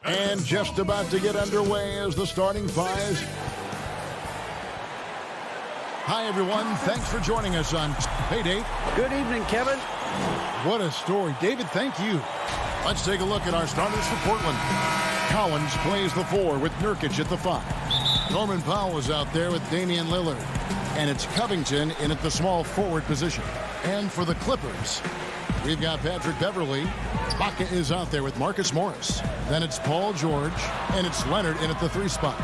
And just about to get underway as the starting fives. Hi, everyone. Thanks for joining us on Payday. Good evening, Kevin. What a story. David, thank you. Let's take a look at our starters for Portland. Collins plays the 4 with Nurkic at the 5. Norman Powell is out there with Damian Lillard. And it's Covington in at the small forward position. And for the Clippers, we've got Patrick Beverley. Ibaka is out there with Marcus Morris. Then it's Paul George. And it's Leonard in at the 3 spot.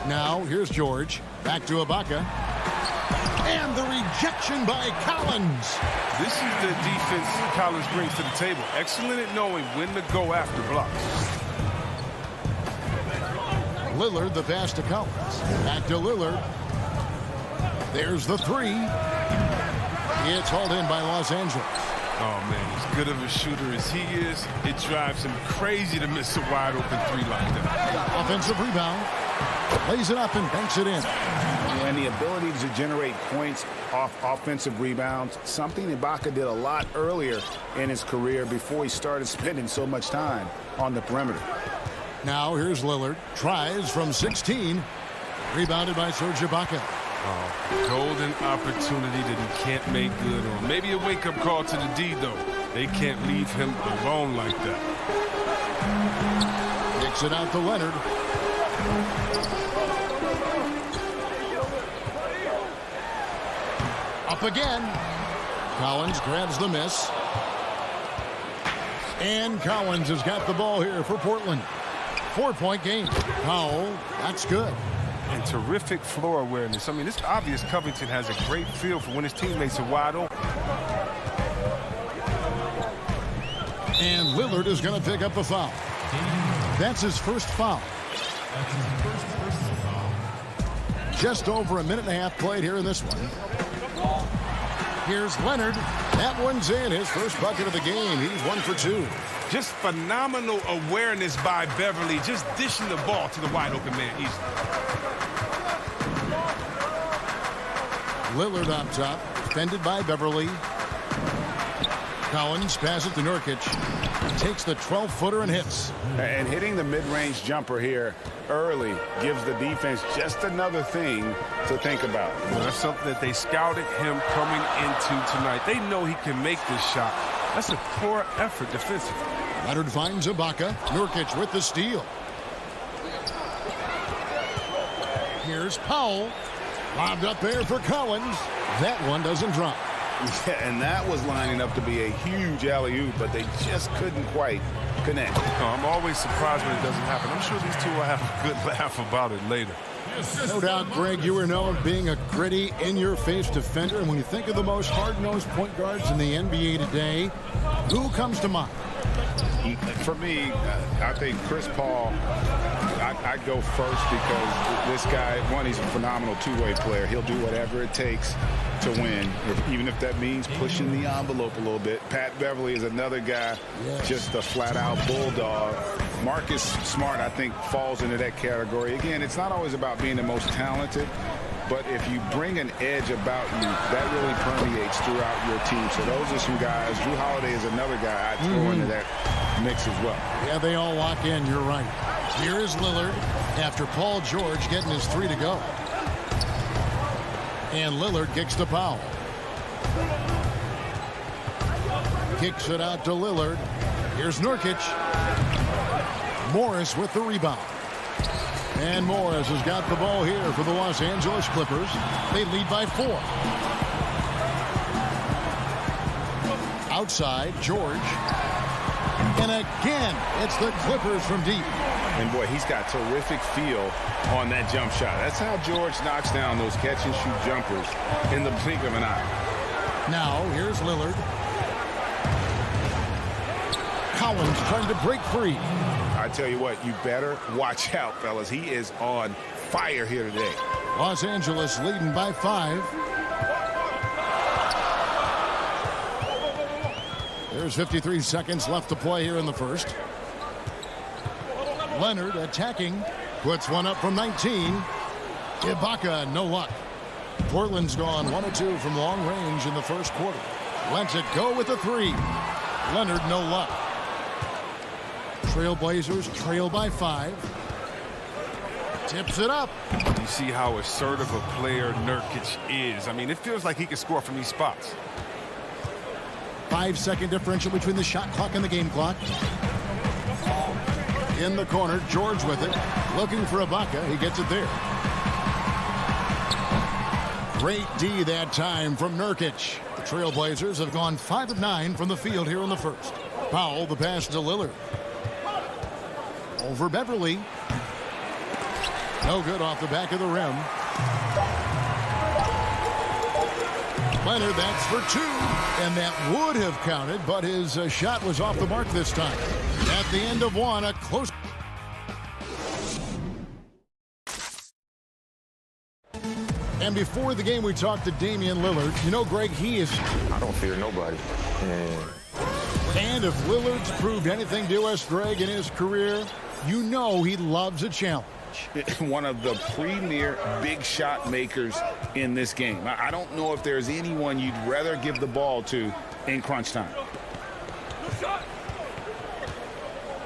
Now, here's George. Back to Ibaka. And the rejection by Collins. This is the defense Collins brings to the table. Excellent at knowing when to go after blocks. Lillard, the pass to Collins. Back to Lillard. There's the 3. It's hauled in by Los Angeles. Oh, man, as good of a shooter as he is, it drives him crazy to miss a wide-open 3 like that. Offensive rebound. Lays it up and banks it in. And the ability to generate points off offensive rebounds, something Ibaka did a lot earlier in his career before he started spending so much time on the perimeter. Now here's Lillard. Tries from 16. Rebounded by Serge Ibaka. Oh, golden opportunity that he can't make good on. Maybe a wake-up call to the D, though. They can't leave him alone like that. Kicks it out to Leonard. Up again. Collins grabs the miss. And Collins has got the ball here for Portland. 4-point game. Powell, that's good. And terrific floor awareness. I mean, it's obvious Covington has a great feel for when his teammates are wide open. And Lillard is going to pick up the foul. That's his first foul. Just over a minute and a half played here in this one. Here's Leonard. That one's in. His first bucket of the game. He's 1 for 2. Just phenomenal awareness by Beverley. Just dishing the ball to the wide open man easily. Lillard up top. Defended by Beverley. Collins passes to Nurkic. Takes the 12-footer and hits. And hitting the mid-range jumper here early gives the defense just another thing to think about. Well, that's something that they scouted him coming into tonight. They know he can make this shot. That's a poor effort defensively. Leonard finds Ibaka. Nurkic with the steal. Here's Powell. Lobbed up there for Collins. That one doesn't drop. Yeah, and that was lining up to be a huge alley-oop, but they just couldn't quite connect. No, I'm always surprised when it doesn't happen. I'm sure these two will have a good laugh about it later. No doubt, Greg, you were known for being a gritty, in-your-face defender. And when you think of the most hard-nosed point guards in the NBA today, who comes to mind? For me, I think Chris Paul, I'd go first because this guy, one, he's a phenomenal two-way player. He'll do whatever it takes to win, even if that means pushing the envelope a little bit. Pat Beverley is another guy, just a flat-out bulldog. Marcus Smart, I think, falls into that category. Again, it's not always about being the most talented, but if you bring an edge about you, that really permeates throughout your team. So those are some guys. Drew Holiday is another guy I'd throw into that mix as well. Yeah, they all lock in. You're right. Here is Lillard after Paul George getting his 3 to go. And Lillard kicks to Powell. Kicks it out to Lillard. Here's Nurkic. Morris with the rebound. And Morris has got the ball here for the Los Angeles Clippers. They lead by 4. Outside, George. And again, it's the Clippers from deep. And, boy, he's got terrific feel on that jump shot. That's how George knocks down those catch-and-shoot jumpers in the blink of an eye. Now, here's Lillard. Collins trying to break free. I tell you what, you better watch out, fellas. He is on fire here today. Los Angeles leading by 5. There's 53 seconds left to play here in the first. Leonard attacking. Puts one up from 19. Ibaka, no luck. Portland's gone 1 of 2 from long range in the first quarter. Lets it go with a 3. Leonard, no luck. Trailblazers trail by 5. Tips it up. You see how assertive a player Nurkic is. I mean, it feels like he can score from these spots. 5-second differential between the shot clock and the game clock. In the corner, George with it. Looking for Ibaka. He gets it there. Great D that time from Nurkic. The Trailblazers have gone 5 of 9 from the field here in the first. Powell, the pass to Lillard. Over Beverly. No good off the back of the rim. Leonard, that's for 2. And that would have counted, but his shot was off the mark this time. At the end of one, a close. And before the game, we talked to Damian Lillard. You know, Greg, he is... I don't fear nobody. And if Lillard's proved anything to us, Greg, in his career, you know he loves a challenge. One of the premier big shot makers in this game. I don't know if there's anyone you'd rather give the ball to in crunch time.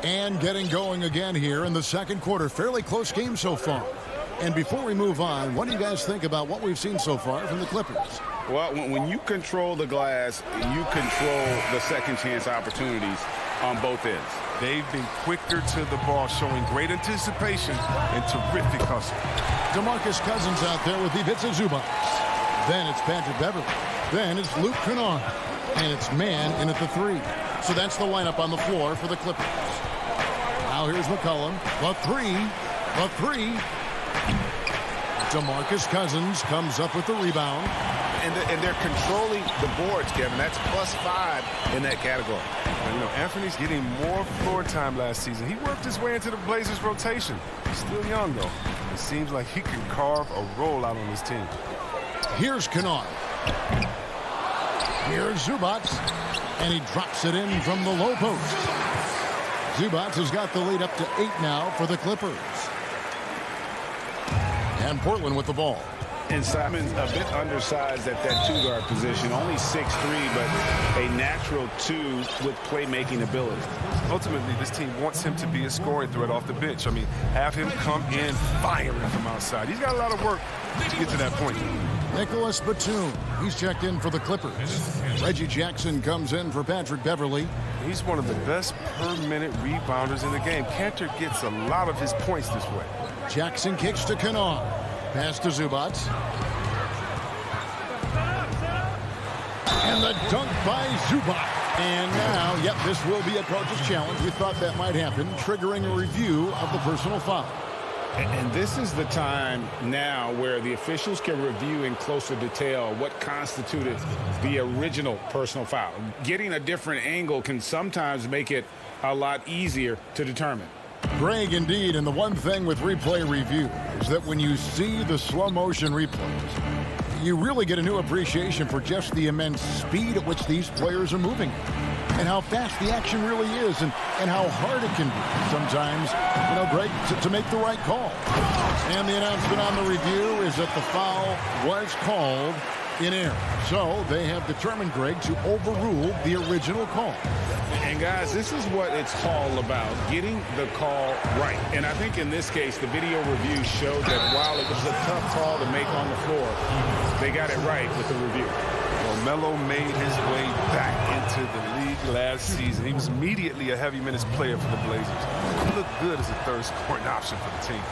And getting going again here in the second quarter. Fairly close game so far. And before we move on, what do you guys think about what we've seen so far from the Clippers? Well, when you control the glass, you control the second chance opportunities on both ends. They've been quicker to the ball, showing great anticipation and terrific hustle. DeMarcus Cousins out there with the hits of Zubac. Then it's Patrick Beverly. Then it's Luke Kennard. And it's man in at the 3. So that's the lineup on the floor for the Clippers. Now here's McCollum. The 3. DeMarcus Cousins comes up with the rebound. And they're controlling the boards, Kevin. That's +5 in that category. And, you know, Anthony's getting more floor time last season. He worked his way into the Blazers' rotation. He's still young, though. It seems like he can carve a role out on his team. Here's Kennard. Here's Zubac. And he drops it in from the low post. Zubac has got the lead up to 8 now for the Clippers. And Portland with the ball. And Simon's a bit undersized at that 2-guard position. Only 6'3", but a natural 2 with playmaking ability. Ultimately, this team wants him to be a scoring threat off the bench. I mean, have him come in firing from outside. He's got a lot of work to get to that point. Nicholas Batum, he's checked in for the Clippers. Reggie Jackson comes in for Patrick Beverly. He's one of the best per-minute rebounders in the game. Cantor gets a lot of his points this way. Jackson kicks to Kennard. Pass to Zubac. And the dunk by Zubac. And now, yep, this will be a coach's challenge. We thought that might happen, triggering a review of the personal foul. And this is the time now where the officials can review in closer detail what constituted the original personal foul. Getting a different angle can sometimes make it a lot easier to determine. Greg, indeed, and the one thing with replay review is that when you see the slow motion replays, you really get a new appreciation for just the immense speed at which these players are moving and how fast the action really is and how hard it can be sometimes, you know, Greg, to make the right call. And the announcement on the review is that the foul was called in error. So they have determined, Greg, to overrule the original call. And guys, this is what it's all about, getting the call right. And I think in this case, the video review showed that while it was a tough call to make on the floor, they got it right with the review. Well, Melo made his way back into the league last season. He was immediately a heavy minutes player for the Blazers. He looked good as a third scoring option for the team.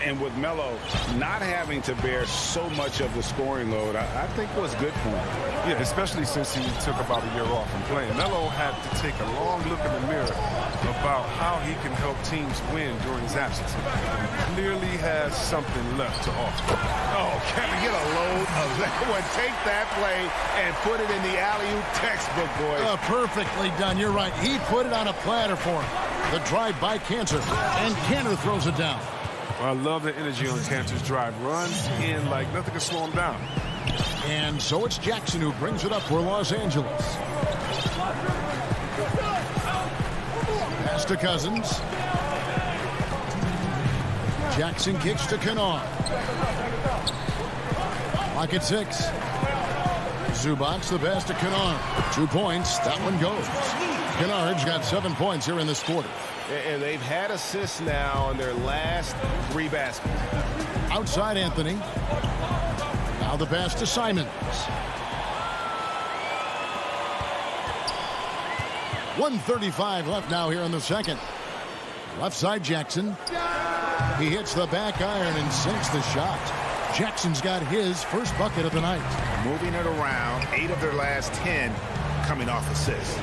And with Melo not having to bear so much of the scoring load, I think was good for him. Yeah, especially since he took about a year off from playing. Melo had to take a long look in the mirror about how he can help teams win during his absence. He clearly has something left to offer. Oh, can we get a load of that one? Take that play and put it in the alley-oop textbook, boys. Perfectly done. You're right. He put it on a platter for him. The drive by Cantor, and Cantor throws it down. I love the energy on Cantor's drive. Runs in like nothing can slow him down. And so it's Jackson who brings it up for Los Angeles. Pass to Cousins. Jackson kicks to Kennard. Clock at 6. Zubac, the pass to Kennard. 2 points. That one goes. Kennard's got 7 points here in this quarter. And they've had assists now in their last 3 baskets. Outside Anthony. Now the pass to Simons. 1:35 left now here in the second. Left side Jackson. He hits the back iron and sinks the shot. Jackson's got his first bucket of the night. Moving it around, 8 of their last 10 coming off assists.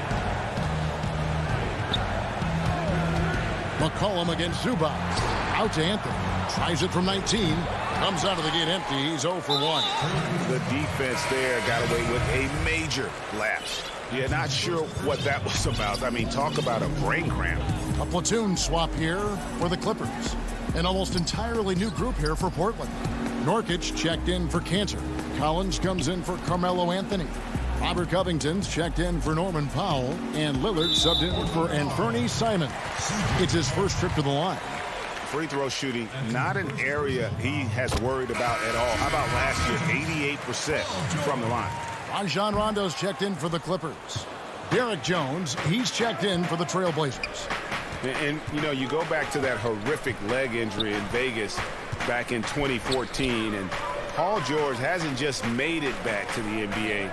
McCollum against Zubac. Out to Anthony. Tries it from 19. Comes out of the gate empty. He's 0 for 1. The defense there got away with a major lapse. Yeah, not sure what that was about. I mean, talk about a brain cramp. A platoon swap here for the Clippers. An almost entirely new group here for Portland. Nurkic checked in for Cantor. Collins comes in for Carmelo Anthony. Robert Covington's checked in for Norman Powell. And Lillard subbed in for Anthony Simons. It's his first trip to the line. Free throw shooting, not an area he has worried about at all. How about last year, 88% from the line. Rajon Rondo's checked in for the Clippers. Derek Jones, he's checked in for the Trailblazers. And, you know, you go back to that horrific leg injury in Vegas back in 2014, and Paul George hasn't just made it back to the NBA.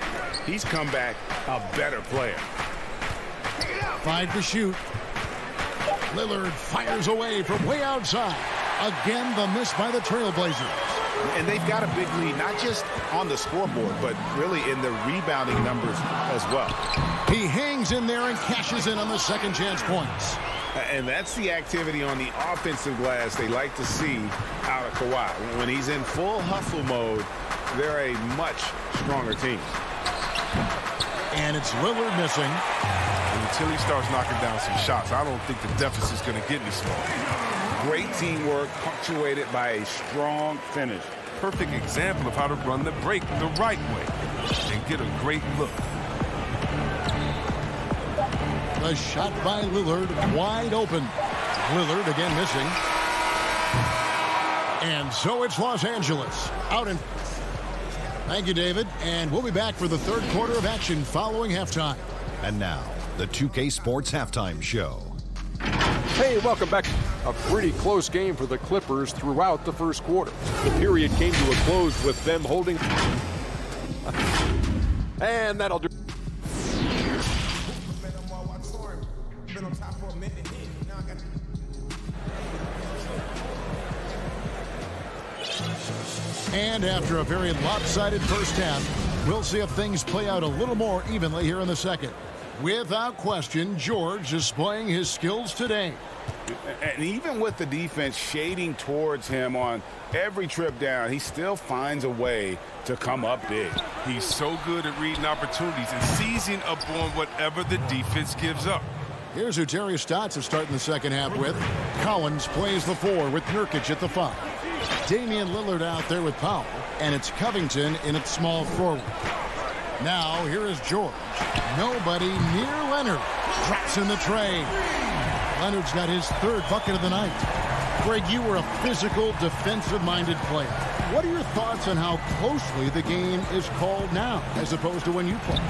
He's come back a better player. 5 to shoot. Lillard fires away from way outside. Again, the miss by the Trailblazers. And they've got a big lead, not just on the scoreboard, but really in the rebounding numbers as well. He hangs in there and cashes in on the second chance points. And that's the activity on the offensive glass they like to see out of Kawhi. When he's in full hustle mode, they're a much stronger team. And it's Lillard missing. Until he starts knocking down some shots, I don't think the deficit's going to get any smaller. Great teamwork punctuated by a strong finish. Perfect example of how to run the break the right way and get a great look. The shot by Lillard wide open. Lillard again missing. And so it's Los Angeles out in. Thank you, David. And we'll be back for the third quarter of action following halftime. And now, the 2K Sports Halftime Show. Hey, welcome back. A pretty close game for the Clippers throughout the first quarter. The period came to a close with them holding. And that'll do. And after a very lopsided first half, we'll see if things play out a little more evenly here in the second. Without question, George displaying his skills today. And even with the defense shading towards him on every trip down, he still finds a way to come up big. He's so good at reading opportunities and seizing upon whatever the defense gives up. Here's who Terry Stotts is starting the second half with. Collins plays the 4 with Nurkic at the 5. Damian Lillard out there with Powell, and it's Covington in at small forward. Now, here is George. Nobody near Leonard. Drops in the tray. Leonard's got his third bucket of the night. Greg, you were a physical, defensive-minded player. What are your thoughts on how closely the game is called now, as opposed to when you played?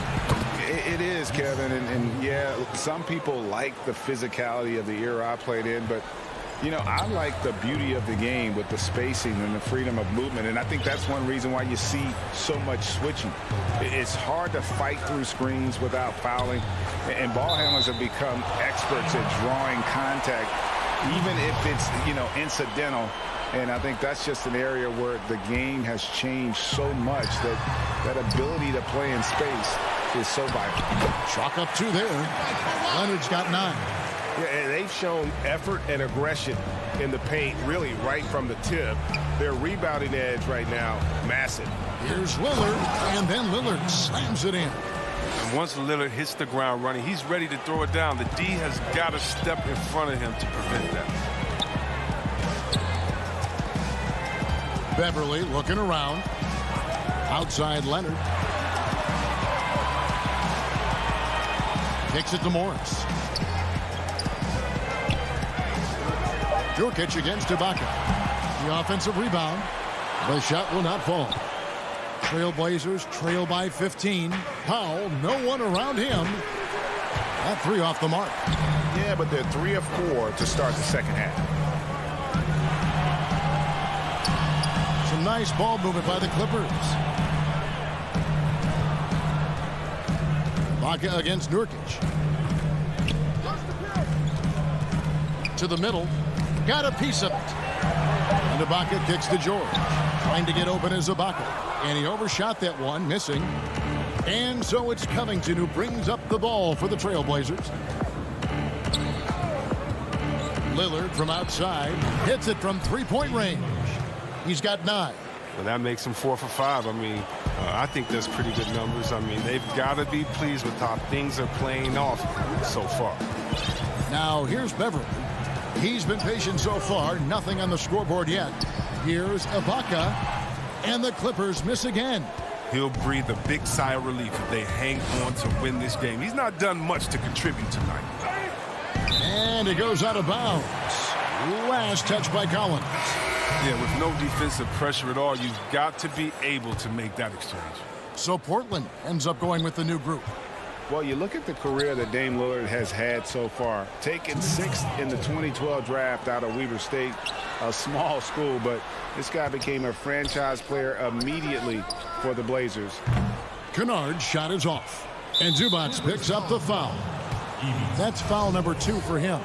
It is, Kevin, and yeah, some people like the physicality of the era I played in, but you know, I like the beauty of the game with the spacing and the freedom of movement, and I think that's one reason why you see so much switching. It's hard to fight through screens without fouling, and ball handlers have become experts at drawing contact, even if it's, you know, incidental. And I think that's just an area where the game has changed so much that ability to play in space is so vital. Chalk up 2 there. Leonard's got 9. Yeah, and they've shown effort and aggression in the paint, really right from the tip. Their rebounding edge right now, massive. Here's Lillard, and then Lillard slams it in. And once Lillard hits the ground running, he's ready to throw it down. The D has got to step in front of him to prevent that. Beverly looking around. Outside Leonard. Kicks it to Morris. Nurkic against Ibaka. The offensive rebound. The shot will not fall. Trailblazers trail by 15. Powell, no one around him. That 3 off the mark. Yeah, but they're 3 of 4 to start the second half. Some nice ball movement by the Clippers. Ibaka against Nurkic. To the middle. Got a piece of it. And Ibaka kicks to George. Trying to get open is Ibaka. And he overshot that one, missing. And so it's Covington who brings up the ball for the Trailblazers. Lillard from outside. Hits it from three-point range. He's got 9. Well, that makes him 4 for 5. I mean, I think that's pretty good numbers. I mean, they've got to be pleased with how things are playing off so far. Now, here's Beverly. He's been patient so far. Nothing on the scoreboard yet. Here's Ibaka. And the Clippers miss again. He'll breathe a big sigh of relief if they hang on to win this game. He's not done much to contribute tonight. And it goes out of bounds. Last touch by Collins. Yeah, with no defensive pressure at all, you've got to be able to make that exchange. So Portland ends up going with the new group. Well, you look at the career that Dame Lillard has had so far. Taken 6th in the 2012 draft out of Weber State, a small school, but this guy became a franchise player immediately for the Blazers. Kennard's shot is off. And Zubac picks up the foul. That's foul number 2 for him.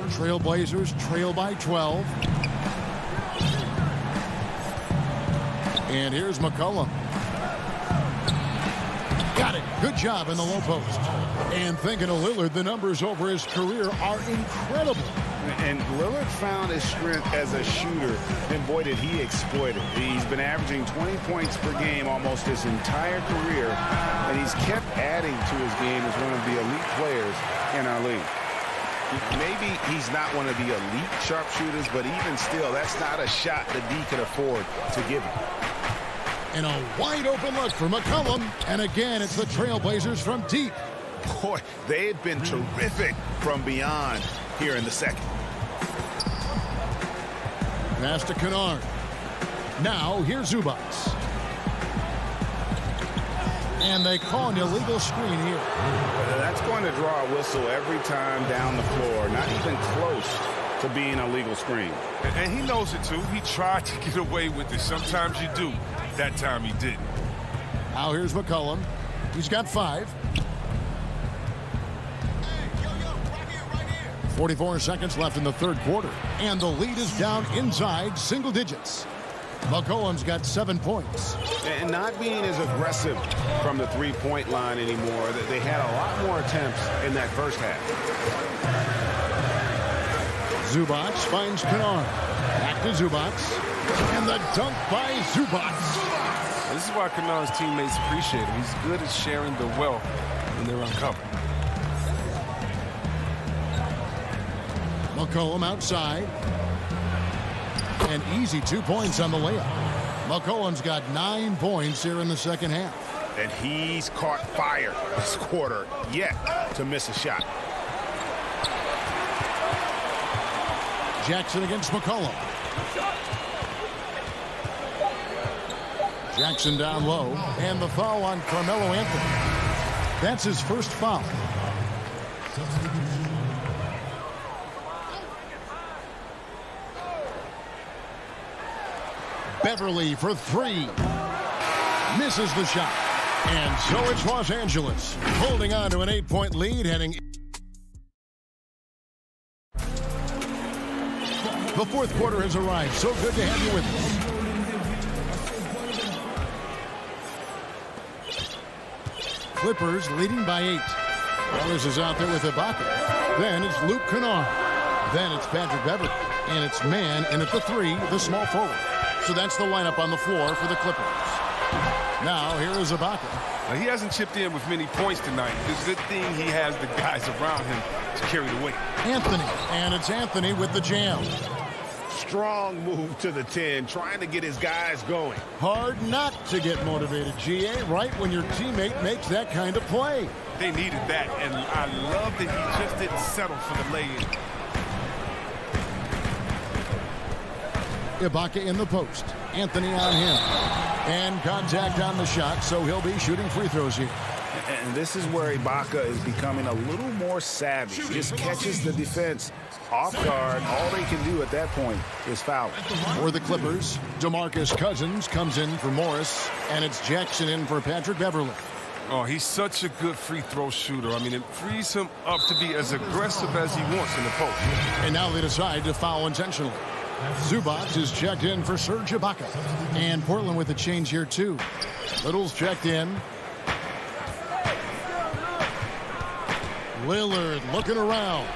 Trailblazers trail by 12. And here's McCollum. Got it. Good job in the low post. And thinking of Lillard, the numbers over his career are incredible. And Lillard found his strength as a shooter, and boy, did he exploit it. He's been averaging 20 points per game almost his entire career, and he's kept adding to his game as one of the elite players in our league. Maybe he's not one of the elite sharpshooters, but even still, that's not a shot that D could afford to give him. And a wide open look for McCollum. And again, it's the Trailblazers from deep. Boy, they have been terrific from beyond here in the second. Pass to Kennard. Now, here's Zubac. And they call an illegal screen here. That's going to draw a whistle every time down the floor. Not even close to being a legal screen. And he knows it, too. He tried to get away with it. Sometimes you do. That time he didn't. Now here's McCollum. He's got 5. 44 seconds left in the third quarter. And the lead is down inside single digits. McCollum's got 7 points. And not being as aggressive from the three-point line anymore. They had a lot more attempts in that first half. Zubac finds Kennard. Back to Zubac. And the dunk by Zubac. This is why Kennard's teammates appreciate him. He's good at sharing the wealth when they're uncovered. McCollum outside. An easy 2 points on the layup. McCollum's got 9 points here in the second half. And he's caught fire this quarter, yet to miss a shot. Jackson against McCollum. Jackson down low. And the foul on Carmelo Anthony. That's his first foul. Beverly for 3. Misses the shot. And so it's Los Angeles holding on to an 8-point lead heading. The fourth quarter has arrived. So good to have you with us. Clippers leading by 8. Wallace is out there with Ibaka. Then it's Luke Kennard. Then it's Patrick Beverly. And it's man in at the 3, the small forward. So that's the lineup on the floor for the Clippers. Now here is Ibaka. Now, he hasn't chipped in with many points tonight. It's a good thing he has the guys around him to carry the weight. Anthony. And it's Anthony with the jam. Strong move to the 10, trying to get his guys going. Hard not to get motivated, GA, right when your teammate makes that kind of play. They needed that, and I love that he just didn't settle for the lay-in. Ibaka in the post. Anthony on him. And contact on the shot, so he'll be shooting free throws here. And this is where Ibaka is becoming a little more savvy. Just catches the defense off guard. All they can do at that point is foul. For the Clippers, DeMarcus Cousins comes in for Morris, and it's Jackson in for Patrick Beverley. Oh, he's such a good free throw shooter. I mean, it frees him up to be as aggressive as he wants in the post. And now they decide to foul intentionally. Zubac is checked in for Serge Ibaka. And Portland with a change here, too. Little's checked in. Lillard looking around.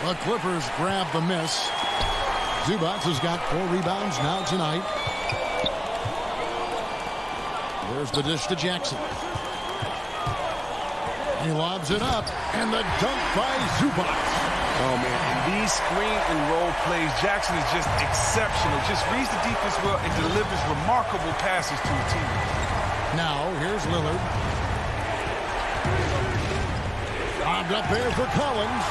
The Clippers grab the miss. Zubac has got 4 rebounds now tonight. There's the dish to Jackson. He lobs it up, and the dunk by Zubac. Oh, man, in these screen and roll plays, Jackson is just exceptional. Just reads the defense well and delivers remarkable passes to his team. Now, here's Lillard. Lobbed up there for Collins.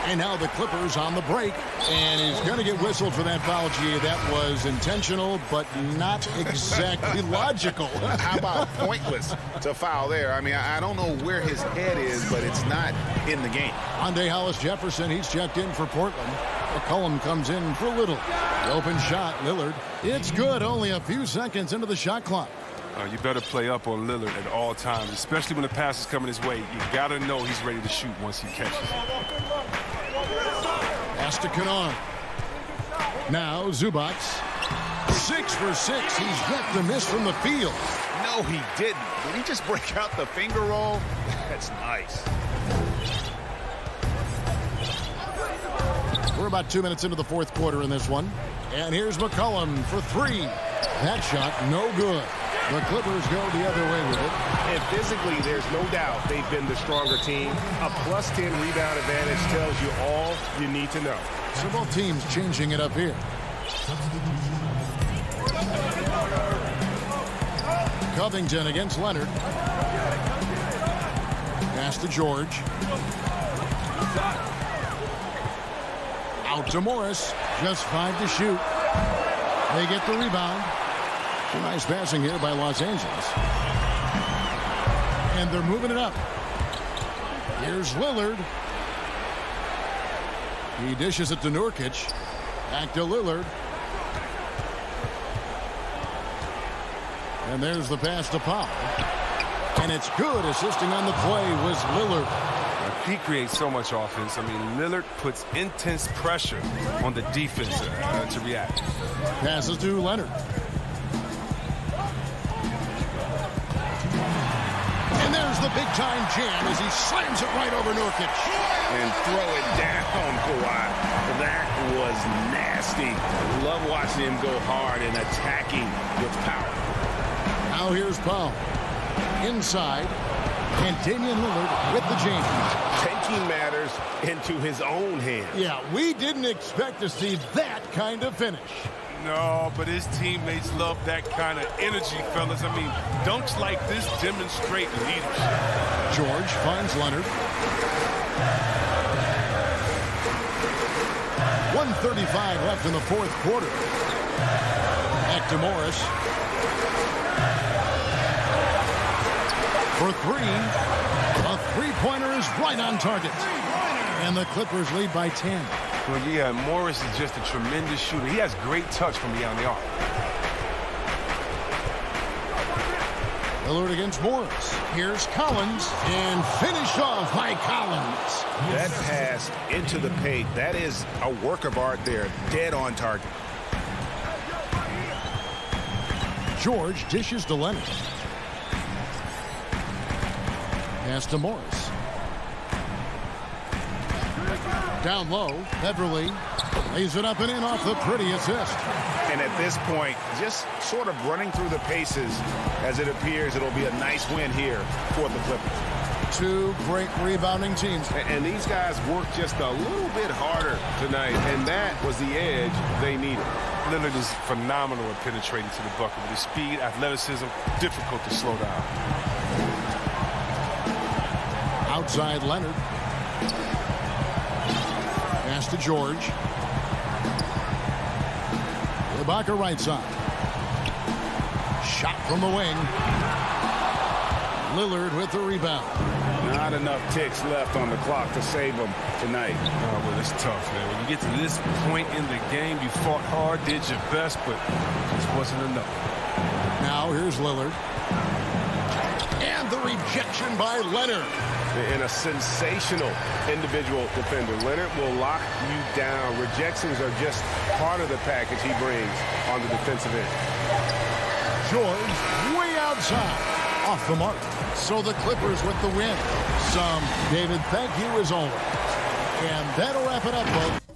And now the Clippers on the break. And he's going to get whistled for that foul, G. That was intentional, but not exactly logical. How about pointless to foul there? I mean, I don't know where his head is, but it's not in the game. Andre Hollis-Jefferson, he's checked in for Portland. McCollum comes in for Little. The open shot, Lillard. It's good, only a few seconds into the shot clock. You better play up on Lillard at all times, especially when the pass is coming his way. You got to know he's ready to shoot once he catches it. Pass to Kennard. Now Zubac. 6 for 6. He's yet to miss from the field. No, he didn't. Did he just break out the finger roll? That's nice. We're about 2 minutes into the fourth quarter in this one. And here's McCollum for 3. That shot, no good. The Clippers go the other way with it. And physically, there's no doubt they've been the stronger team. A +10 rebound advantage tells you all you need to know. So both teams changing it up here. Covington against Leonard. Pass to George. Out to Morris. Just 5 to shoot. They get the rebound. Some nice passing here by Los Angeles. And they're moving it up. Here's Lillard. He dishes it to Nurkic. Back to Lillard. And there's the pass to Powell. And it's good. Assisting on the play was Lillard. He creates so much offense. I mean, Lillard puts intense pressure on the defense to react. Passes to Leonard. And there's the big-time jam as he slams it right over Nurkic. And throw it down, Kawhi. That was nasty. Love watching him go hard and attacking with power. Now here's Powell. Inside. And Damian Lillard with the jam. Taking matters into his own hands. Yeah, we didn't expect to see that kind of finish. No, but his teammates love that kind of energy, fellas. I mean, dunks like this demonstrate leadership. George finds Leonard. 1:35 left in the fourth quarter. Back to Morris. For 3. A three-pointer is right on target. And the Clippers lead by 10. Well, yeah, Morris is just a tremendous shooter. He has great touch from beyond the arc. Lillard against Morris. Here's Collins. And finished off by Collins. That pass into the paint, that is a work of art there. Dead on target. George dishes to Leonard. Pass to Morris. Down low, Beverley lays it up and in off the pretty assist. And at this point, just sort of running through the paces as it appears it'll be a nice win here for the Clippers. 2 great rebounding teams. And these guys worked just a little bit harder tonight, and that was the edge they needed. Lillard is phenomenal at penetrating to the bucket with his speed, athleticism, difficult to slow down. Outside Leonard. Pass to George. Ibaka right side. Shot from the wing. Lillard with the rebound. Not enough ticks left on the clock to save them tonight. Oh, well, it's tough, man. When you get to this point in the game, you fought hard, did your best, but it just wasn't enough. Now here's Lillard. And the rejection by Leonard. And a sensational individual defender. Leonard will lock you down. Rejections are just part of the package he brings on the defensive end. George way outside. Off the mark. So the Clippers with the win. Some David, thank you as always. And that'll wrap it up, folks.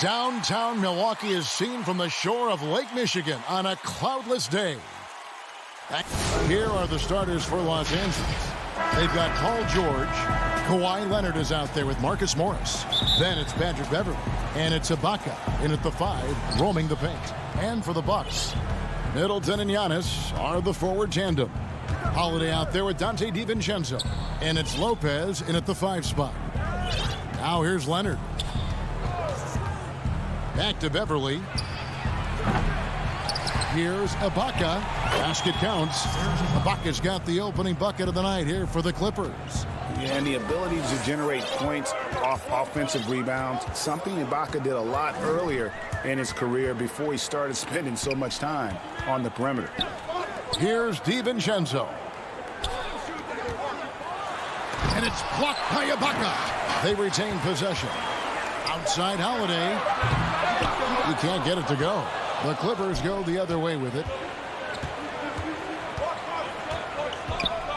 Downtown Milwaukee is seen from the shore of Lake Michigan on a cloudless day. Here are the starters for Los Angeles. They've got Paul George. Kawhi Leonard is out there with Marcus Morris. Then it's Patrick Beverley. And it's Ibaka in at the 5, roaming the paint. And for the Bucks, Middleton and Giannis are the forward tandem. Holiday out there with Dante DiVincenzo. And it's Lopez in at the 5 spot. Now here's Leonard. Back to Beverley. Here's Ibaka. Basket counts. Ibaka's got the opening bucket of the night here for the Clippers. Yeah, and the ability to generate points off offensive rebounds, something Ibaka did a lot earlier in his career before he started spending so much time on the perimeter. Here's DiVincenzo. And it's blocked by Ibaka. They retain possession. Outside Holiday. He can't get it to go. The Clippers go the other way with it.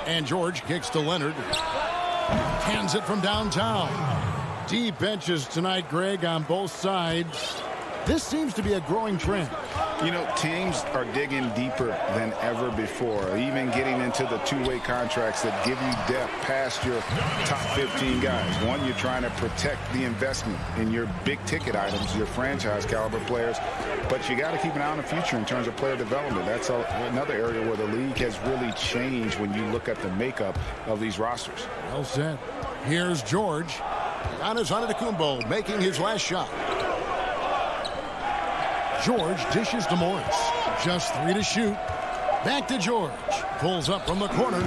And George kicks to Leonard. Hands it from downtown. Deep benches tonight, Greg, on both sides. This seems to be a growing trend. You know, teams are digging deeper than ever before, even getting into the two-way contracts that give you depth past your top 15 guys. One, you're trying to protect the investment in your big-ticket items, your franchise-caliber players, but you got to keep an eye on the future in terms of player development. That's another area where the league has really changed when you look at the makeup of these rosters. Well said. Here's George. Giannis Antetokounmpo making his last shot. George dishes to Morris. Just 3 to shoot. Back to George. Pulls up from the corner.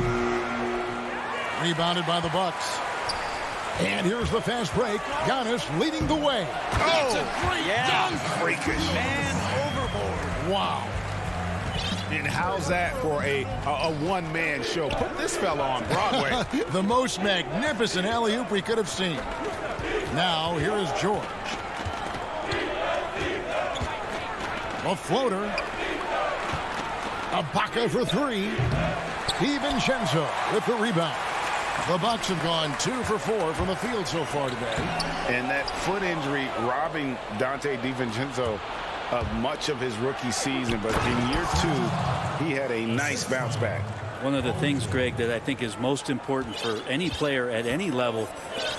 Rebounded by the Bucks. And here's the fast break. Giannis leading the way. That's a great dunk. Freakish. Man overboard. Wow. And how's that for a one-man show? Put this fella on Broadway. The most magnificent alley-oop we could have seen. Now, here is George. A floater. Ibaka for 3. DiVincenzo with the rebound. The Bucks have gone 2 for 4 from the field so far today. And that foot injury robbing Dante DiVincenzo of much of his rookie season. But in year 2, he had a nice bounce back. One of the things, Greg, that I think is most important for any player at any level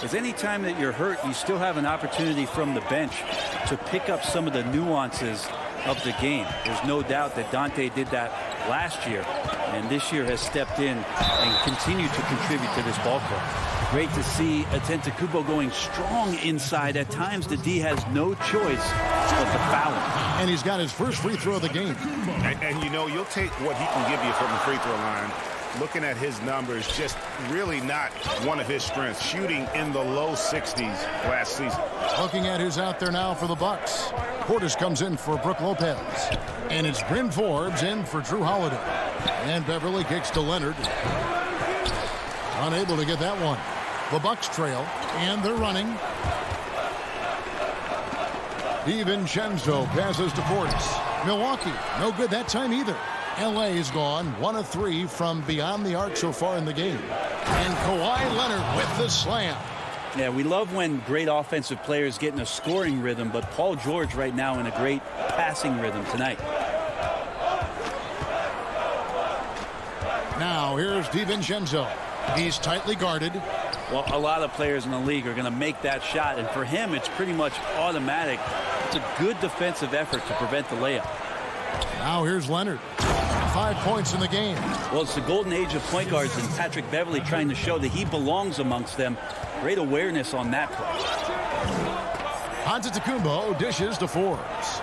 is any time that you're hurt, you still have an opportunity from the bench to pick up some of the nuances of the game. There's no doubt that Dante did that last year, and this year has stepped in and continued to contribute to this ball club. Great to see Antetokounmpo going strong inside. At times, the D has no choice but to foul him. And he's got his first free throw of the game. And you know, you'll take what he can give you from the free throw line. Looking at his numbers, just really not one of his strengths. Shooting in the low 60s last season. Looking at who's out there now for the Bucks. Portis comes in for Brook Lopez. And it's Bryn Forbes in for Drew Holiday. And Beverley kicks to Leonard. Unable to get that one. The Bucks trail, and they're running. DiVincenzo passes to Portis. Milwaukee, no good that time either. LA is gone 1 of 3 from beyond the arc so far in the game. And Kawhi Leonard with the slam. Yeah, we love when great offensive players get in a scoring rhythm, but Paul George right now in a great passing rhythm tonight. Now here's DiVincenzo. He's tightly guarded. Well, a lot of players in the league are going to make that shot, and for him, it's pretty much automatic. It's a good defensive effort to prevent the layup. Now here's Leonard. 5 points in the game. Well, it's the golden age of point guards, and Patrick Beverley trying to show that he belongs amongst them. Great awareness on that play. Antetokounmpo dishes to Forbes.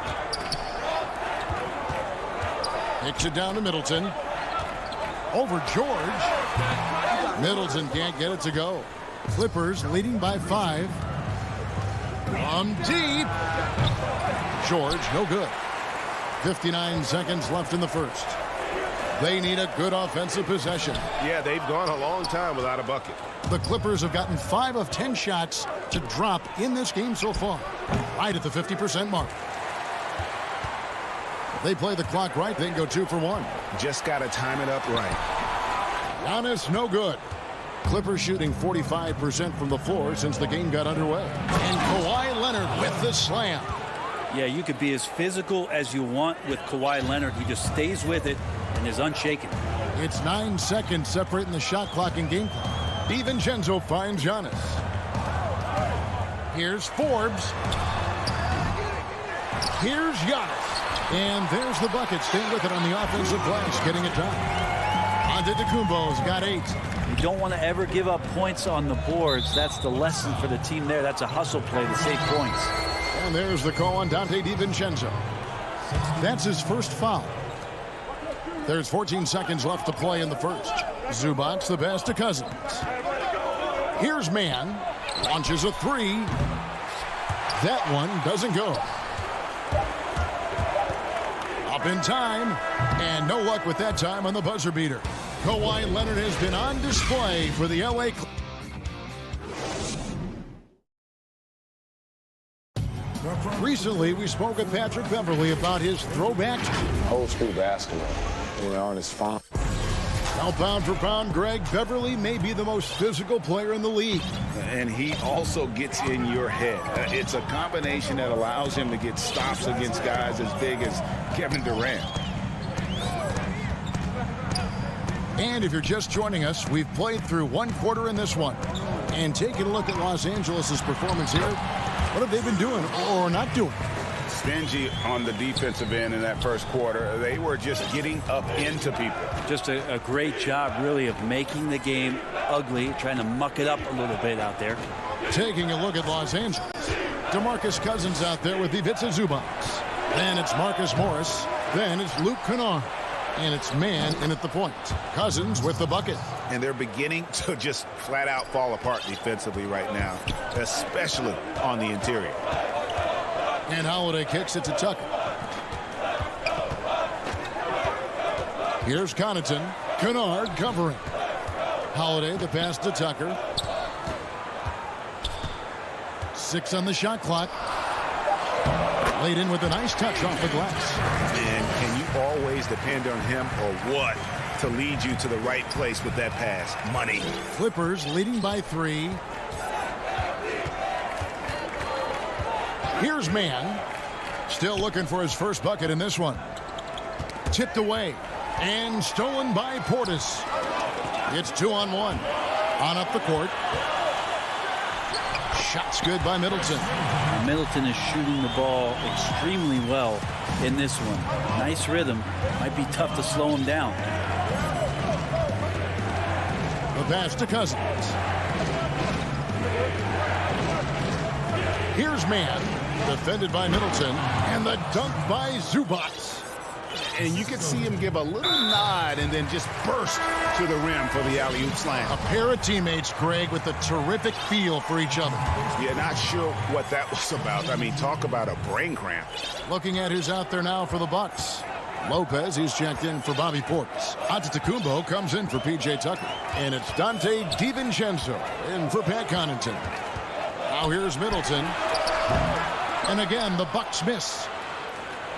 Kicks it down to Middleton. Over George. Middleton can't get it to go. Clippers leading by 5. From deep. George, no good. 59 seconds left in the first. They need a good offensive possession. Yeah, they've gone a long time without a bucket. The Clippers have gotten 5 of 10 shots to drop in this game so far. Right at the 50% mark. If they play the clock right, they can go 2 for 1. Just got to time it up right. Giannis, no good. Clippers shooting 45% from the floor since the game got underway. And Kawhi Leonard with the slam. Yeah, you could be as physical as you want with Kawhi Leonard. He just stays with it and is unshaken. It's 9 seconds separating the shot clock and game clock. DiVincenzo finds Giannis. Here's Forbes. Here's Giannis. And there's the bucket. Staying with it on the offensive glass, getting it done. Antetokounmpo's got 8. You don't want to ever give up points on the boards. That's the lesson for the team there. That's a hustle play to save points. And there's the call on Donte DiVincenzo. That's his first foul. There's 14 seconds left to play in the first. Zubac the pass to Cousins. Here's Mann. Launches a 3. That one doesn't go. Up in time. And no luck with that time on the buzzer beater. Kawhi Leonard has been on display for the LA Clippers. Recently, we spoke with Patrick Beverley about his throwback. Old school basketball, and it's fun. Now, pound for pound, Greg, Beverley may be the most physical player in the league. And he also gets in your head. It's a combination that allows him to get stops against guys as big as Kevin Durant. And if you're just joining us, we've played through one quarter in this one. And taking a look at Los Angeles' performance here, what have they been doing or not doing? Stingy on the defensive end in that first quarter. They were just getting up into people. Just a great job, really, of making the game ugly, trying to muck it up a little bit out there. Taking a look at Los Angeles. DeMarcus Cousins out there with Ivica Zubac. Then it's Marcus Morris. Then it's Luke Kennard. And it's Mann in at the point. Cousins with the bucket. And they're beginning to just flat out fall apart defensively right now, especially on the interior. And Holiday kicks it to Tucker. Here's Connaughton. Kennard covering. Holiday the pass to Tucker. 6 on the shot clock. Laid in with a nice touch off the glass. And can you always depend on him or what to lead you to the right place with that pass? Money. Clippers leading by 3. Here's Mann. Still looking for his first bucket in this one. Tipped away. And stolen by Portis. It's 2-on-1. On up the court. Shot's good by Middleton. Middleton is shooting the ball extremely well in this one. Nice rhythm. Might be tough to slow him down. The pass to Cousins. Here's Mann. Defended by Middleton. And the dunk by Zubac. And you can see him give a little nod and then just burst to the rim for the alley-oop slam. A pair of teammates, Greg, with a terrific feel for each other. Yeah, not sure what that was about. I mean, talk about a brain cramp. Looking at who's out there now for the Bucks. Lopez, he's checked in for Bobby Portis. Antetokounmpo comes in for P.J. Tucker. And it's Donte DiVincenzo in for Pat Connaughton. Now here's Middleton. And again, the Bucks miss.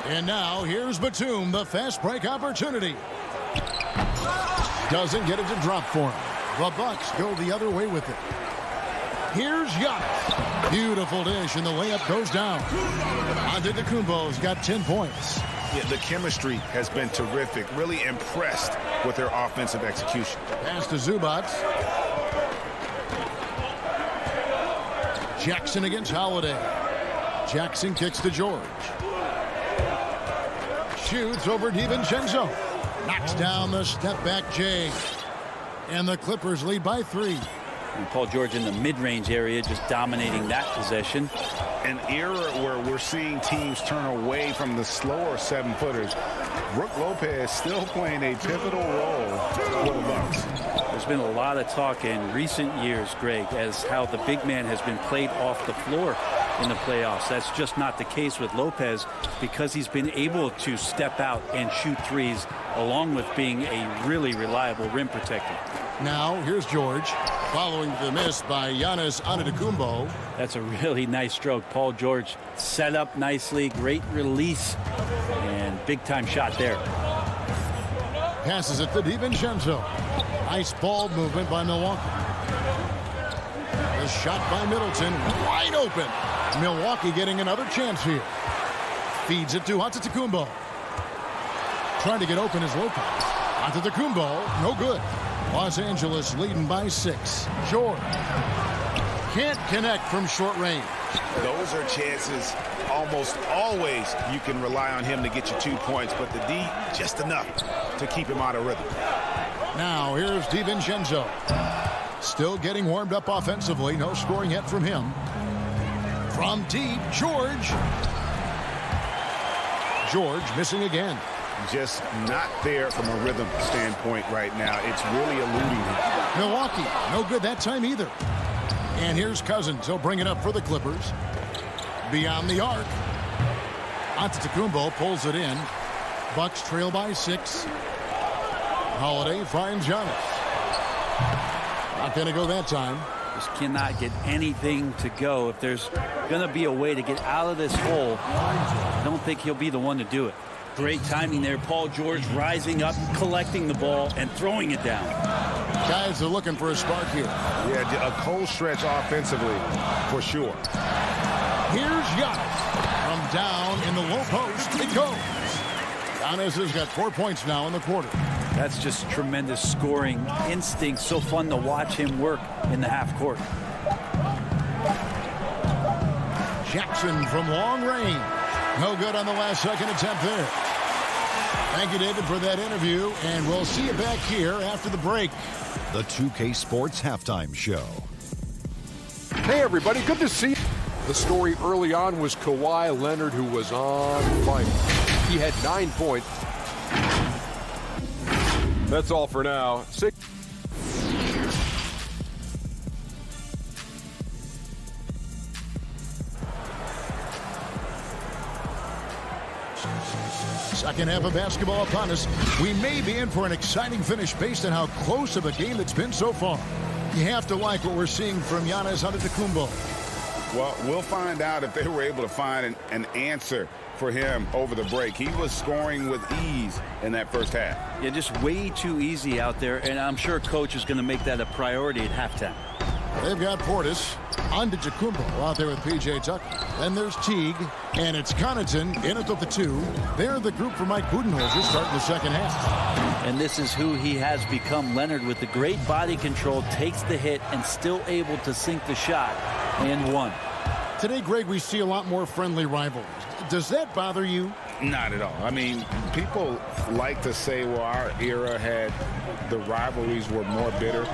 And now here's Batum, the fast break opportunity. Doesn't get it to drop for him. The Bucks go the other way with it. Here's Giannis. Beautiful dish, and the layup goes down. Antetokounmpo's got 10 points. Yeah, the chemistry has been terrific. Really impressed with their offensive execution. Pass to Zubac. Jackson against Holiday. Jackson kicks to George. Shoots over DiVincenzo. Knocks down the step-back J. And the Clippers lead by 3. And Paul George in the mid-range area, just dominating that possession. An era where we're seeing teams turn away from the slower 7-footers. Brook Lopez still playing a pivotal role for the Bucks. There's been a lot of talk in recent years, Greg, as how the big man has been played off the floor in the playoffs. That's just not the case with Lopez because he's been able to step out and shoot threes along with being a really reliable rim protector. Now here's George following the miss by Giannis Antetokounmpo. That's a really nice stroke. Paul George set up nicely, great release, and big time shot there. Passes it to DiVincenzo. Nice ball movement by Milwaukee. The shot by Middleton, wide open. Milwaukee getting another chance here. Feeds it to Antetokounmpo. Trying to get open is Lopez. Antetokounmpo, no good. Los Angeles leading by 6. George can't connect from short range. Those are chances almost always you can rely on him to get you 2 points, but the D just enough to keep him out of rhythm. Now here's DiVincenzo. Still getting warmed up offensively. No scoring yet from him. From deep, George. George missing again. Just not there from a rhythm standpoint right now. It's really eluding him. Milwaukee, no good that time either. And here's Cousins. He'll bring it up for the Clippers. Beyond the arc. Antetokounmpo pulls it in. Bucks trail by 6. Holiday finds Giannis. Not going to go that time. Just cannot get anything to go. If there's going to be a way to get out of this hole, I don't think he'll be the one to do it. Great timing there. Paul George rising up, collecting the ball, and throwing it down. Guys are looking for a spark here. Yeah, a cold stretch offensively for sure. Here's Giannis. From down in the low post, it goes. Giannis has got 4 points now in the quarter. That's just tremendous scoring instinct. So fun to watch him work in the half court. Jackson from long range. No good on the last second attempt there. Thank you, David, for that interview, and we'll see you back here after the break. The 2K Sports Halftime Show. Hey, everybody, good to see you. The story early on was Kawhi Leonard, who was on fire. He had 9 points. That's all for now. Second half of basketball upon us. We may be in for an exciting finish based on how close of a game it's been so far. You have to like what we're seeing from Giannis Antetokounmpo. Well, we'll find out if they were able to find an answer for him over the break. He was scoring with ease in that first half. Yeah, just way too easy out there, and I'm sure coach is going to make that a priority at halftime. They've got Portis, Antetokounmpo out there with P.J. Tucker. Then there's Teague, and it's Connaughton in it with the 2. They're the group for Mike Budenholzer starting the second half. And this is who he has become. Leonard with the great body control, takes the hit, and still able to sink the shot and one. Today, Greg, we see a lot more friendly rivalries. Does that bother you? Not at all. I mean, people like to say, well, our era had the rivalries were more bitter.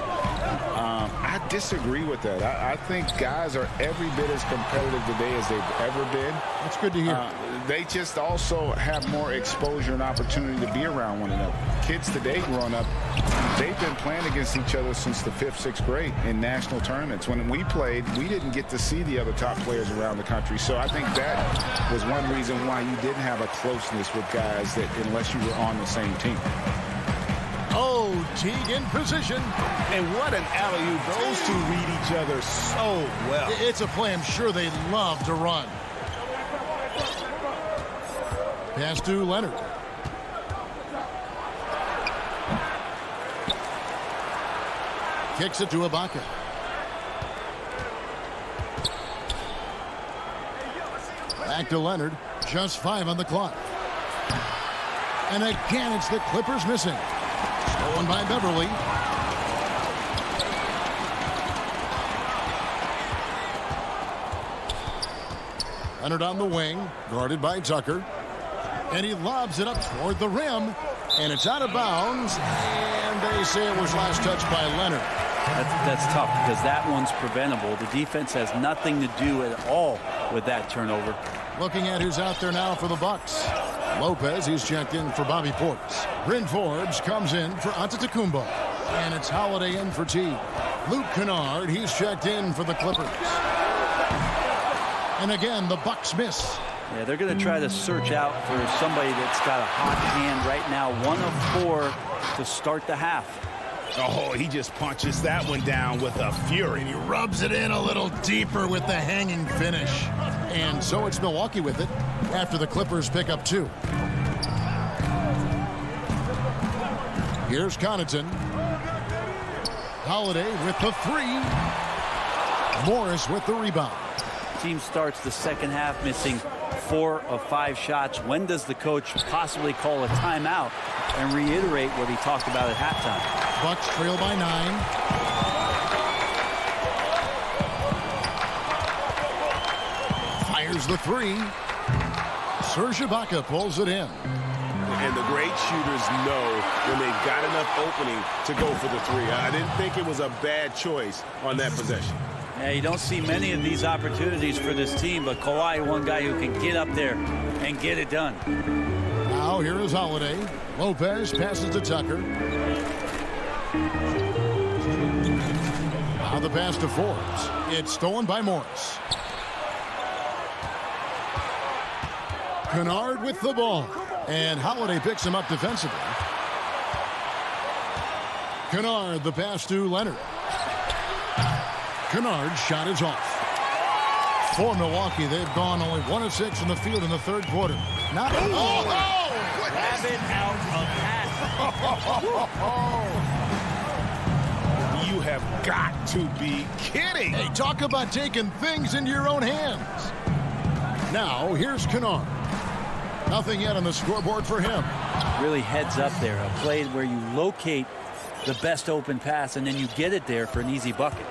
I disagree with that. I think guys are every bit as competitive today as they've ever been. That's good to hear. They just also have more exposure and opportunity to be around one another. Kids today growing up, they've been playing against each other since the 5th, 6th grade in national tournaments. When we played, we didn't get to see the other top players around the country. So I think that was one reason why you didn't have a closeness with guys that unless you were on the same team. Oh, Teague in position. And what an alley-oop. Those two read each other so well. It's a play I'm sure they love to run. Pass to Leonard. Kicks it to Ibaka. Back to Leonard. Just 5 on the clock. And again, it's the Clippers missing. Stolen by Beverly. Leonard on the wing, guarded by Tucker. And he lobs it up toward the rim. And it's out of bounds. And they say it was last touched by Leonard. That's tough because that one's preventable. The defense has nothing to do at all with that turnover. Looking at who's out there now for the Bucks. Lopez, he's checked in for Bobby Portis. Bryn Forbes comes in for Antetokounmpo. And it's Holiday in for Teague. Luke Kennard, he's checked in for the Clippers. And again, the Bucks miss. Yeah, they're going to try to search out for somebody that's got a hot hand right now. 1 of 4 to start the half. Oh, he just punches that one down with a fury. And he rubs it in a little deeper with the hanging finish. And so it's Milwaukee with it after the Clippers pick up 2. Here's Connaughton. Holiday with the 3. Morris with the rebound. Team starts the second half missing 4 of 5 shots. When does the coach possibly call a timeout and reiterate what he talked about at halftime? Bucks trail by 9. Fires the 3. Serge Ibaka pulls it in. And the great shooters know when they've got enough opening to go for the 3. I didn't think it was a bad choice on that possession. Yeah, you don't see many of these opportunities for this team, but Kawhi, one guy who can get up there and get it done. Now here is Holiday. Lopez passes to Tucker. Now the pass to Forbes. It's stolen by Morris. Kennard with the ball. And Holiday picks him up defensively. Kennard, the pass to Leonard. Kennard's shot is off. For Milwaukee, they've gone only 1 of 6 in the field in the third quarter. Not Grab it out of that. You have got to be kidding. Hey, talk about taking things into your own hands. Now, here's Kennard. Nothing yet on the scoreboard for him. Really heads up there. A play where you locate the best open pass and then you get it there for an easy bucket.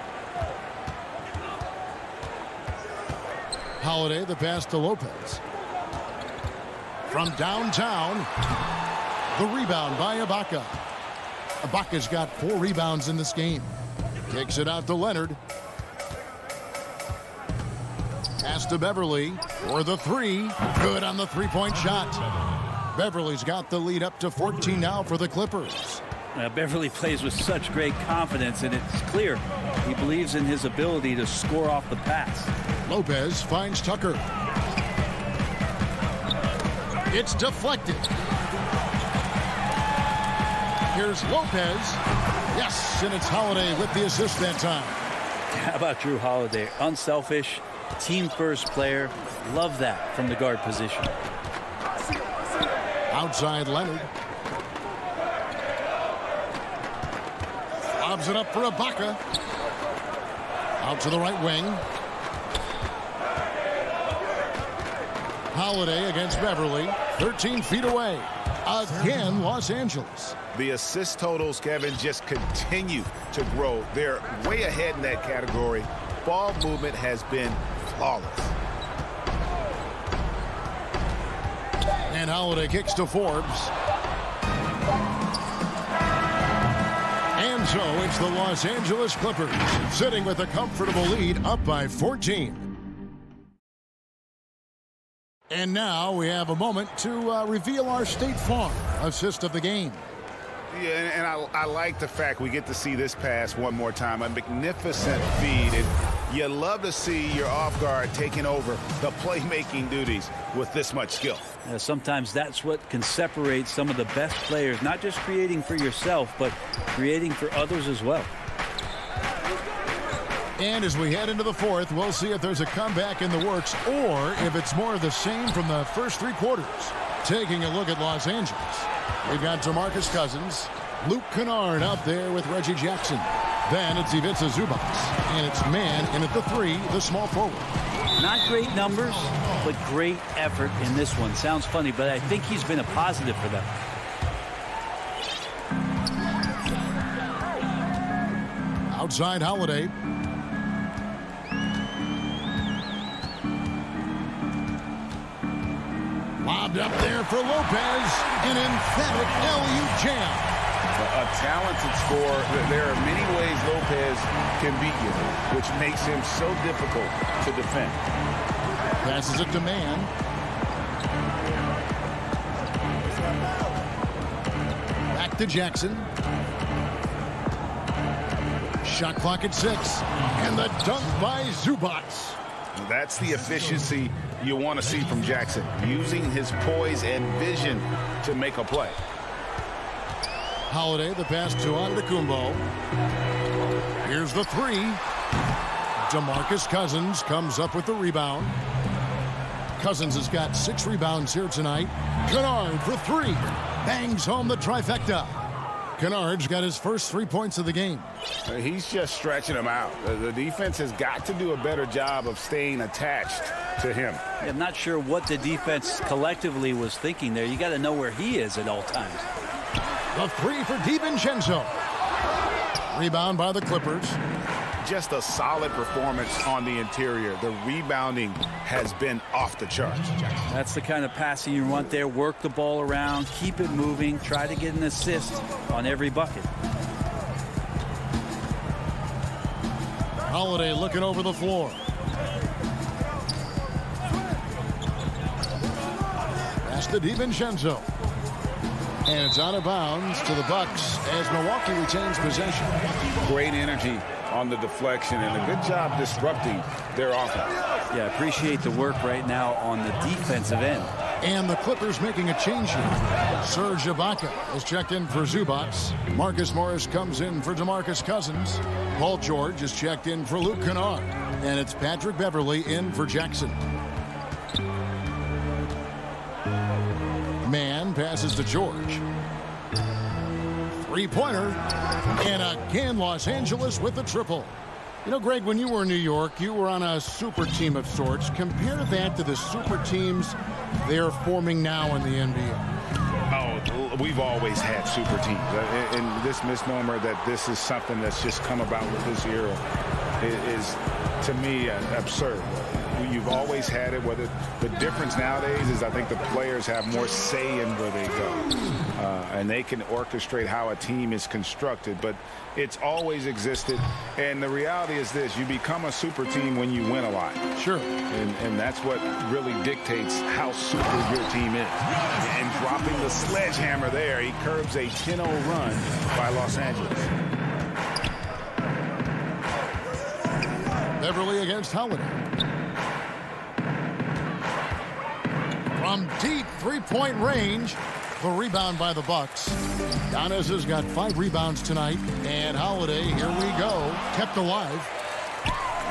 Holiday, the pass to Lopez. From downtown, the rebound by Ibaka. Ibaka's got 4 rebounds in this game. Takes it out to Leonard. Pass to Beverly for the 3. Good on the 3-point shot. Beverly's got the lead up to 14 now for the Clippers. Beverly plays with such great confidence, and it's clear he believes in his ability to score off the pass. Lopez finds Tucker. It's deflected. Here's Lopez. Yes, and it's Holiday with the assist that time. How about Drew Holiday? Unselfish, team-first player. Love that from the guard position. Outside Leonard. Lobs it up for Ibaka. Out to the right wing. Holiday against Beverly. 13 feet away. Again, Los Angeles. The assist totals, Kevin, just continue to grow. They're way ahead in that category. Ball movement has been flawless. And Holiday kicks to Forbes. And so it's the Los Angeles Clippers sitting with a comfortable lead up by 14. And now we have a moment to reveal our State Farm assist of the game. Yeah, and I like the fact we get to see this pass one more time. A magnificent feed. And you love to see your off guard taking over the playmaking duties with this much skill. Sometimes that's what can separate some of the best players, not just creating for yourself, but creating for others as well. And as we head into the fourth, we'll see if there's a comeback in the works or if it's more of the same from the first 3 quarters. Taking a look at Los Angeles. We've got DeMarcus Cousins, Luke Kennard out there with Reggie Jackson. Then it's Ivica Zubac, and it's man in at the 3, the small forward. Not great numbers, but great effort in this one. Sounds funny, but I think he's been a positive for them. Outside Holiday. Lobbed up there for Lopez. An emphatic LU jam. A talented scorer. There are many ways Lopez can beat you, which makes him so difficult to defend. Passes it to Man. Back to Jackson. Shot clock at 6. And the dunk by Zubac. That's the efficiency you want to see from Jackson, using his poise and vision to make a play. Holiday, the pass to Antetokounmpo. Here's the 3. DeMarcus Cousins comes up with the rebound. Cousins has got 6 rebounds here tonight. Kennard for 3. Bangs home the trifecta. Kennard's got his first 3 points of the game. He's just stretching them out. The defense has got to do a better job of staying attached to him. I'm not sure what the defense collectively was thinking there. You got to know where he is at all times. The three for DiVincenzo. Rebound by the Clippers. Just a solid performance on the interior. The rebounding has been off the charts. That's the kind of passing you want there. Work the ball around, keep it moving, try to get an assist on every bucket. Holiday looking over the floor. Pass to DiVincenzo. And it's out of bounds to the Bucks as Milwaukee retains possession. Great energy on the deflection and a good job disrupting their offense. Yeah, appreciate the work right now on the defensive end. And the Clippers making a change here. Serge Ibaka is checked in for Zubac. Marcus Morris comes in for DeMarcus Cousins. Paul George is checked in for Luke Kennard. And it's Patrick Beverley in for Jackson. Mann passes to George. Three-pointer. And again, Los Angeles with the triple. You know, Greg, when you were in New York, you were on a super team of sorts. Compare that to the super teams they're forming now in the NBA. Oh, we've always had super teams. And this misnomer that this is something that's just come about with this era is, to me, absurd. You've always had it. Whether the difference nowadays is I think the players have more say in where they go. And they can orchestrate how a team is constructed. But it's always existed. And the reality is this. You become a super team when you win a lot. Sure. And that's what really dictates how super your team is. And dropping the sledgehammer there, he curbs a 10-0 run by Los Angeles. Beverly against Holiday. From deep three-point range, the rebound by the Bucks. Giannis has got 5 rebounds tonight, and Holiday, here we go, kept alive.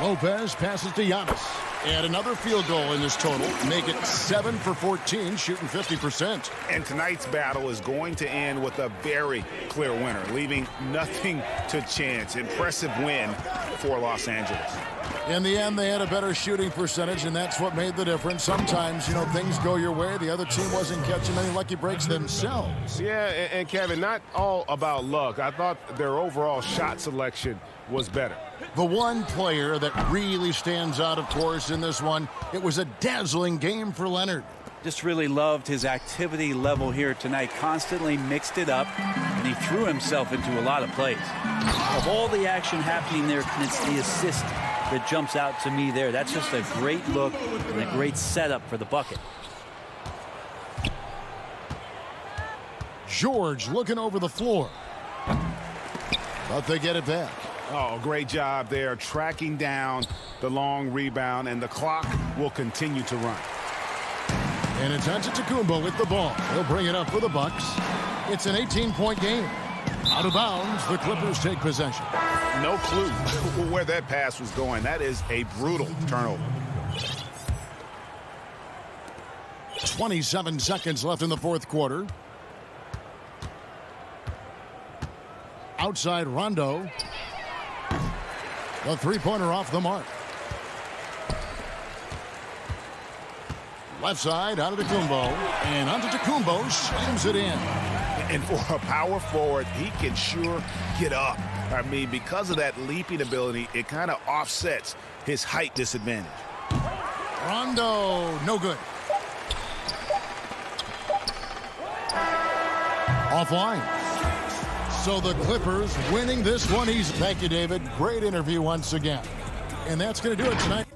Lopez passes to Giannis, and another field goal in this total. Make it 7 for 14, shooting 50%. And tonight's battle is going to end with a very clear winner, leaving nothing to chance. Impressive win for Los Angeles. In the end, they had a better shooting percentage, and that's what made the difference. Sometimes, you know, things go your way. The other team wasn't catching many lucky breaks themselves. Yeah, and Kevin, not all about luck. I thought their overall shot selection was better. The one player that really stands out, of course, in this one, it was a dazzling game for Leonard. Just really loved his activity level here tonight. Constantly mixed it up, and he threw himself into a lot of plays. Of all the action happening there, it's the assist that jumps out to me there. That's just a great look and a great setup for the bucket. George looking over the floor. But they get it back. Oh, great job there, tracking down the long rebound, and the clock will continue to run. And it's Antetokounmpo with the ball. He'll bring it up for the Bucks. It's an 18-point game. Out of bounds, the Clippers take possession. No clue where that pass was going. That is a brutal turnover. 27 seconds left in the fourth quarter. Outside Rondo. The three-pointer off the mark. Left side, Antetokounmpo. And Antetokounmpo slams it in. And for a power forward, he can sure get up. I mean, because of that leaping ability, it kind of offsets his height disadvantage. Rondo, no good. Offline. So the Clippers winning this one. Thank you, David. Great interview once again. And that's going to do it tonight.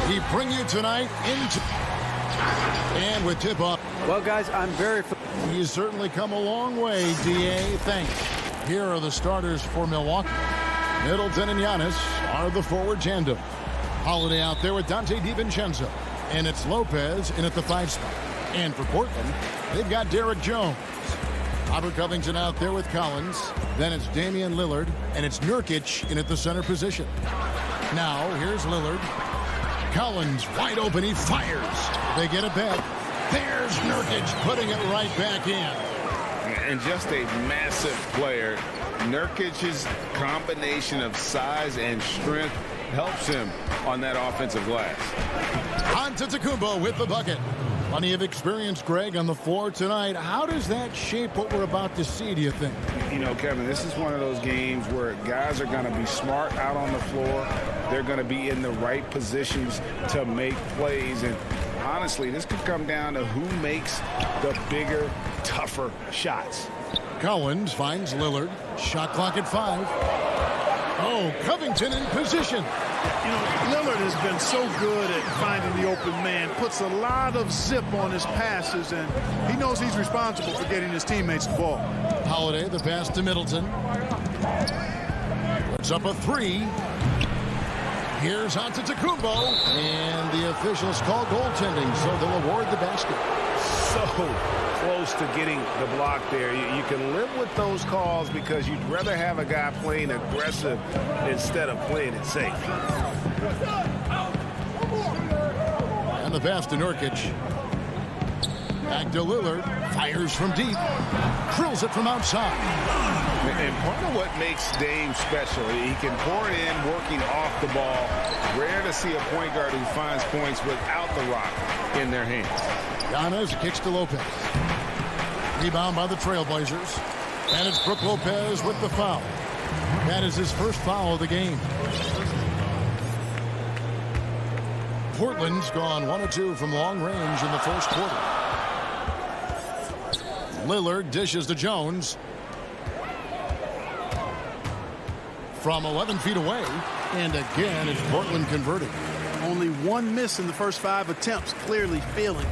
We bring you tonight and with tip-off. Well, guys, I'm very... He's certainly come a long way, D.A. Thanks. Here are the starters for Milwaukee. Middleton and Giannis are the forward tandem. Holiday out there with Dante DiVincenzo. And it's Lopez in at the 5 spot. And for Portland, they've got Derek Jones. Robert Covington out there with Collins. Then it's Damian Lillard. And it's Nurkic in at the center position. Now, here's Lillard. Collins wide open. He fires. They get a bet. There's Nurkic putting it right back in. And just a massive player. Nurkic's combination of size and strength helps him on that offensive glass. Antetokounmpo with the bucket. Plenty of experience, Greg, on the floor tonight. How does that shape what we're about to see, do you think? You know, Kevin, this is one of those games where guys are going to be smart out on the floor. They're going to be in the right positions to make plays. And honestly, this could come down to who makes the bigger, tougher shots. Collins finds Lillard. Shot clock at 5. Oh, Covington in position. You know, Lillard has been so good at finding the open man, puts a lot of zip on his passes, and he knows he's responsible for getting his teammates the ball. Holiday, the pass to Middleton. Puts up a 3. Here's Antetokounmpo, and the officials call goaltending, so they'll award the basket. So close to getting the block there. You can live with those calls because you'd rather have a guy playing aggressive instead of playing it safe. And the pass to Nurkic. Back to Lillard. Fires from deep. Drills it from outside. And part of what makes Dame special, he can pour it in working off the ball. Rare to see a point guard who finds points without the rock in their hands. Giannis kicks to Lopez. Rebound by the Trailblazers. And it's Brook Lopez with the foul. That is his first foul of the game. Portland's gone 1 of 2 from long range in the first quarter. Lillard dishes to Jones. From 11 feet away. And again, it's Portland converting. Only one miss in the first 5 attempts, clearly failing.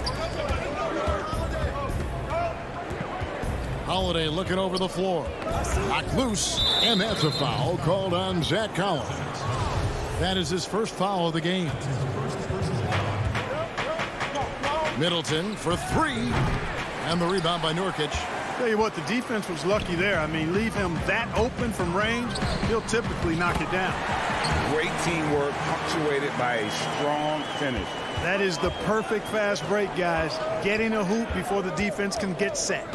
Holiday looking over the floor. Knocked loose, and that's a foul called on Zach Collins. That is his first foul of the game. Middleton for 3, and the rebound by Nurkic. Tell you what, the defense was lucky there. I mean, leave him that open from range, he'll typically knock it down. Great teamwork punctuated by a strong finish. That is the perfect fast break, guys. Getting a hoop before the defense can get set.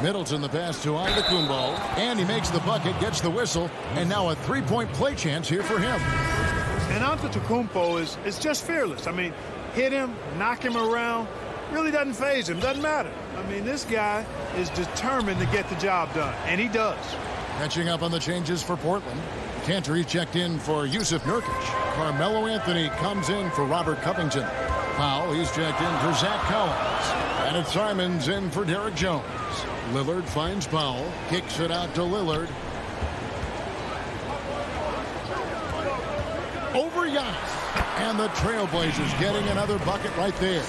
Middleton the pass to Antetokounmpo, and he makes the bucket, gets the whistle, and now a three-point play chance here for him. And Antetokounmpo is just fearless. I mean, hit him, knock him around, really doesn't faze him, doesn't matter. I mean, this guy is determined to get the job done, and he does. Catching up on the changes for Portland. Cantor checked in for Yusuf Nurkic. Carmelo Anthony comes in for Robert Covington. Powell, he's checked in for Zach Collins. And it's Simons in for Derek Jones. Lillard finds Powell, kicks it out to Lillard. Over Giannis. And the Trailblazers getting another bucket right there.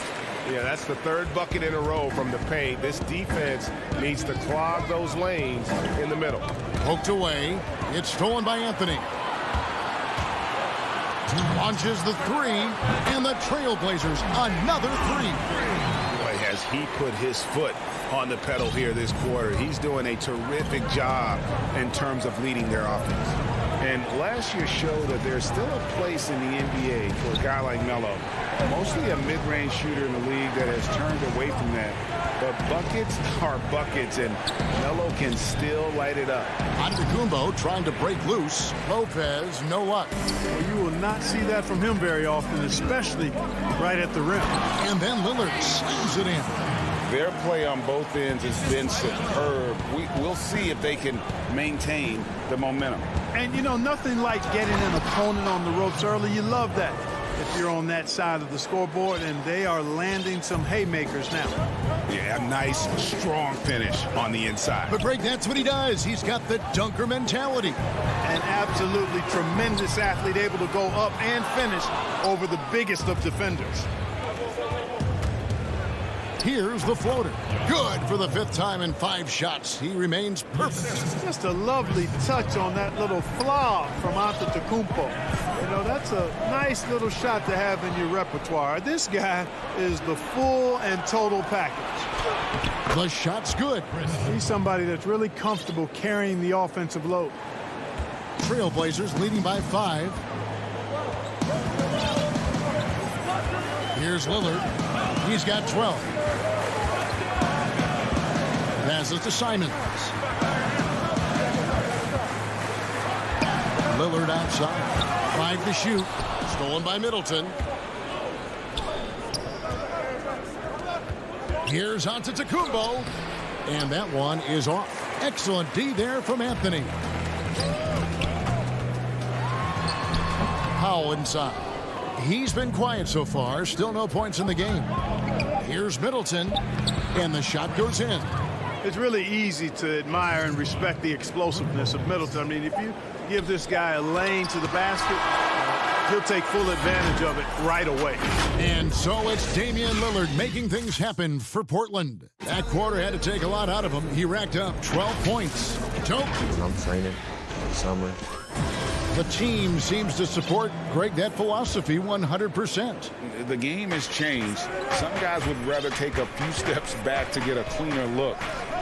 Yeah, that's the 3rd bucket in a row from the paint. This defense needs to clog those lanes in the middle. Poked away. It's stolen by Anthony. Launches the 3, and the Trailblazers another 3. Boy, has he put his foot on the pedal here this quarter. He's doing a terrific job in terms of leading their offense. And last year showed that there's still a place in the NBA for a guy like Melo. Mostly a mid-range shooter in the league that has turned away from that. But buckets are buckets, and Melo can still light it up. Antetokounmpo trying to break loose. Lopez, no luck. Well, you will not see that from him very often, especially right at the rim. And then Lillard slams it in. Their play on both ends has been superb. We'll see if they can maintain the momentum. And, you know, nothing like getting an opponent on the ropes early. You love that if you're on that side of the scoreboard, and they are landing some haymakers now. Yeah, a nice, strong finish on the inside. But, Greg, that's what he does. He's got the dunker mentality. An absolutely tremendous athlete, able to go up and finish over the biggest of defenders. Here's the floater. Good for the 5th time in 5 shots. He remains perfect. Just a lovely touch on that little flaw from Antetokounmpo. You know, that's a nice little shot to have in your repertoire. This guy is the full and total package. The shot's good. He's somebody that's really comfortable carrying the offensive load. Trailblazers leading by 5. Here's Lillard. He's got 12. Passes to Simons. Lillard outside. 5 to shoot. Stolen by Middleton. Here's Antetokounmpo. And that one is off. Excellent D there from Anthony. Powell inside. He's been quiet so far. Still no points in the game. Here's Middleton. And the shot goes in. It's really easy to admire and respect the explosiveness of Middleton. I mean, if you give this guy a lane to the basket, he'll take full advantage of it right away. And so it's Damian Lillard making things happen for Portland. That quarter had to take a lot out of him. He racked up 12 points. Dope. I'm training in the summer. The team seems to support, Greg, that philosophy 100%. The game has changed. Some guys would rather take a few steps back to get a cleaner look.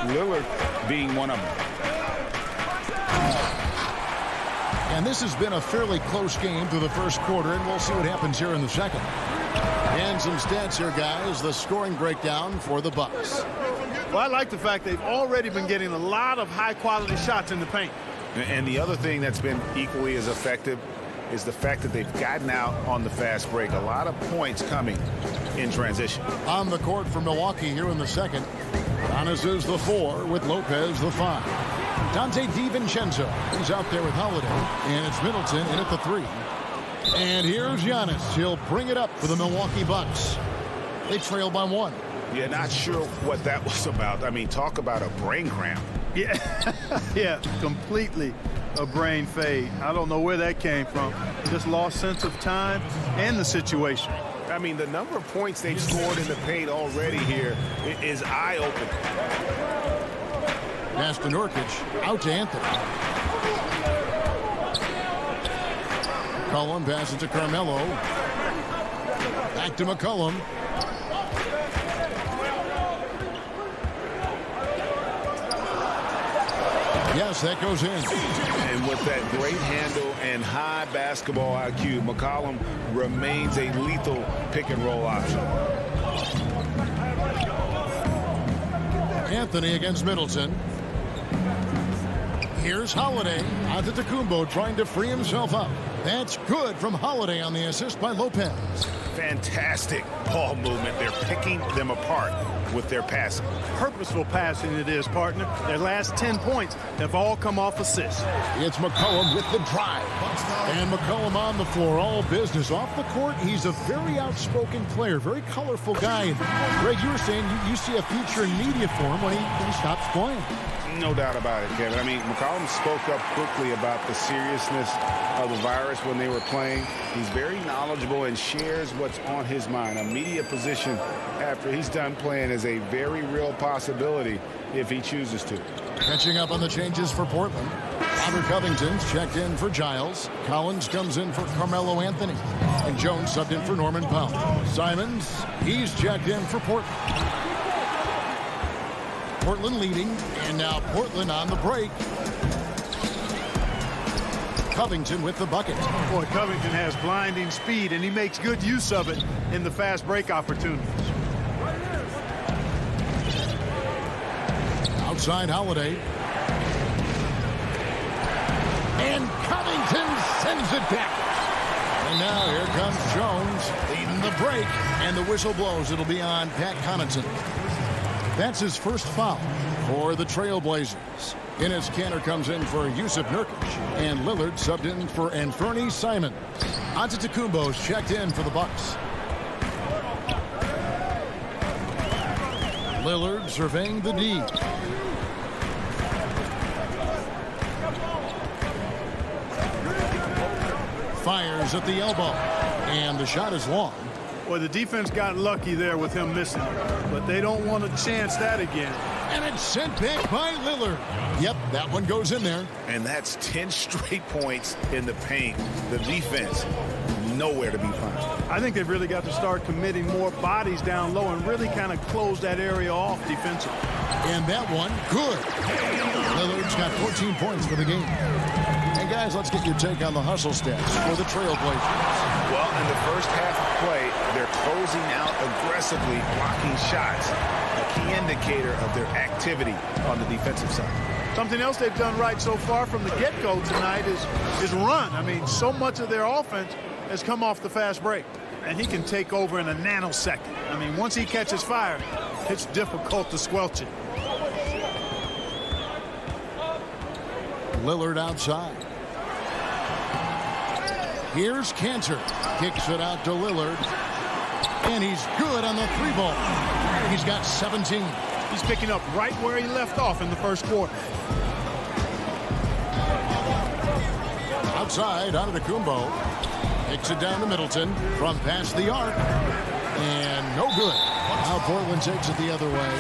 Lillard being one of them. And this has been a fairly close game through the first quarter, and we'll see what happens here in the second. And some stats here, guys. The scoring breakdown for the Bucks. Well, I like the fact they've already been getting a lot of high-quality shots in the paint. And the other thing that's been equally as effective is the fact that they've gotten out on the fast break. A lot of points coming in transition. On the court for Milwaukee here in the second. Giannis is the 4 with Lopez the 5. Dante DiVincenzo is out there with Holiday. And it's Middleton in at the 3. And here's Giannis. He'll bring it up for the Milwaukee Bucks. They trail by 1. Yeah, not sure what that was about. I mean, talk about a brain cramp. Yeah, yeah, completely a brain fade. I don't know where that came from. Just lost sense of time and the situation. I mean, the number of points they've scored in the paint already here is eye-opening. Pass to Nurkic, out to Anthony. McCollum passes to Carmelo. Back to McCollum. Yes, that goes in. And with that great handle and high basketball IQ, McCollum remains a lethal pick-and-roll option. Anthony against Middleton. Here's Holiday. Antetokounmpo trying to free himself up. That's good from Holiday on the assist by Lopez. Fantastic ball movement. They're picking them apart with their passing. Purposeful passing it is, partner. Their last 10 points have all come off assists. It's McCollum with the drive. And McCollum on the floor, all business. Off the court, he's a very outspoken player, very colorful guy. And Greg, you were saying you see a future in media for him when he stops playing. No doubt about it, Kevin. I mean, McCollum spoke up quickly about the seriousness of the virus when they were playing. He's very knowledgeable and shares what's on his mind. A media position after he's done playing is a very real possibility if he chooses to. Catching up on the changes for Portland. Robert Covington's checked in for Giles. Collins comes in for Carmelo Anthony. And Jones subbed in for Norman Powell. Simons, he's checked in for Portland. Portland leading, and now Portland on the break. Covington with the bucket. Boy, Covington has blinding speed, and he makes good use of it in the fast break opportunities. Outside Holiday. And Covington sends it back. And now here comes Jones leading the break, and the whistle blows. It'll be on Pat Connaughton. That's his first foul for the Trailblazers. Enes Kanter comes in for Yusuf Nurkic, and Lillard subbed in for Anthony Simons. Antetokounmpo's checked in for the Bucks. Lillard surveying the D. Fires at the elbow, and the shot is long. Well, the defense got lucky there with him missing, but they don't want to chance that again. And it's sent back by Lillard. Yep, that one goes in there. And that's 10 straight points in the paint. The defense, nowhere to be found. I think they've really got to start committing more bodies down low and really kind of close that area off defensively. And that one, good. Lillard's got 14 points for the game. And guys, let's get your take on the hustle stats for the Trailblazers. Well, in the first half of play, they're closing out aggressively, blocking shots, a key indicator of their activity on the defensive side. Something else they've done right so far from the get-go tonight is run. I mean, so much of their offense has come off the fast break, and he can take over in a nanosecond. I mean, once he catches fire, it's difficult to squelch it. Lillard outside. Here's Kanter. Kicks it out to Lillard. And he's good on the three ball. He's got 17. He's picking up right where he left off in the first quarter. Outside, Antetokounmpo. Kicks it down to Middleton from past the arc. And no good. Now Portland takes it the other way.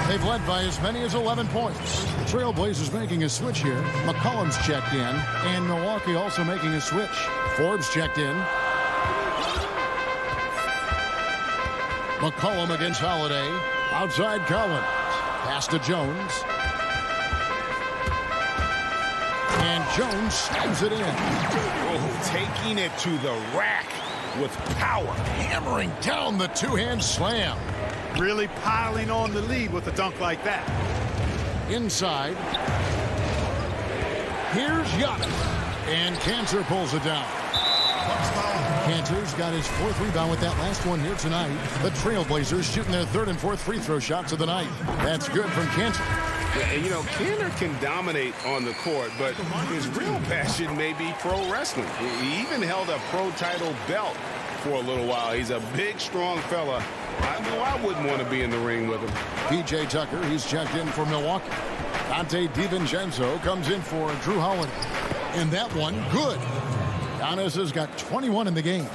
They've led by as many as 11 points. The Trailblazers making a switch here. McCollum's checked in. And Milwaukee also making a switch. Forbes checked in. McCollum against Holiday. Outside Collins. Pass to Jones. And Jones slams it in. Oh, taking it to the rack with power. Hammering down the two-hand slam. Really piling on the lead with a dunk like that. Inside. Here's Giannis. And Kanter pulls it down. Kanter's got his fourth rebound with that last one here tonight. The Trailblazers shooting their third and fourth free throw shots of the night. That's good from Kanter. Yeah, you know, Kanter can dominate on the court, but his real passion may be pro wrestling. He even held a pro title belt for a little while. He's a big, strong fella. I know I wouldn't want to be in the ring with him. P.J. Tucker, he's checked in for Milwaukee. Dante DiVincenzo comes in for Drew Holiday. And that one, good. Giannis has got 21 in the game.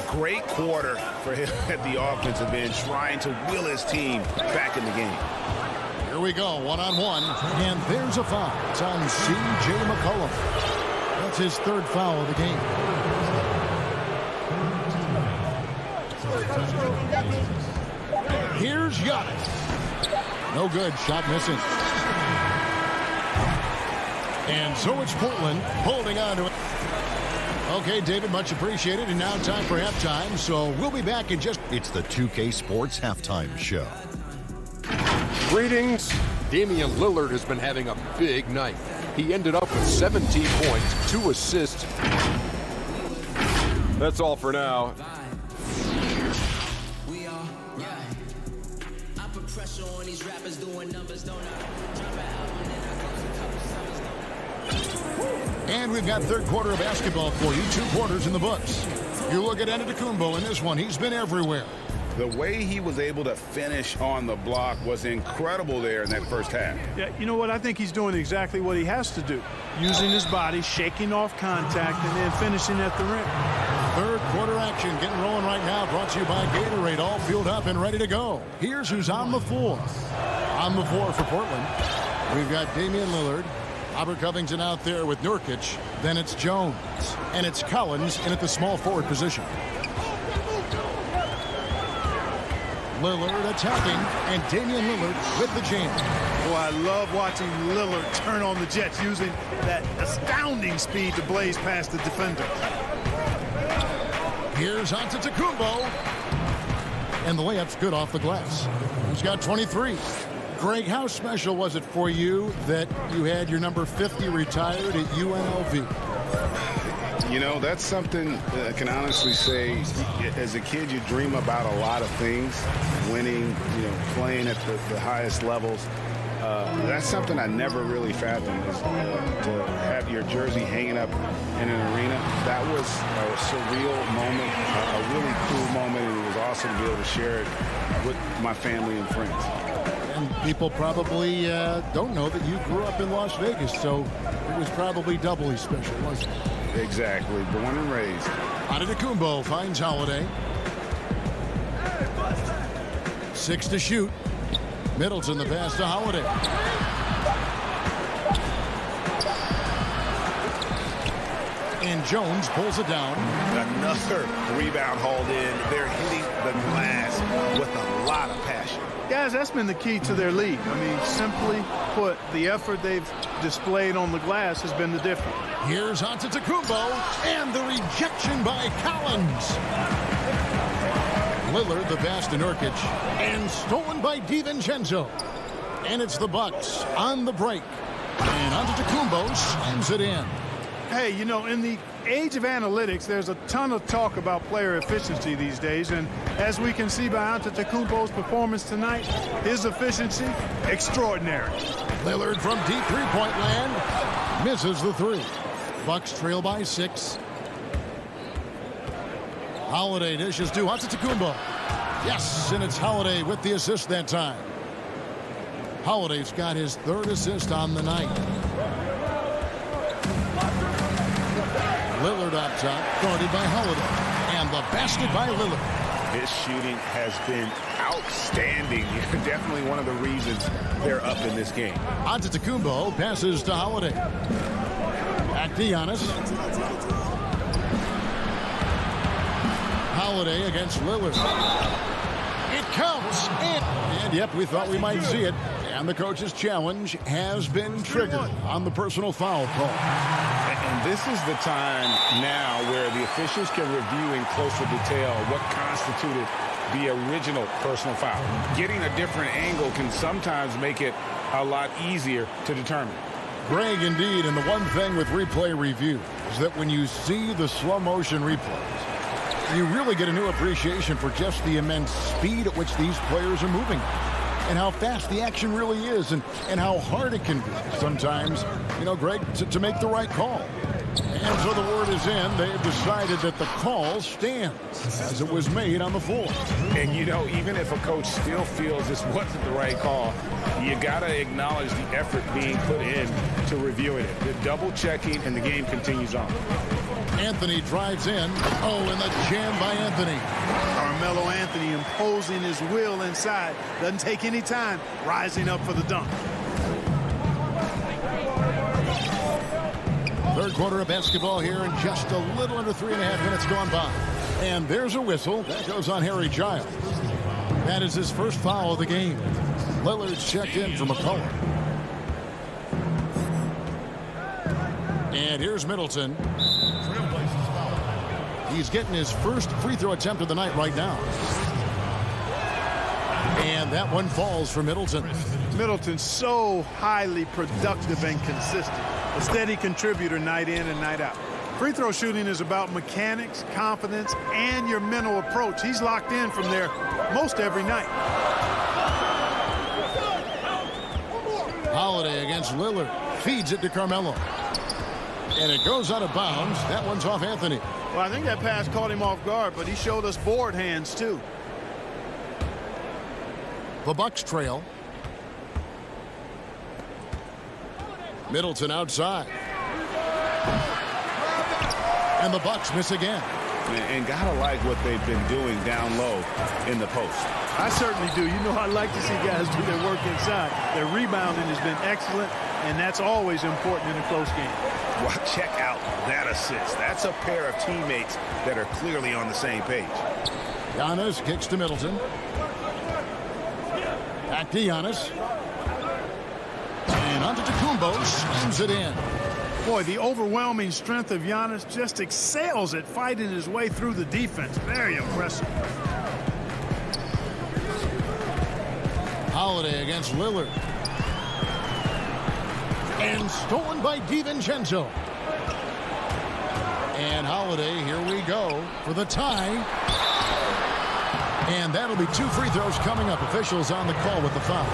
Great quarter for him at the offensive end, trying to will his team back in the game. Here we go, one-on-one, and there's a foul. It's on C.J. McCollum. That's his third foul of the game. Here's Giannis. No good, shot missing. And so it's Portland holding on to it. Okay, David, much appreciated. And now time for halftime, so we'll be back in just... It's the 2K Sports Halftime Show. Greetings. Damian Lillard has been having a big night. He ended up with 17 points, 2 assists. That's all for now. And we've got third quarter of basketball for you. 2 quarters in the books. You look at Antetokounmpo in this one. He's been everywhere. The way he was able to finish on the block was incredible there in that first half. Yeah, you know what? I think he's doing exactly what he has to do. Using his body, shaking off contact, and then finishing at the rim. Third quarter action getting rolling right now. Brought to you by Gatorade. All fueled up and ready to go. Here's who's on the floor. On the floor for Portland, we've got Damian Lillard. Robert Covington out there with Nurkic. Then it's Jones. And it's Collins in at the small forward position. Lillard attacking, and Damian Lillard with the jam. Well, I love watching Lillard turn on the Jets using that astounding speed to blaze past the defender. Here's Antetokounmpo. And the layup's good off the glass. He's got 23. Greg, how special was it for you that you had your number 50 retired at UNLV? You know, that's something I can honestly say. As a kid, you dream about a lot of things, winning, you know, playing at the highest levels. That's something I never really fathomed, is to have your jersey hanging up in an arena. That was a surreal moment, a really cool moment, and it was awesome to be able to share it with my family and friends. And people probably don't know that you grew up in Las Vegas, so it was probably doubly special, wasn't it? Exactly. Born and raised. Antetokounmpo finds Holiday. 6 to shoot. Middleton the pass to Holiday. And Jones pulls it down. Another rebound hauled in. They're hitting the glass with a lot of passion. Guys, that's been the key to their lead. I mean, simply put, the effort they've displayed on the glass has been the difference. Here's Antetokounmpo, and the rejection by Collins. Lillard, the pass to Nurkic, and stolen by DiVincenzo. And it's the Bucks on the break. And Antetokounmpo slams it in. Hey, you know, in the age of analytics, there's a ton of talk about player efficiency these days, and as we can see by Antetokounmpo's performance tonight, his efficiency, extraordinary. Lillard from deep three-point land misses the 3. Bucks trail by 6. Holiday dishes to Antetokounmpo. Yes, and it's Holiday with the assist that time. Holiday's got his 3rd assist on the night. Lillard up top, guarded by Holiday. And the basket by Lillard. His shooting has been outstanding. Definitely one of the reasons they're up in this game. Antetokounmpo passes to Holiday. Back to Giannis. Holiday against Lillard. It counts. And yep, we thought we might see it. And the coach's challenge has been triggered on the personal foul call. And this is the time now where the officials can review in closer detail what constituted the original personal foul. Getting a different angle can sometimes make it a lot easier to determine. Greg, indeed, and the one thing with replay review is that when you see the slow motion replays, you really get a new appreciation for just the immense speed at which these players are moving and how fast the action really is and how hard it can be sometimes, you know, Greg, to make the right call. And so the word is in. They've decided that the call stands as it was made on the floor. And, you know, even if a coach still feels this wasn't the right call, you got to acknowledge the effort being put in to reviewing it. The double checking, and the game continues on. Anthony drives in. Oh, and the jam by Anthony. Carmelo Anthony imposing his will inside. Doesn't take any time. Rising up for the dunk. Third quarter of basketball here, and just a little under 3.5 minutes gone by. And there's a whistle. That goes on Harry Giles. That is his first foul of the game. Lillard's checked in for McCollum. And here's Middleton. He's getting his first free throw attempt of the night right now. And that one falls for Middleton. Middleton's so highly productive and consistent. A steady contributor night in and night out. Free throw shooting is about mechanics, confidence, and your mental approach. He's locked in from there most every night. Holiday against Lillard. Feeds it to Carmelo. And it goes out of bounds. That one's off Anthony. Well, I think that pass caught him off guard, but he showed us board hands, too. The Bucks trail. Middleton outside. And the Bucks miss again. And gotta like what they've been doing down low in the post. I certainly do. You know, I like to see guys do their work inside. Their rebounding has been excellent, and that's always important in a close game. Well, check out that assist. That's a pair of teammates that are clearly on the same page. Giannis kicks to Middleton. Back to Giannis. And onto Tacumbo. Slams it in. Boy, the overwhelming strength of Giannis just excels at fighting his way through the defense. Very impressive. Holiday against Lillard. And stolen by DiVincenzo. And Holiday, here we go for the tie. And that'll be 2 free throws coming up. Officials on the call with the foul.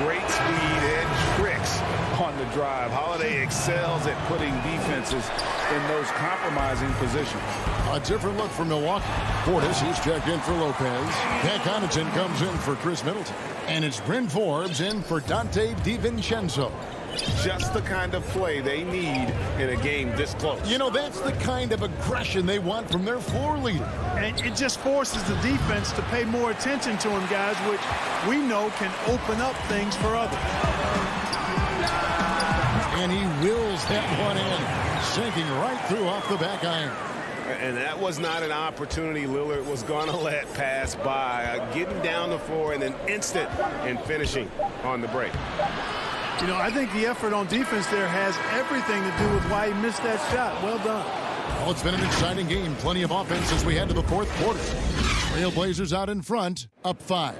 Great speed and tricks on the drive. Holiday excels at putting defenses in those compromising positions. A different look for Milwaukee. Portis, he's checked in for Lopez. Pat Connaughton comes in for Chris Middleton. And it's Bryn Forbes in for Dante DiVincenzo. Just the kind of play they need in a game this close. You know, that's the kind of aggression they want from their floor leader. And it just forces the defense to pay more attention to him, guys, which we know can open up things for others. And he wills that one in, sinking right through off the back iron. And that was not an opportunity Lillard was going to let pass by. Getting down the floor in an instant and finishing on the break. You know, I think the effort on defense there has everything to do with why he missed that shot. Well done. Well, it's been an exciting game. Plenty of offense as we head to the fourth quarter. Trailblazers out in front, up 5.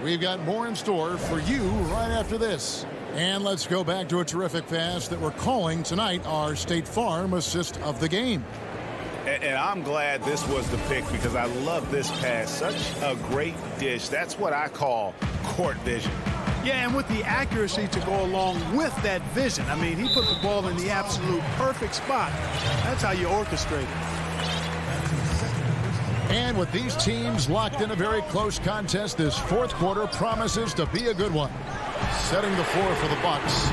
We've got more in store for you right after this. And let's go back to a terrific pass that we're calling tonight our State Farm assist of the game. And I'm glad this was the pick because I love this pass. Such a great dish. That's what I call court vision. Yeah, and with the accuracy to go along with that vision. I mean, he put the ball in the absolute perfect spot. That's how you orchestrate it. And with these teams locked in a very close contest, this fourth quarter promises to be a good one. Setting the floor for the Bucks.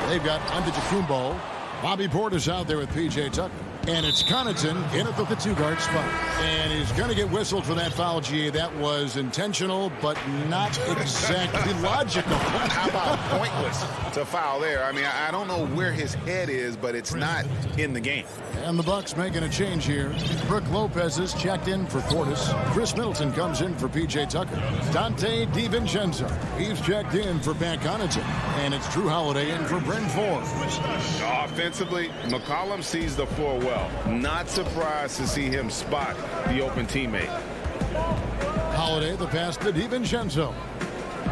They've got Antetokounmpo. Bobby Portis out there with P.J. Tucker. And it's Connaughton in at the 2-guard spot. And he's going to get whistled for that foul, G. That was intentional, but not exactly logical. How about pointless to foul there? I mean, I don't know where his head is, but it's not in the game. And the Bucks making a change here. Brook Lopez is checked in for Portis. Chris Middleton comes in for P.J. Tucker. Dante DiVincenzo, he's checked in for Pat Connaughton. And it's Drew Holiday in for Bryn Forbes. Offensively, McCollum sees the floor well. Not surprised to see him spot the open teammate. Holiday, the pass to DiVincenzo.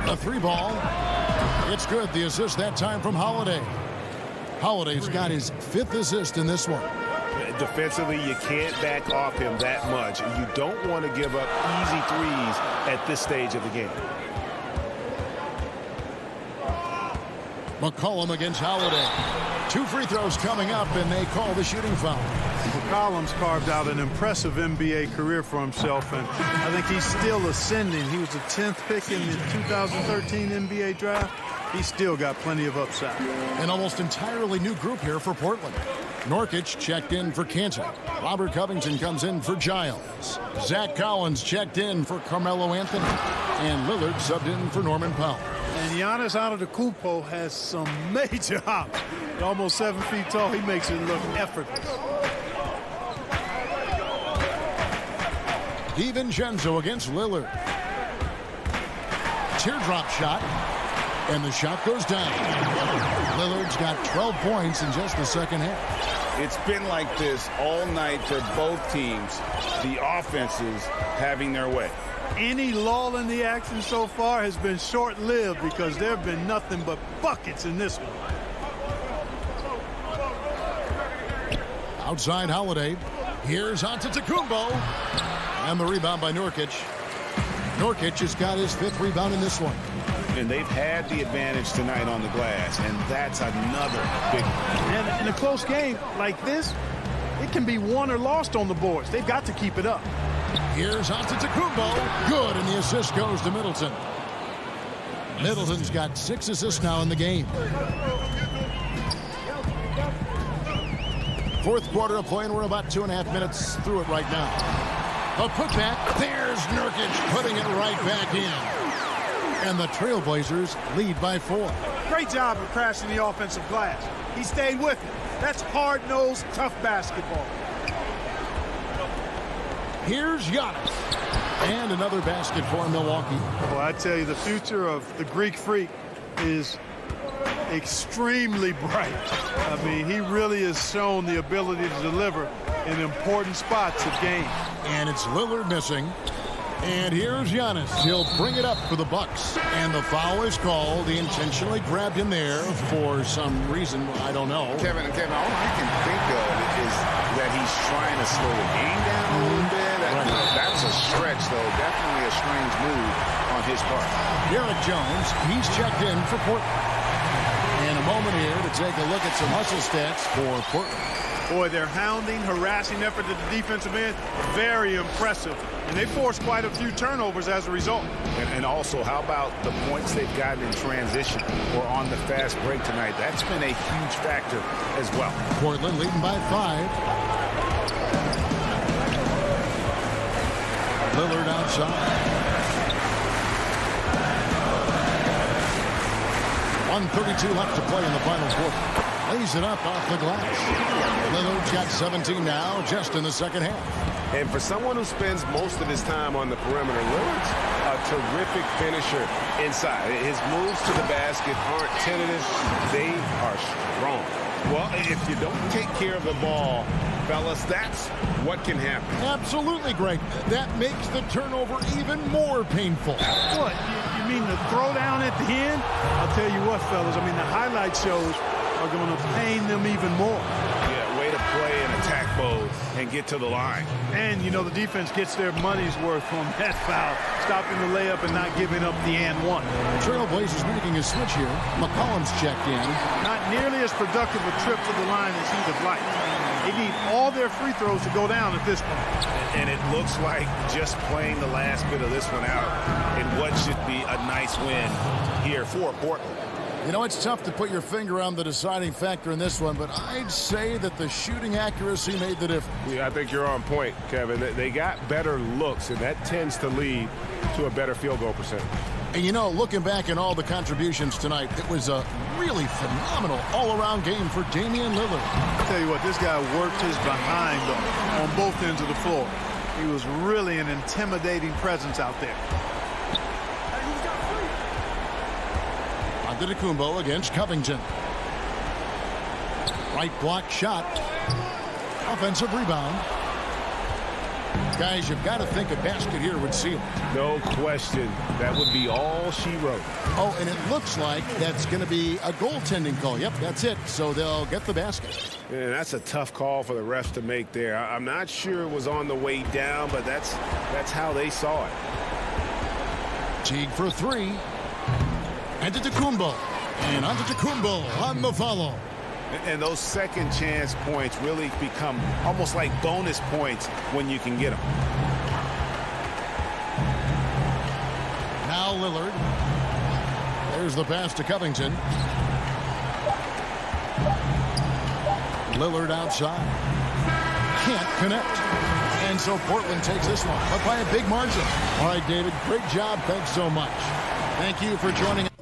A 3-ball. It's good. The assist that time from Holiday. Holiday's got his 5th assist in this one. Defensively, you can't back off him that much. You don't want to give up easy threes at this stage of the game. McCollum against Holiday. 2 free throws coming up, and they call the shooting foul. McCollum's carved out an impressive NBA career for himself, and I think he's still ascending. He was the 10th pick in the 2013 NBA draft. He's still got plenty of upside. An almost entirely new group here for Portland. Norkic checked in for Cantor. Robert Covington comes in for Giles. Zach Collins checked in for Carmelo Anthony. And Lillard subbed in for Norman Powell. And Giannis Antetokounmpo has some major hops. At almost 7 feet tall, he makes it look effortless. DiVincenzo against Lillard. Teardrop shot. And the shot goes down. Lillard's got 12 points in just the second half. It's been like this all night for both teams. The offenses having their way. Any lull in the action so far has been short-lived because there have been nothing but buckets in this one. Outside Holiday. Here's Antetokounmpo. And the rebound by Norkic. Norkic has got his 5th rebound in this one. And they've had the advantage tonight on the glass, and that's another big one. And in a close game like this, it can be won or lost on the boards. They've got to keep it up. Here's Antetokounmpo. Good, and the assist goes to Middleton. Middleton's got 6 assists now in the game. 4th quarter of play, and we're about 2.5 minutes through it right now. A putback. There's Nurkic putting it right back in. And the Trailblazers lead by 4. Great job of crashing the offensive glass. He stayed with it. That's hard-nosed, tough basketball. Here's Giannis. And another basket for Milwaukee. Well, I tell you, the future of the Greek Freak is extremely bright. I mean, he really has shown the ability to deliver in important spots of games. And it's Lillard missing. And here's Giannis. He'll bring it up for the Bucks. And the foul is called. He intentionally grabbed him there for some reason. I don't know. Kevin, all I can think of is that he's trying to slow the game down a little bit. That's a stretch, though. Definitely a strange move on his part. Derek Jones, he's checked in for Portland. And a moment here to take a look at some hustle stats for Portland. Boy, their hounding, harassing effort at the defensive end, very impressive. And they forced quite a few turnovers as a result. And also, how about the points they've gotten in transition or on the fast break tonight? That's been a huge factor as well. Portland leading by 5. Lillard outside. 1:32 left to play in the final quarter. Lays it up off the glass. Lillard's got 17 now, just in the second half. And for someone who spends most of his time on the perimeter, Lillard's a terrific finisher inside. His moves to the basket aren't tentative. They are strong. Well, if you don't take care of the ball, fellas, that's what can happen. Absolutely, Greg. That makes the turnover even more painful. What? You mean the throwdown at the end? I'll tell you what, fellas. I mean, the highlight shows are going to pain them even more. Yeah, way to play in attack mode and get to the line. And, you know, the defense gets their money's worth on that foul, stopping the layup and not giving up the and one. Trailblazers making a switch here. McCollum's checked in. Not nearly as productive a trip to the line as he'd have liked. They need all their free throws to go down at this point. And it looks like just playing the last bit of this one out in what should be a nice win here for Portland. You know, it's tough to put your finger on the deciding factor in this one, but I'd say that the shooting accuracy made the difference. Yeah, I think you're on point, Kevin. They got better looks, and that tends to lead to a better field goal percentage. And, you know, looking back at all the contributions tonight, it was a really phenomenal all-around game for Damian Lillard. I'll tell you what, this guy worked his behind on both ends of the floor. He was really an intimidating presence out there. Antetokounmpo against Covington. Right block shot. Offensive rebound. Guys, you've got to think a basket here would seal it. No question. That would be all she wrote. Oh, and it looks like that's going to be a goaltending call. Yep, that's it. So they'll get the basket. Yeah, that's a tough call for the refs to make there. I'm not sure it was on the way down, but that's how they saw it. Teague for 3. Antetokounmpo. And Antetokounmpo on the follow. And those second chance points really become almost like bonus points when you can get them. Now Lillard. There's the pass to Covington. Lillard outside. Can't connect. And so Portland takes this one, but by a big margin. All right, David, great job. Thanks so much. Thank you for joining us.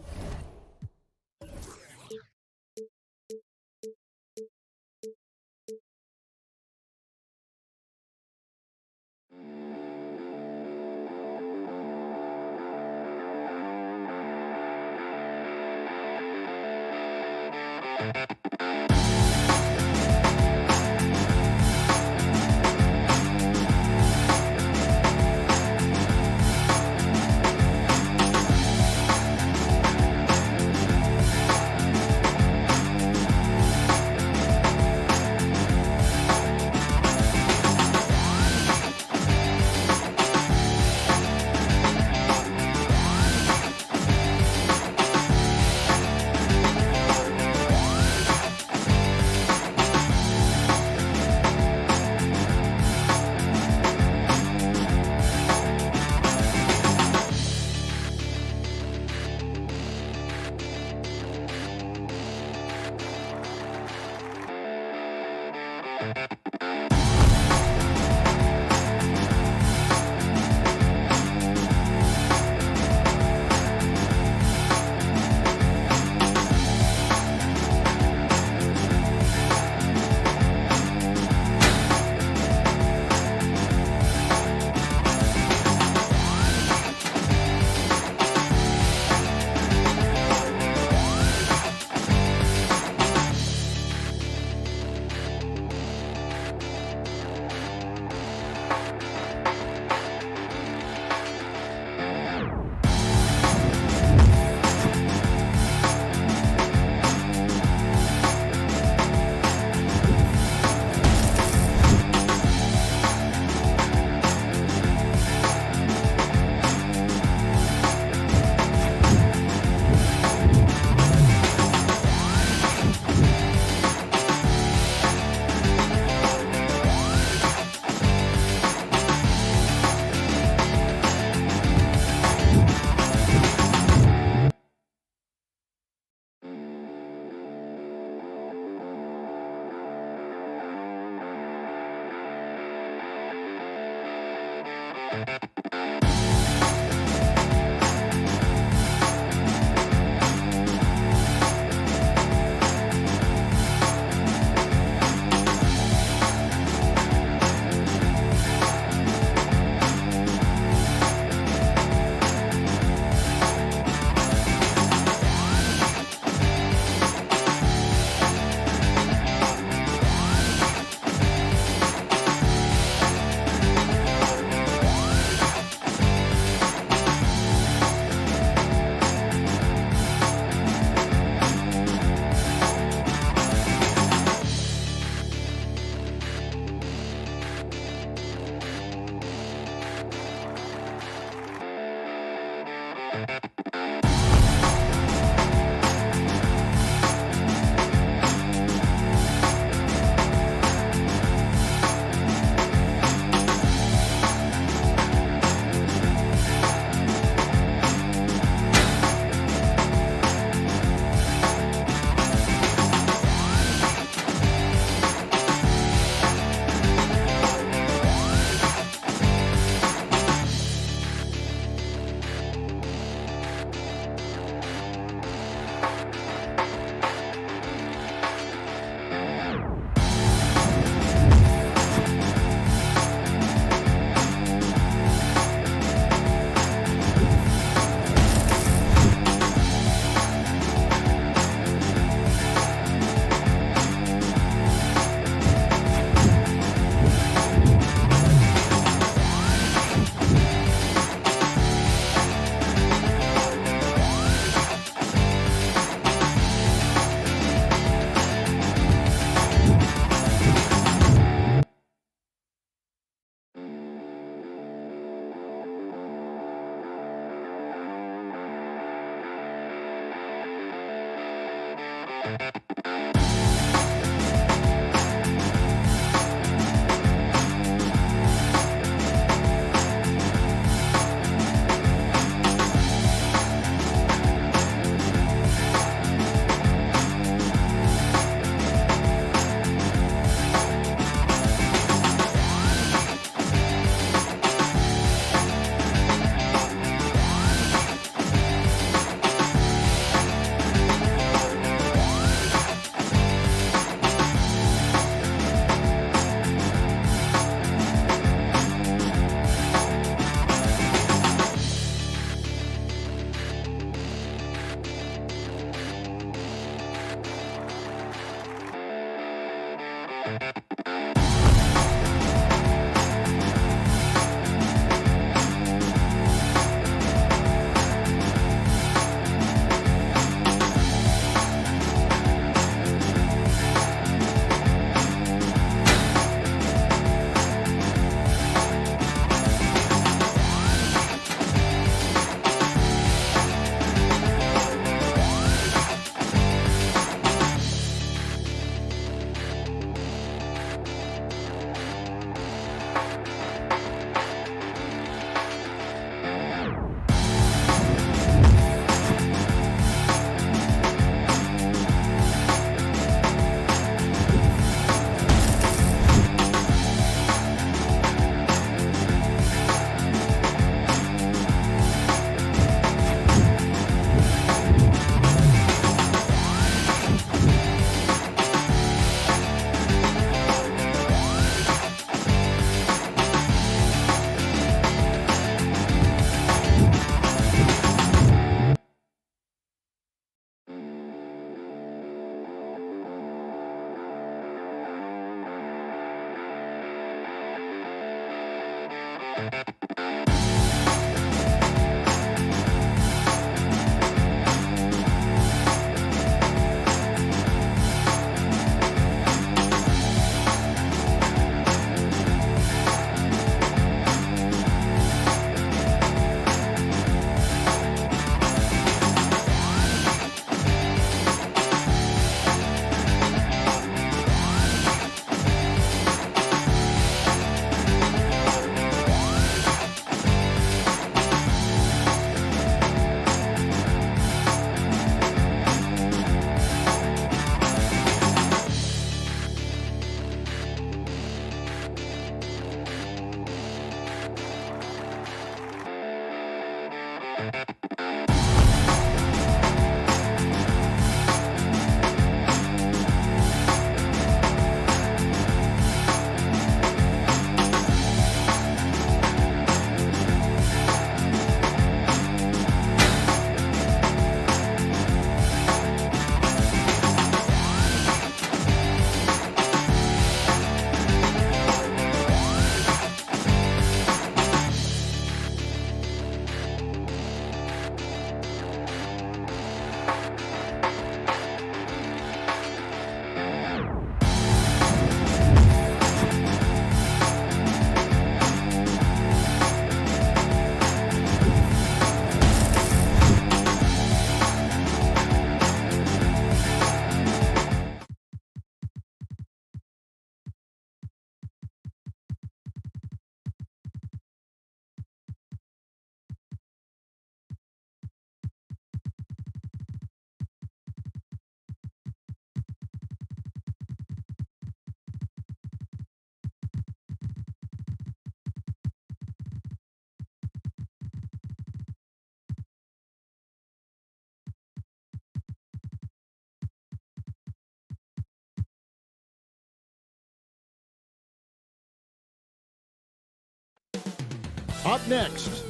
Up next,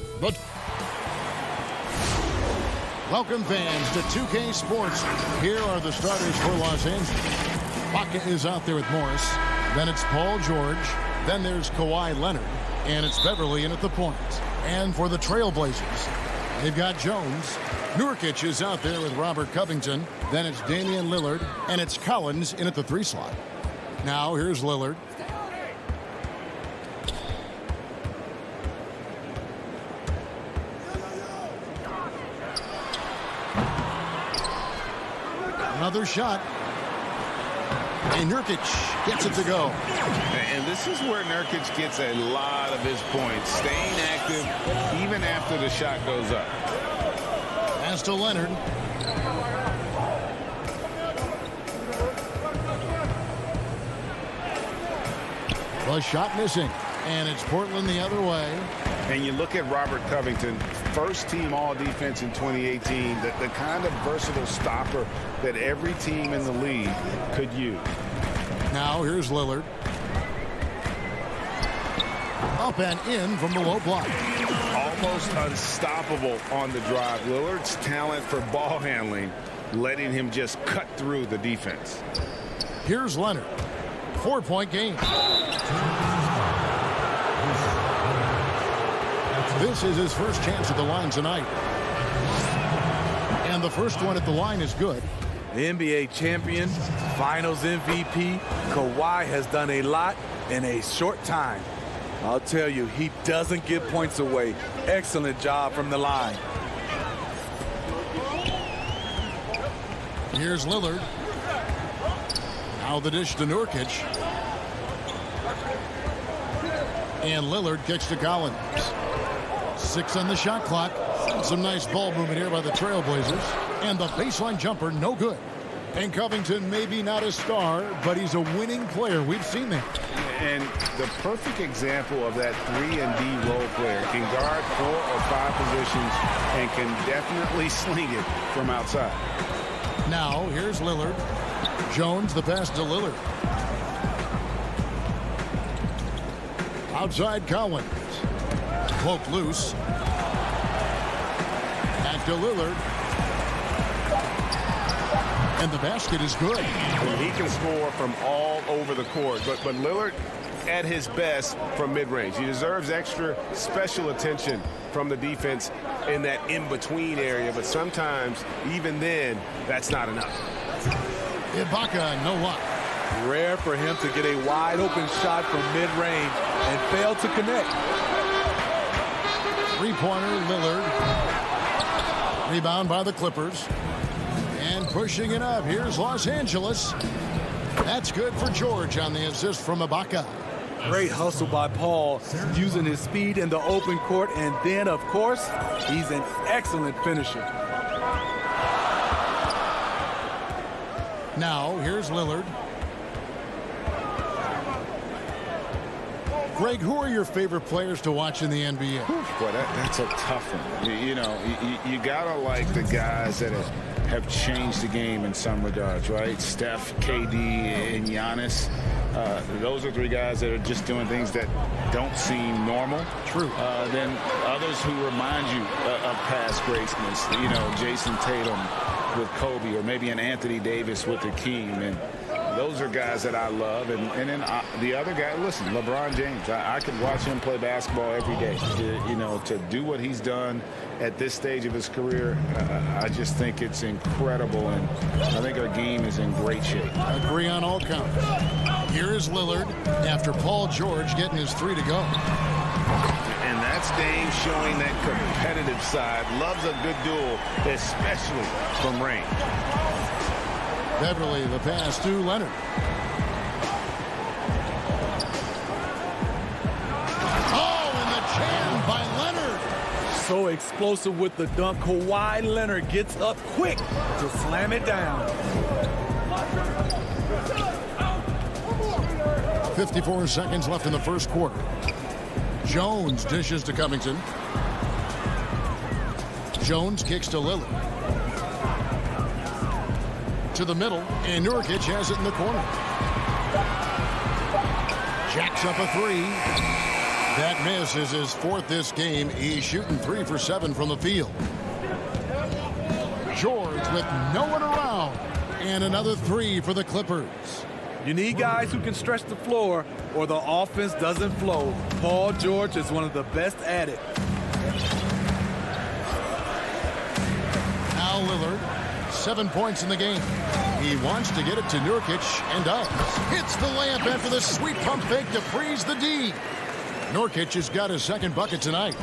welcome fans to 2K Sports. Here are the starters for Los Angeles. Baca is out there with Morris. Then it's Paul George. Then there's Kawhi Leonard. And it's Beverly in at the point. And for the Trailblazers, they've got Jones. Nurkic is out there with Robert Covington. Then it's Damian Lillard. And it's Collins in at the 3 slot. Now here's Lillard. Another shot. And Nurkic gets it to go. And this is where Nurkic gets a lot of his points, staying active even after the shot goes up. Pass to Leonard. The shot missing. And it's Portland the other way. And you look at Robert Covington, first team all defense in 2018, the kind of versatile stopper that every team in the league could use. Now here's Lillard. Up and in from the low block. Almost unstoppable on the drive. Lillard's talent for ball handling, letting him just cut through the defense. Here's Leonard. 4-point game. This is his first chance at the line tonight. And the first one at the line is good. The NBA champion, Finals MVP, Kawhi has done a lot in a short time. I'll tell you, he doesn't give points away. Excellent job from the line. Here's Lillard. Now the dish to Nurkic. And Lillard kicks to Collins. 6 on the shot clock. Some nice ball movement here by the Trailblazers. And the baseline jumper, no good. And Covington, maybe not a star, but he's a winning player. We've seen that. And the perfect example of that 3-and-D role player. Can guard 4 or 5 positions and can definitely sling it from outside. Now, here's Lillard. Jones, the pass to Lillard. Outside Collins. Cloak loose. Back to Lillard. And the basket is good. He can score from all over the court, but Lillard at his best from mid-range. He deserves extra special attention from the defense in that in-between area, but sometimes, even then, that's not enough. Ibaka, no luck. Rare for him to get a wide-open shot from mid-range and fail to connect. Three-pointer, Lillard. Rebound by the Clippers. And pushing it up. Here's Los Angeles. That's good for George on the assist from Ibaka. Great hustle by Paul, using his speed in the open court. And then, of course, he's an excellent finisher. Now, here's Lillard. Greg, who are your favorite players to watch in the NBA? Boy, that's a tough one. You got to like the guys that have changed the game in some regards, right? Steph, KD, and Giannis. Those are 3 guys that are just doing things that don't seem normal. True. Then others who remind you of past greatness. Jason Tatum with Kobe, or maybe an Anthony Davis with Hakeem. And those are guys that I love. And then the other guy, listen, LeBron James. I could watch him play basketball every day. To do what he's done at this stage of his career, I just think it's incredible. And I think our game is in great shape. Agree on all counts. Here is Lillard after Paul George getting his 3 to go. And that's Dame showing that competitive side. Loves a good duel, especially from range. Beverly, the pass to Leonard. Oh, and the jam by Leonard. So explosive with the dunk. Kawhi Leonard gets up quick to slam it down. 54 seconds left in the first quarter. Jones dishes to Covington. Jones kicks to Lillard. To the middle, and Nurkic has it in the corner. Jacks up a 3. That miss is his 4th this game. He's shooting 3 for 7 from the field. George with no one around, and another 3 for the Clippers. You need guys who can stretch the floor or the offense doesn't flow. Paul George is one of the best at it. Now Lillard, 7 points in the game. He wants to get it to Nurkic and does. Hits the layup after the sweet pump fake to freeze the D. Nurkic has got his 2nd bucket tonight.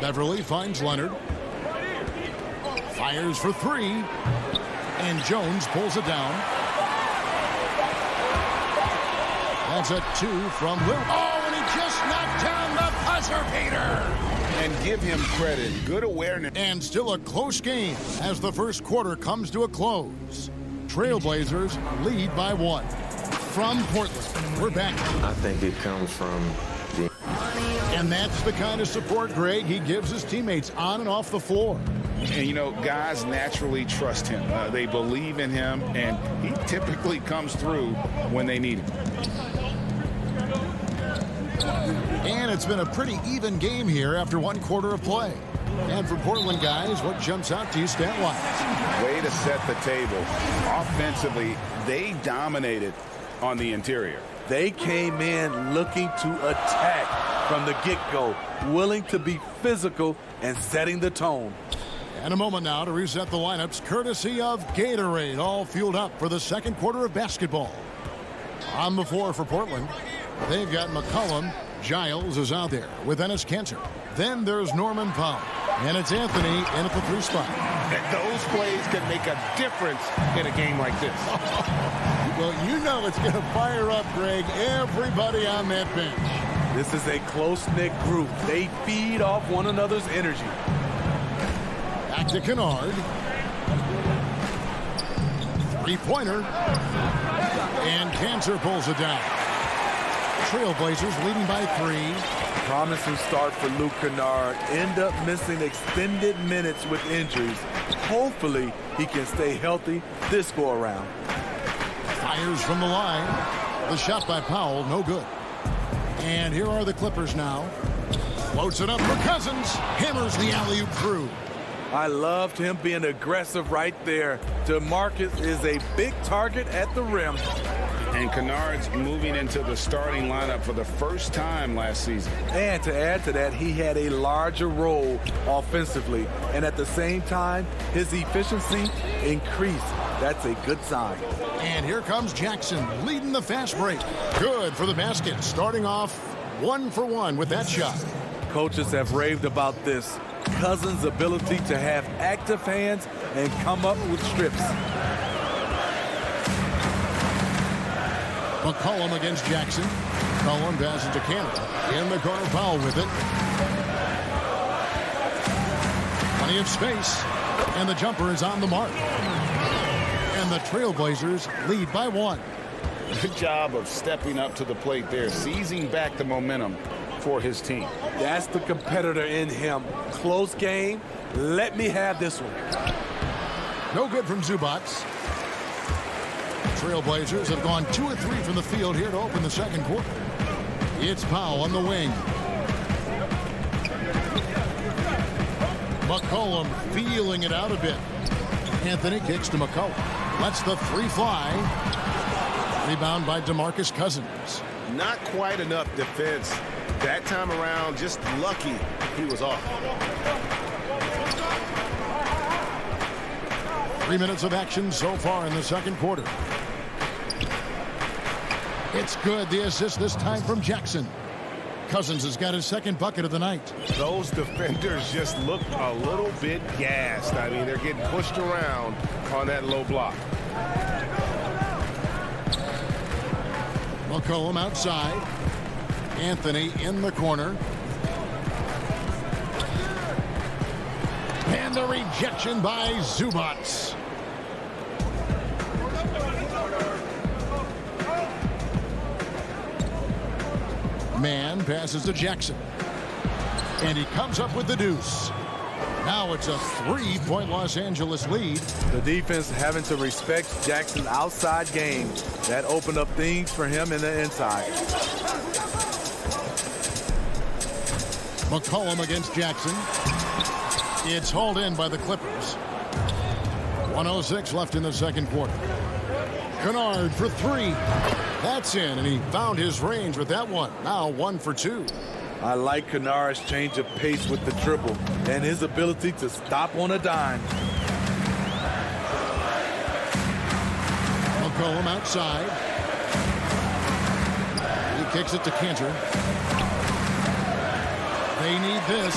Beverly finds Leonard. Fires for three. And Jones pulls it down. That's a 2 from Will. Oh, and he just knocked down the buzzer beater. And give him credit. Good awareness. And still a close game as the first quarter comes to a close. Trailblazers lead by 1. From Portland, we're back. I think it comes from the... And that's the kind of support, Greg, he gives his teammates on and off the floor. And, you know, guys naturally trust him. They believe in him, and he typically comes through when they need him. And it's been a pretty even game here after 1 quarter of play. And for Portland guys, what jumps out to you stat-wise? Way to set the table. Offensively, they dominated on the interior. They came in looking to attack from the get-go, willing to be physical and setting the tone. And a moment now to reset the lineups, courtesy of Gatorade, all fueled up for the second quarter of basketball. On the floor for Portland, they've got McCollum. Giles is out there with Enes Kanter. Then there's Norman Powell. And it's Anthony in at the 3 spot. Those plays can make a difference in a game like this. Well, you know it's going to fire up, Greg, everybody on that bench. This is a close-knit group. They feed off one another's energy. Back to Kennard. 3-pointer. And Kanter pulls it down. Trailblazers leading by 3. Promising start for Luke Kennard. End up missing extended minutes with injuries. Hopefully, he can stay healthy this go-around. Fires from the line. The shot by Powell, no good. And here are the Clippers now. Floats it up for Cousins. Hammers the alley-oop through. I loved him being aggressive right there. DeMarcus is a big target at the rim. And Kennard's moving into the starting lineup for the first time last season. And to add to that, he had a larger role offensively. And at the same time, his efficiency increased. That's a good sign. And here comes Jackson leading the fast break. Good for the basket. Starting off 1 for 1 with that shot. Coaches have raved about this. Cousins' ability to have active hands and come up with strips. McCollum against Jackson. McCollum passes to Canada. In the corner, Powell with it. Plenty of space. And the jumper is on the mark. And the Trailblazers lead by 1. Good job of stepping up to the plate there, seizing back the momentum for his team. That's the competitor in him. Close game. Let me have this one. No good from Zubac. Trailblazers have gone 2 of 3 from the field here to open the second quarter. It's Powell on the wing. McCollum feeling it out a bit. Anthony kicks to McCollum. Lets the 3 fly. Rebound by DeMarcus Cousins. Not quite enough defense. That time around, just lucky he was off. 3 minutes of action so far in the second quarter. It's good. The assist this time from Jackson. Cousins has got his second bucket of the night. Those defenders just look a little bit gassed. I mean, they're getting pushed around on that low block. McCollum outside. Anthony in the corner. And the rejection by Zubac. Man passes to Jackson. And he comes up with the deuce. Now it's a 3-point Los Angeles lead. The defense having to respect Jackson's outside game. That opened up things for him in the inside. McCollum against Jackson. It's hauled in by the Clippers. 1:06 left in the second quarter. Kennard for 3. That's in, and he found his range with that one. Now 1 for 2. I like Kennard's change of pace with the dribble and his ability to stop on a dime. McCollum outside. He kicks it to Kanter. They need this.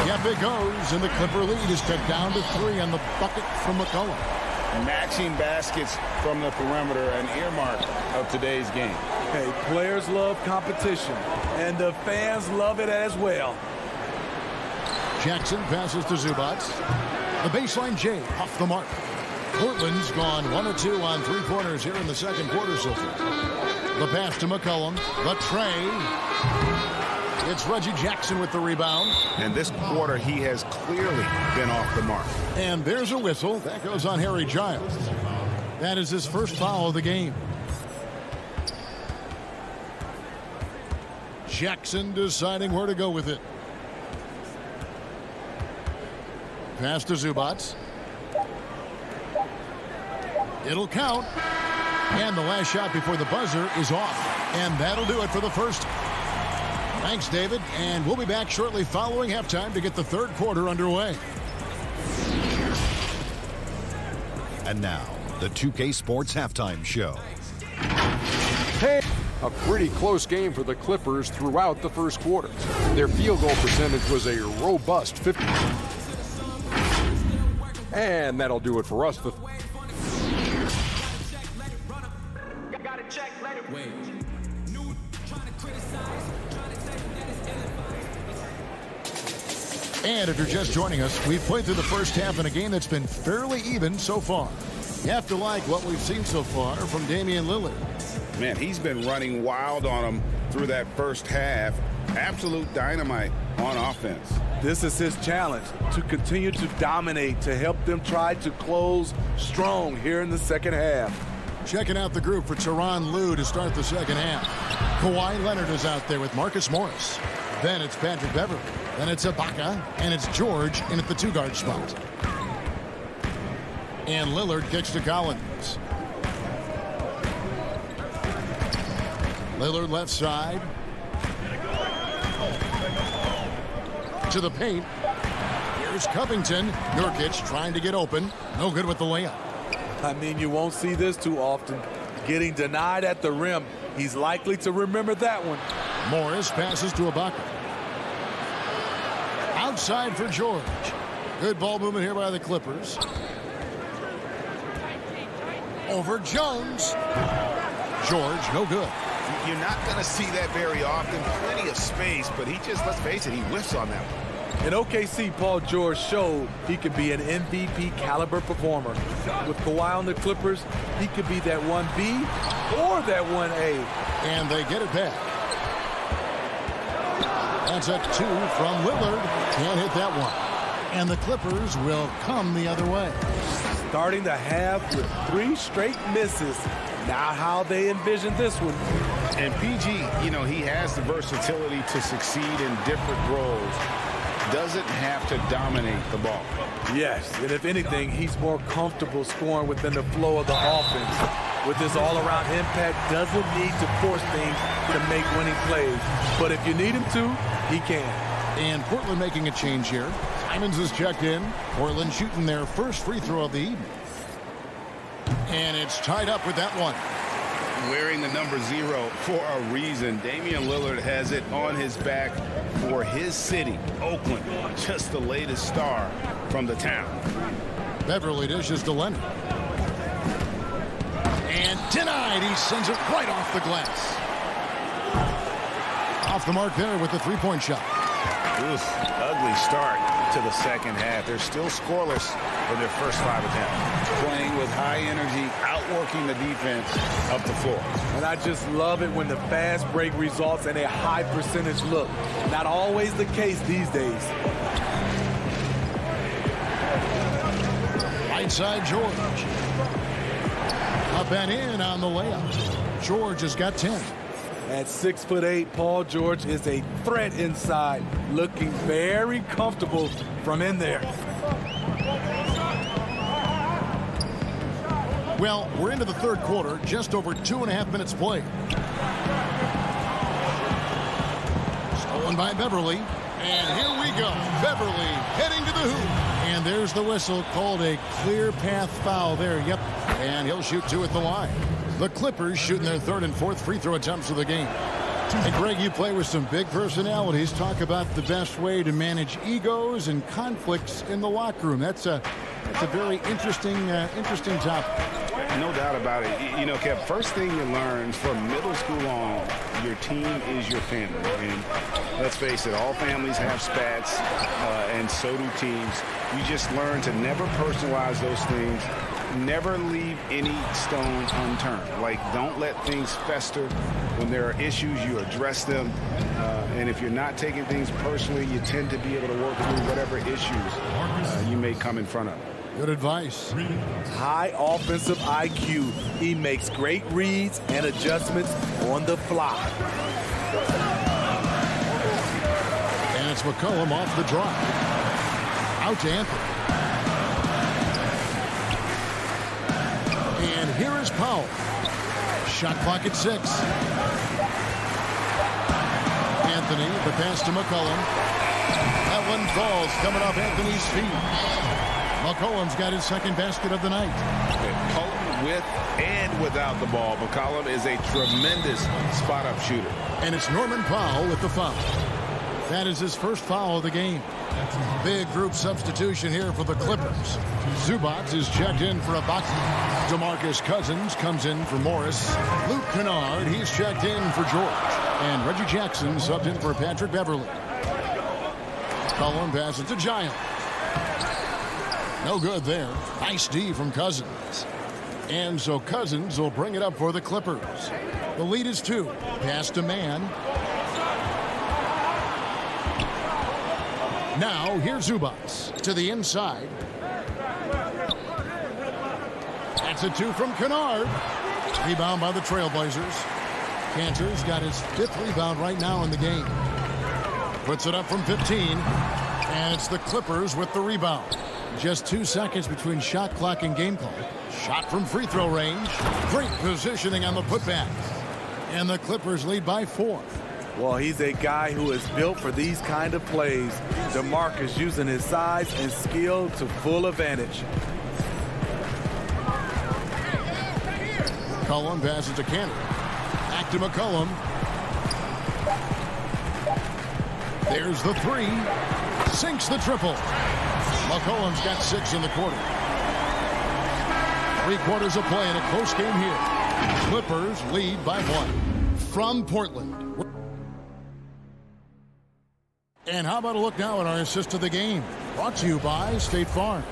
Yep, it goes, and the Clipper lead is cut down to 3 on the bucket from McCollum. Matching baskets from the perimeter, an earmark of today's game. Hey, players love competition, and the fans love it as well. Jackson passes to Zubac. The baseline J off the mark. Portland's gone 1 of 2 on 3-pointers here in the second quarter so far. The pass to McCollum. The tray. It's Reggie Jackson with the rebound. And this quarter, he has clearly been off the mark. And there's a whistle. That goes on Harry Giles. That is his first foul of the game. Jackson deciding where to go with it. Pass to Zubac. It'll count. And the last shot before the buzzer is off. And that'll do it for the first. Thanks, David. And we'll be back shortly following halftime to get the third quarter underway. And now, the 2K Sports Halftime Show. Hey, a pretty close game for the Clippers throughout the first quarter. Their field goal percentage was a robust 50. And that'll do it for us. And if you're just joining us, we've played through the first half in a game that's been fairly even so far. You have to like what we've seen so far from Damian Lillard. Man, he's been running wild on him through that first half. Absolute dynamite on offense. This is his challenge, to continue to dominate, to help them try to close strong here in the second half. Checking out the group for Tyronn Lue to start the second half. Kawhi Leonard is out there with Marcus Morris. Then it's Patrick Beverley. Then it's Ibaka, and it's George in at the 2-guard spot. And Lillard kicks to Collins. Lillard left side. To the paint. Here's Covington. Nurkic trying to get open. No good with the layup. I mean, you won't see this too often. Getting denied at the rim. He's likely to remember that one. Morris passes to Ibaka. Outside for George. Good ball movement here by the Clippers. Over Jones. George, no good. You're not going to see that very often. Plenty of space, but he just, let's face it, he whiffs on that one. In OKC, Paul George showed he could be an MVP caliber performer. With Kawhi on the Clippers, he could be that 1B or that 1A. And they get it back. That's a 2 from Lillard. Can't hit that one. And the Clippers will come the other way. Starting the half with 3 straight misses. Not how they envisioned this one. And PG, you know, he has the versatility to succeed in different roles. Doesn't have to dominate the ball. Yes, and if anything, he's more comfortable scoring within the flow of the offense. With his all-around impact, doesn't need to force things to make winning plays. But if you need him to, he can. And Portland making a change here. Simons is checked in. Portland shooting their first free throw of the evening. And it's tied up with that one. Wearing the number 0 for a reason. Damian Lillard has it on his back for his city, Oakland. Just the latest star from the town. Beverly dishes to Leonard. And denied. He sends it right off the glass. Off the mark there with the 3-point shot. Ugly start to the second half. They're still scoreless in their first 5 attempts. Playing with high energy, outworking the defense up the floor. And I just love it when the fast break results in a high percentage look. Not always the case these days. Right side George. Up and in on the layup. George has got 10. At 6'8", Paul George is a threat inside, looking very comfortable from in there. Well, we're into the third quarter, just over 2.5 minutes played. Stolen by Beverly, and here we go. Beverly heading to the hoop, and there's the whistle, called a clear path foul there. Yep, and he'll shoot 2 at the line. The Clippers shooting their 3rd and 4th free throw attempts of the game. And Greg, you play with some big personalities. Talk about the best way to manage egos and conflicts in the locker room. That's a very interesting topic. No doubt about it. You know, Kev, first thing you learn from middle school on, your team is your family. And let's face it, all families have spats, and so do teams. You just learn to never personalize those things. Never leave any stone unturned. Like, don't let things fester. When there are issues, you address them. And if you're not taking things personally, you tend to be able to work through whatever issues you may come in front of. Good advice. High offensive IQ. He makes great reads and adjustments on the fly. And it's McCollum off the drop. Out to Anthony. And here is Powell. Shot clock at 6. Anthony, the pass to McCollum. That one falls, coming off Anthony's feet. McCollum's got his second basket of the night. McCollum with and without the ball. McCollum is a tremendous spot-up shooter. And it's Norman Powell with the foul. That is his first foul of the game. Big group substitution here for the Clippers. Zubac is checked in for Ibaka. DeMarcus Cousins comes in for Morris. Luke Kennard, he's checked in for George. And Reggie Jackson subbed in for Patrick Beverly. Cullen passes to Giles. No good there. Nice D from Cousins. And so Cousins will bring it up for the Clippers. The lead is 2. Pass to Man. Now here's Zubac to the inside. That's a 2 from Kennard. Rebound by the Trailblazers. Cantor's got his 5th rebound right now in the game. Puts it up from 15. And it's the Clippers with the rebound. Just 2 seconds between shot clock and game clock. Shot from free throw range. Great positioning on the putback. And the Clippers lead by 4. Well, he's a guy who is built for these kind of plays. DeMarcus using his size and skill to full advantage. Cullen passes to Cantor. Back to McCollum. There's the 3. Sinks the triple. McCollum's got 6 in the quarter. 3 quarters of play in a close game here. Clippers lead by 1 from Portland. And how about a look now at our assist of the game? Brought to you by State Farm.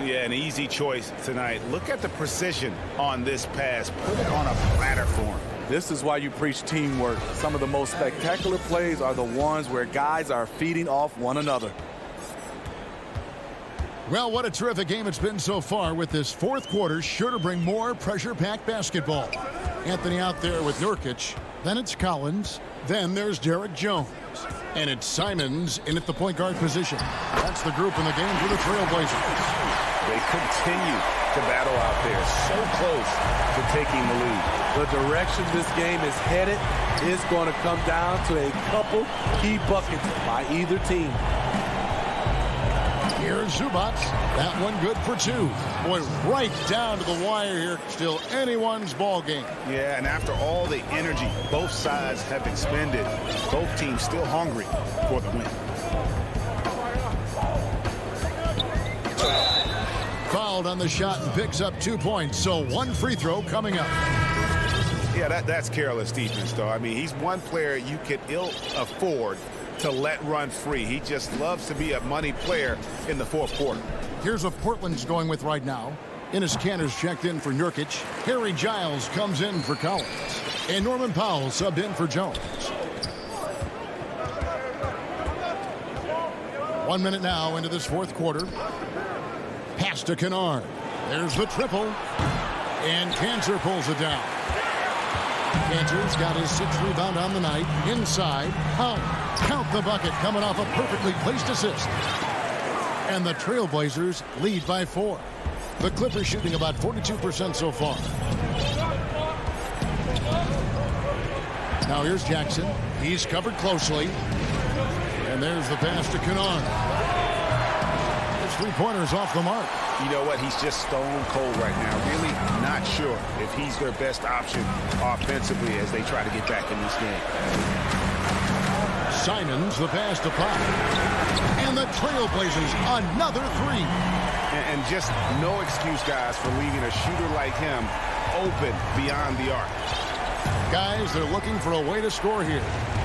Yeah, an easy choice tonight. Look at the precision on this pass. Put it on a platter for him. This is why you preach teamwork. Some of the most spectacular plays are the ones where guys are feeding off one another. Well, what a terrific game it's been so far, with this 4th quarter sure to bring more pressure-packed basketball. Anthony out there with Nurkic. Then it's Collins. Then there's Derek Jones. And it's Simons in at the point guard position. That's the group in the game for the Trailblazers. They continue to battle out there, so close to taking the lead. The direction this game is headed is going to come down to a couple key buckets by either team. Here's Zubac. That one good for 2. Boy, right down to the wire here. Still anyone's ball game. Yeah, and after all the energy both sides have expended, both teams still hungry for the win. Fouled on the shot and picks up 2 points. So 1 free throw coming up. Yeah, that's careless defense, though. I mean, he's one player you could ill afford to let run free. He just loves to be a money player in the 4th quarter. Here's what Portland's going with right now. Enes Kanter's checked in for Nurkic. Harry Giles comes in for Collins. And Norman Powell subbed in for Jones. 1 minute now into this 4th quarter. Pass to Kennard. There's the triple. And Cantor pulls it down. Cantor's got his 6th rebound on the night. Inside. Powell. Count the bucket, coming off a perfectly placed assist. And the Trailblazers lead by 4. The Clippers shooting about 42% so far. Now here's Jackson. He's covered closely. And there's the pass to Kennard. three-pointers off the mark. You know what? He's just stone cold right now. Really not sure if he's their best option offensively as they try to get back in this game. Simons, the pass to Pop. And the Trailblazers, another three. And just no excuse, guys, for leaving a shooter like him open beyond the arc. Guys, they're looking for a way to score here.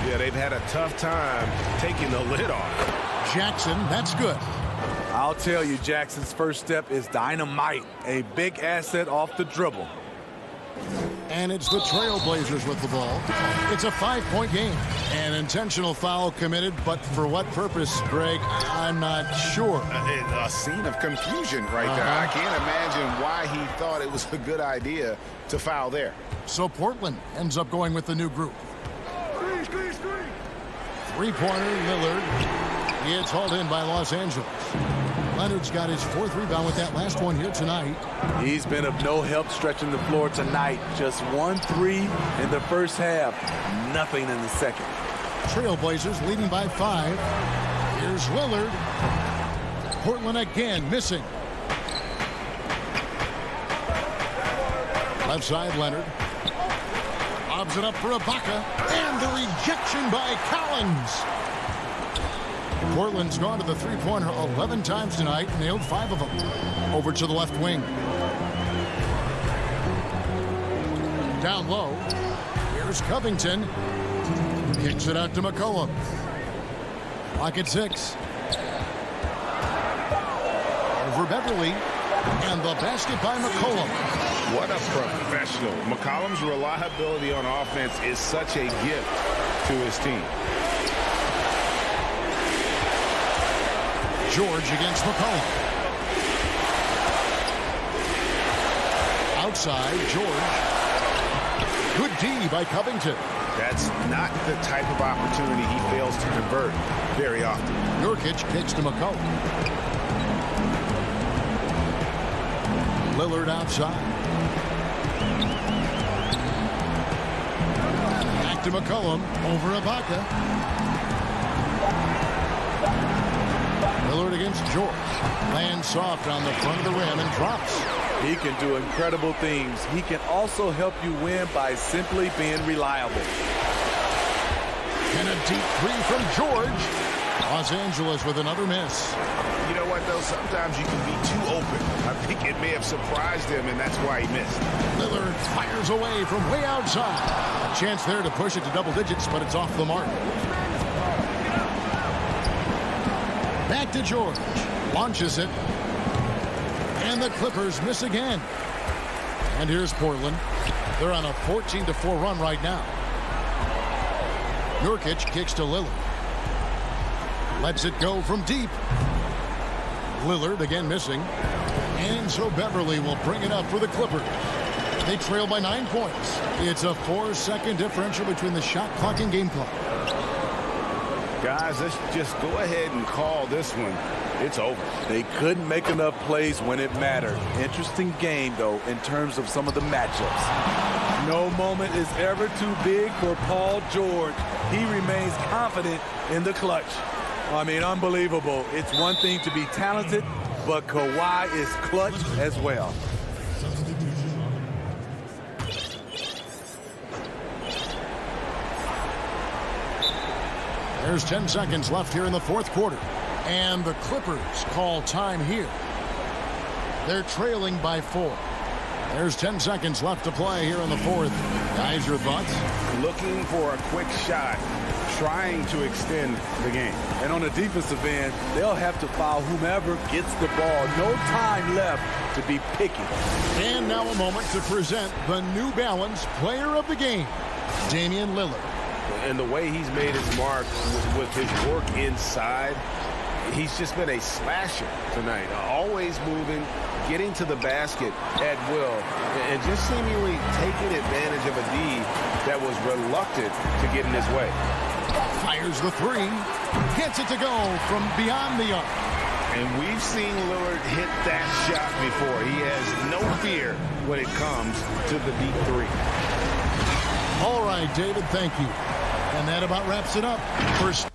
Yeah, they've had a tough time taking the lid off. Jackson, that's good. I'll tell you, Jackson's first step is dynamite. A big asset off the dribble. And it's the Trailblazers with the ball. It's a 5-point game. An intentional foul committed, but for what purpose, Greg? I'm not sure. A scene of confusion right there. I can't imagine why he thought it was a good idea to foul there. So Portland ends up going with the new group. Three-pointer, Lillard. It's hauled in by Los Angeles. Leonard's got his fourth rebound with that last one here tonight. He's been of no help stretching the floor tonight. Just 1 3 in the first half. Nothing in the second. Trailblazers leading by 5. Here's Lillard. Portland again missing. Left side, Leonard. Lobs it up for Ibaka. And the rejection by Collins. Portland's gone to the three-pointer 11 times tonight, nailed 5 of them. Over to the left wing. Down low. Here's Covington. Kicks it out to McCollum. Clock at 6. Over Beverly. And the basket by McCollum. What a professional. McCollum's reliability on offense is such a gift to his team. George against McCollum. Outside, George. Good D by Covington. That's not the type of opportunity he fails to convert very often. Nurkic kicks to McCollum. Lillard outside. Back to McCollum. Over Ibaka. Lillard against George. Lands soft on the front of the rim and drops. He can do incredible things. He can also help you win by simply being reliable. And a deep three from George. Los Angeles with another miss. You know what, though? Sometimes you can be too open. I think it may have surprised him, and that's why he missed. Lillard fires away from way outside. A chance there to push it to double digits, but it's off the mark. Back to George. Launches it. And the Clippers miss again. And here's Portland. They're on a 14-4 run right now. Nurkic kicks to Lillard. Lets it go from deep. Lillard again missing. And so Beverly will bring it up for the Clippers. They trail by 9 points. It's a 4-second differential between the shot clock and game clock. Guys, let's just go ahead and call this one. It's over. They couldn't make enough plays when it mattered. Interesting game, though, in terms of some of the matchups. No moment is ever too big for Paul George. He remains confident in the clutch. I mean, unbelievable. It's one thing to be talented, but Kawhi is clutch as well. There's 10 seconds left here in the fourth quarter. And the Clippers call time here. They're trailing by 4. There's 10 seconds left to play here in the fourth. Guys, your thoughts? Looking for a quick shot, trying to extend the game. And on the defensive end, they'll have to foul whomever gets the ball. No time left to be picky. And now a moment to present the New Balance Player of the Game, Damian Lillard. And the way he's made his mark with his work inside, he's just been a slasher tonight. Always moving, getting to the basket at will, and just seemingly taking advantage of a D that was reluctant to get in his way. Fires the three. Gets it to go from beyond the arc. And we've seen Lillard hit that shot before. He has no fear when it comes to the deep three. All right, David, thank you. And that about wraps it up. First.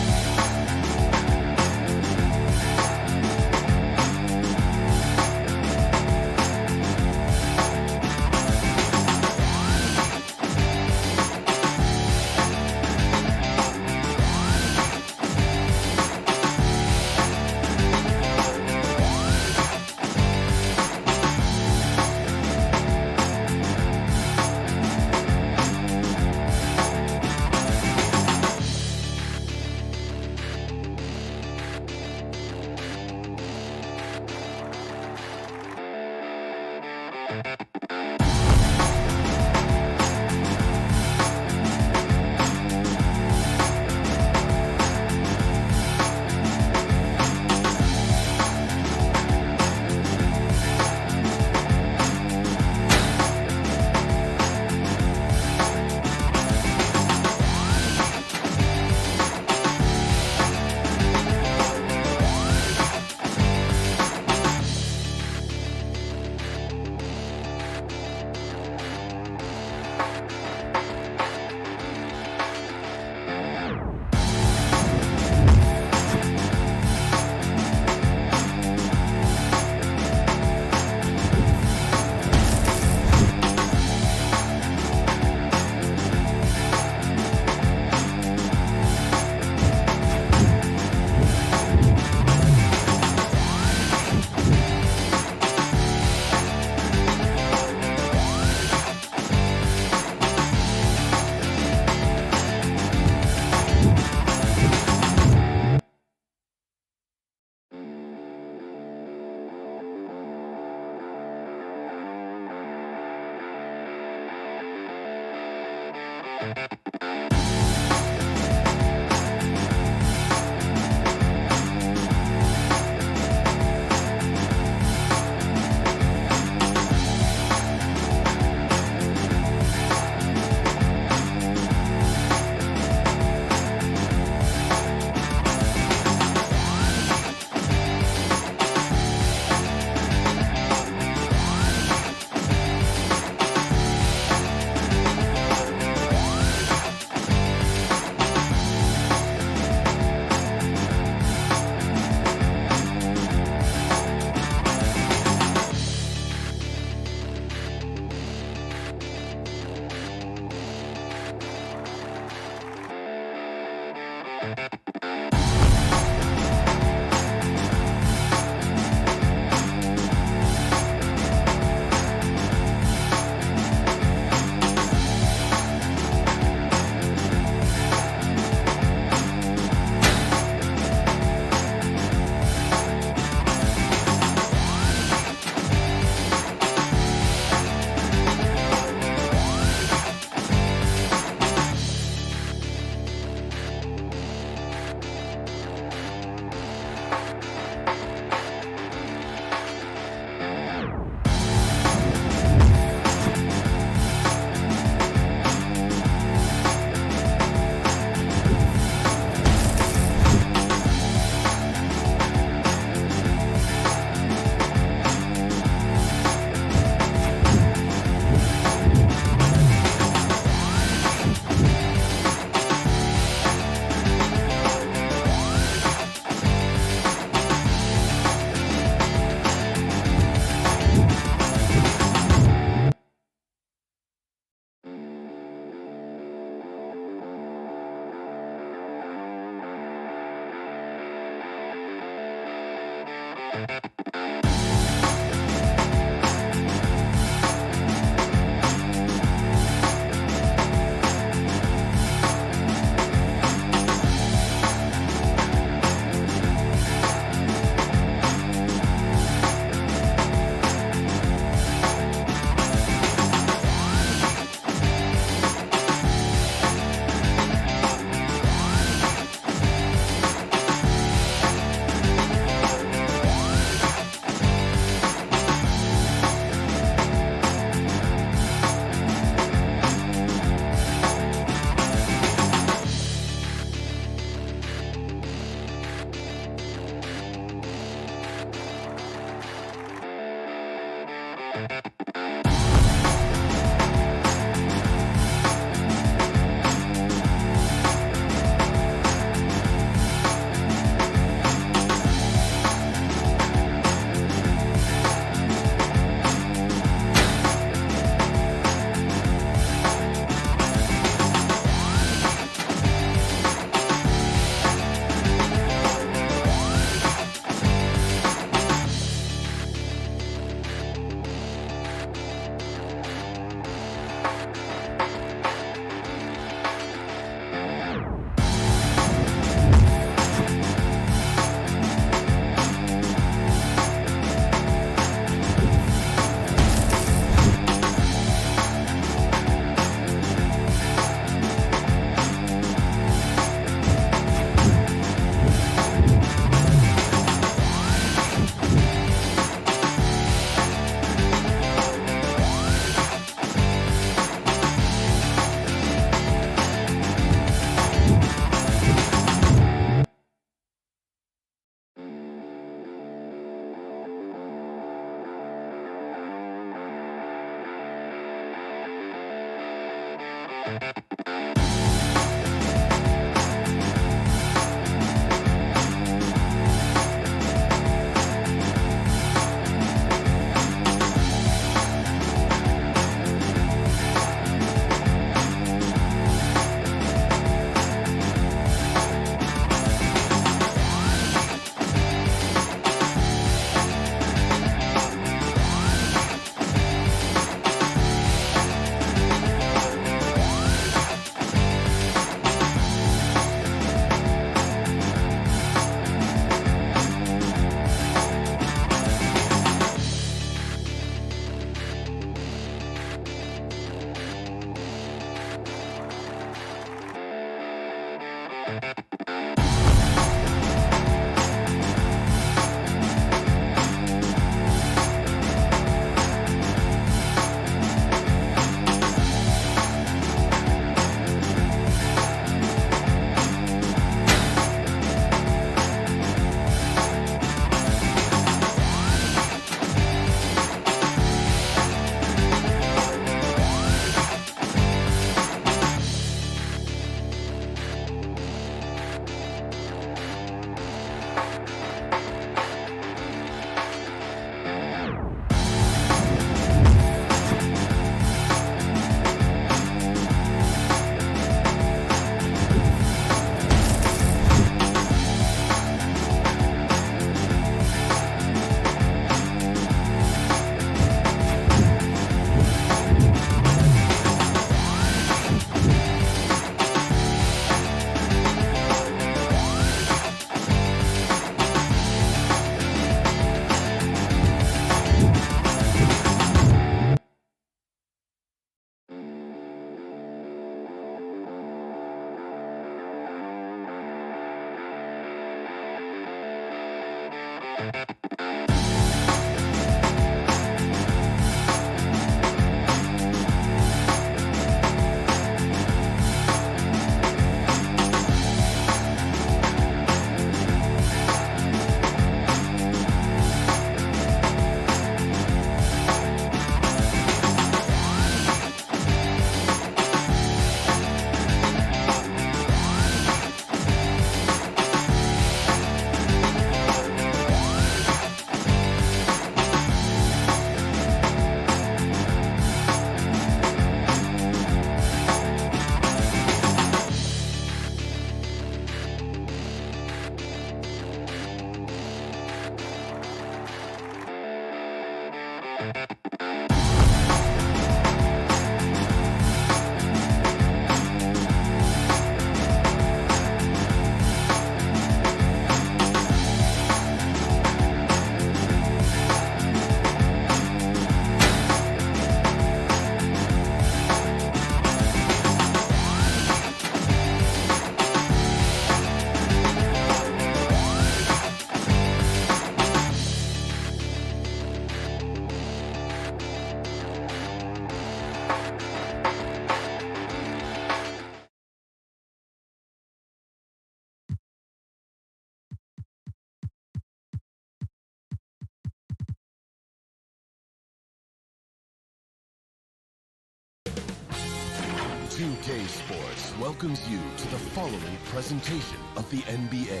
2K Sports welcomes you to the following presentation of the NBA.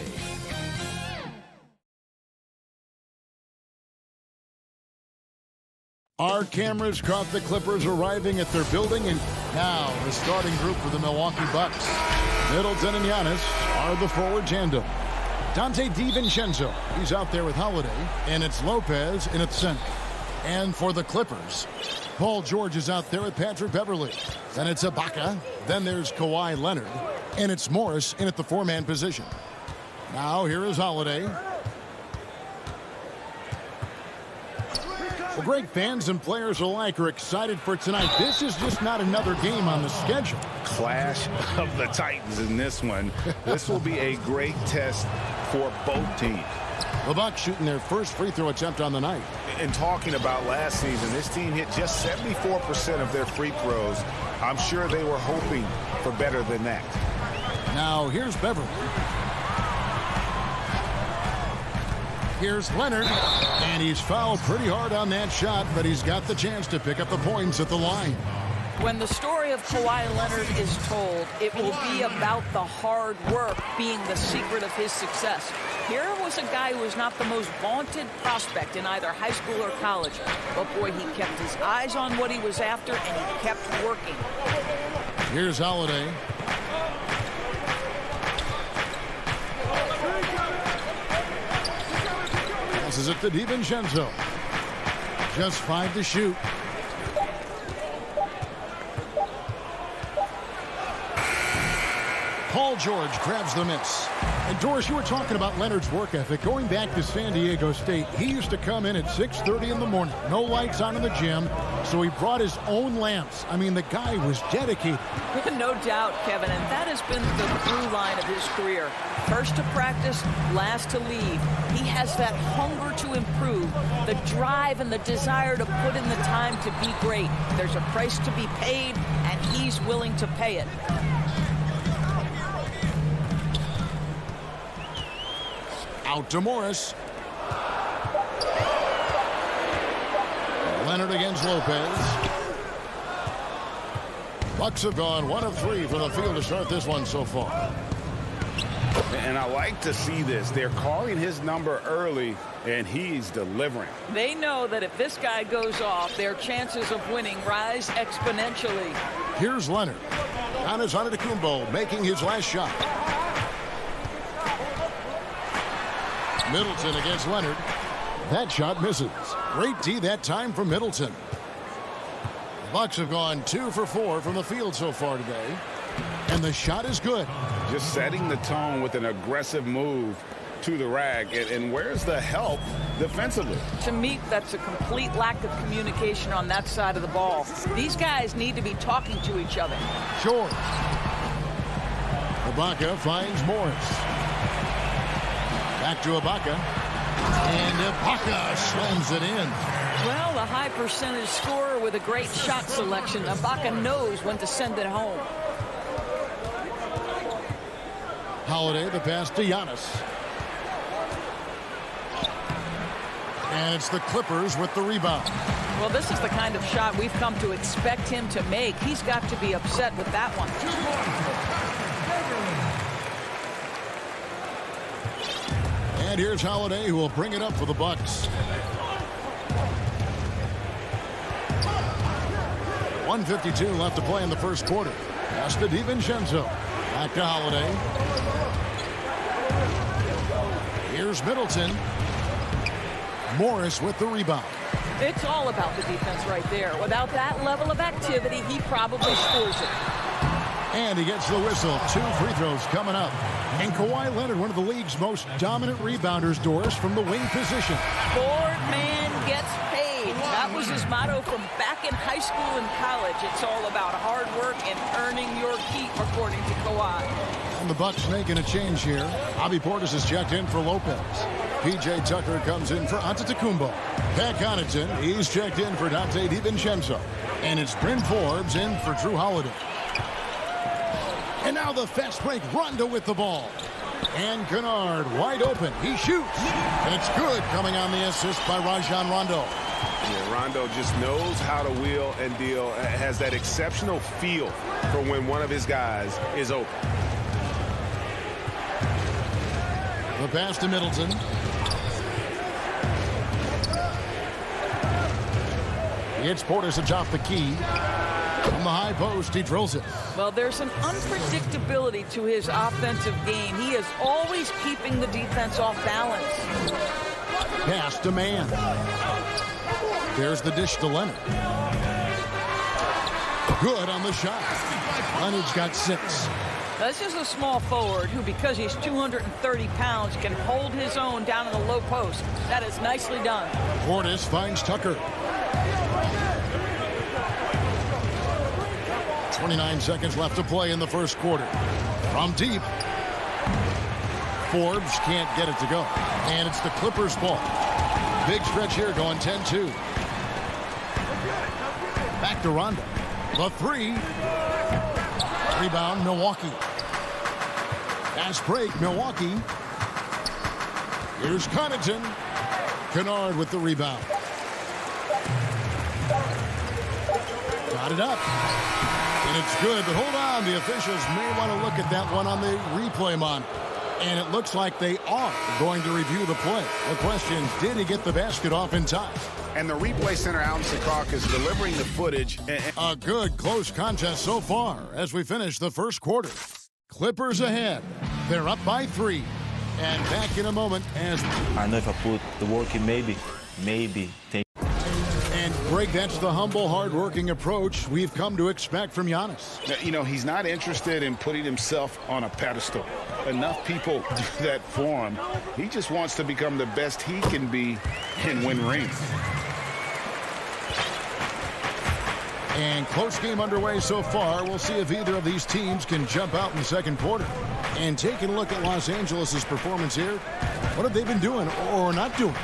Our cameras caught the Clippers arriving at their building, and now the starting group for the Milwaukee Bucks. Middleton and Giannis are the forward tandem. Dante DiVincenzo, he's out there with Holiday, and it's Lopez in at center. And for the Clippers, Paul George is out there with Patrick Beverley. Then it's Ibaka. Then there's Kawhi Leonard. And it's Morris in at the four-man position. Now here is Holiday. Well, Greg, fans and players alike are excited for tonight. This is just not another game on the schedule. Clash of the Titans in this one. This will be a great test for both teams. The Bucks shooting their first free throw attempt on the night. And talking about last season, this team hit just 74% of their free throws. I'm sure they were hoping for better than that. Now here's Beverly. Here's Leonard, and he's fouled pretty hard on that shot, but he's got the chance to pick up the points at the line. When the story of Kawhi Leonard is told, it will be about the hard work being the secret of his success. Here was a guy who was not the most vaunted prospect in either high school or college. But boy, he kept his eyes on what he was after, and he kept working. Here's Holiday. Passes it to DiVincenzo. Just 5 to shoot. Paul George grabs the miss. And Doris, you were talking about Leonard's work ethic. Going back to San Diego State, he used to come in at 6:30 in the morning. No lights on in the gym, so he brought his own lamps. I mean, the guy was dedicated. No doubt, Kevin, and that has been the through line of his career. First to practice, last to leave. He has that hunger to improve, the drive and the desire to put in the time to be great. There's a price to be paid, and he's willing to pay it. Out to Morris. Leonard against Lopez. Bucks have gone 1 of 3 from the field to start this one so far. And I like to see this. They're calling his number early, and he's delivering. They know that if this guy goes off, their chances of winning rise exponentially. Here's Leonard. Giannis Antetokounmpo making his last shot. Middleton against Leonard. That shot misses. Great D that time from Middleton. The Bucks have gone 2 for 4 from the field so far today. And the shot is good. Just setting the tone with an aggressive move to the rack. And where's the help defensively? To me, that's a complete lack of communication on that side of the ball. These guys need to be talking to each other. George. Ibaka finds Morris. Back to Ibaka. And Ibaka slams it in. Well, a high percentage scorer with a great shot selection. Ibaka knows when to send it home. Holiday, the pass to Giannis. And it's the Clippers with the rebound. Well, this is the kind of shot we've come to expect him to make. He's got to be upset with that one. And here's Holiday, who will bring it up for the Bucks. 1:52 left to play in the first quarter. Pass to DiVincenzo. Back to Holiday. Here's Middleton. Morris with the rebound. It's all about the defense right there. Without that level of activity, he probably scores it. And he gets the whistle. 2 free throws coming up. And Kawhi Leonard, one of the league's most dominant rebounders, Doris, from the wing position. Board man gets paid. That was his motto from back in high school and college. It's all about hard work and earning your keep, according to Kawhi. And the Bucks making a change here. Bobby Portis is checked in for Lopez. P.J. Tucker comes in for Antetokounmpo. Pat Connaughton, he's checked in for Dante DiVincenzo. And it's Bryn Forbes in for Drew Holiday. And now the fast break. Rondo with the ball. And Kennard wide open. He shoots. And it's good, coming on the assist by Rajon Rondo. Yeah, Rondo just knows how to wheel and deal. Has that exceptional feel for when one of his guys is open. The pass to Middleton. It's Portis atop the key. From the high post, he drills it. Well, there's an unpredictability to his offensive game. He is always keeping the defense off balance. Pass to Mann. There's the dish to Leonard. Good on the shot. Leonard's got 6. This is a small forward who, because he's 230 pounds, can hold his own down in the low post. That is nicely done. Portis finds Tucker. 29 seconds left to play in the first quarter. From deep. Forbes can't get it to go. And it's the Clippers' ball. Big stretch here, going 10-2. Back to Rondo. The 3. Rebound, Milwaukee. Fast break, Milwaukee. Here's Connaughton. Kennard with the rebound. Got it up. And it's good, but hold on. The officials may want to look at that one on the replay monitor. And it looks like they are going to review the play. The question, did he get the basket off in time? And the replay center, Alan Secaucus, is delivering the footage. A good close contest so far as we finish the first quarter. Clippers ahead. They're up by 3. And back in a moment as... I know if I put the work in, maybe. And Greg, that's the humble, hard-working approach we've come to expect from Giannis. You know, he's not interested in putting himself on a pedestal. Enough people do that for him. He just wants to become the best he can be and win rings. And close game underway so far. We'll see if either of these teams can jump out in the second quarter. And taking a look at Los Angeles' performance here, what have they been doing or not doing?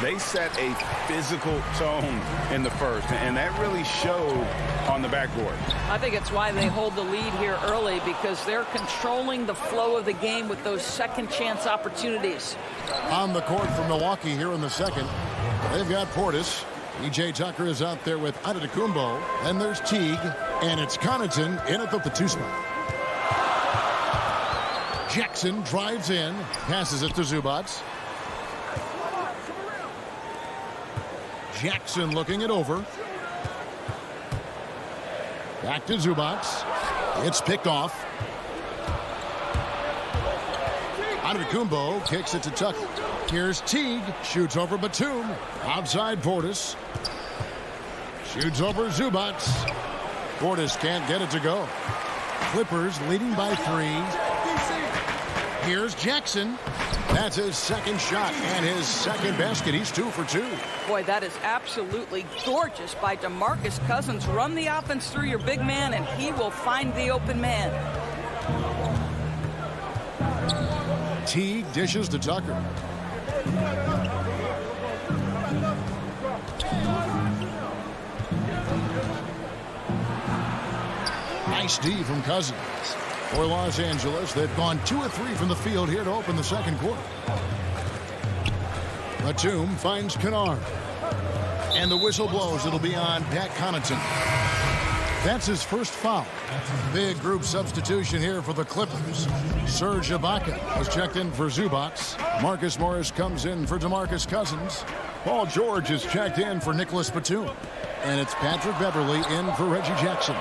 They set a physical tone in the first, and that really showed on the backboard. I think it's why they hold the lead here early, because they're controlling the flow of the game with those second chance opportunities. On the court for Milwaukee here in the second, they've got Portis. P.J. Tucker is out there with Antetokounmpo. Then there's Teague, and it's Connaughton in at the 2 spot. Jackson drives in, passes it to Zubac. Jackson looking it over. Back to Zubac. It's picked off. Antetokounmpo kicks it to Tucker. Here's Teague. Shoots over Batum. Outside Portis. Shoots over Zubac. Portis can't get it to go. Clippers leading by 3. Here's Jackson. That's his second shot and his second basket. He's 2 for 2. Boy, that is absolutely gorgeous by DeMarcus Cousins. Run the offense through your big man, and he will find the open man. Teague dishes to Tucker. Nice D from Cousins. For Los Angeles, they've gone 2 of 3 from the field here to open the second quarter. Batum finds Kennard. And the whistle blows. It'll be on Pat Connaughton. That's his first foul. Big group substitution here for the Clippers. Serge Ibaka has checked in for Zubac. Marcus Morris comes in for DeMarcus Cousins. Paul George is checked in for Nicholas Batum. And it's Patrick Beverly in for Reggie Jackson.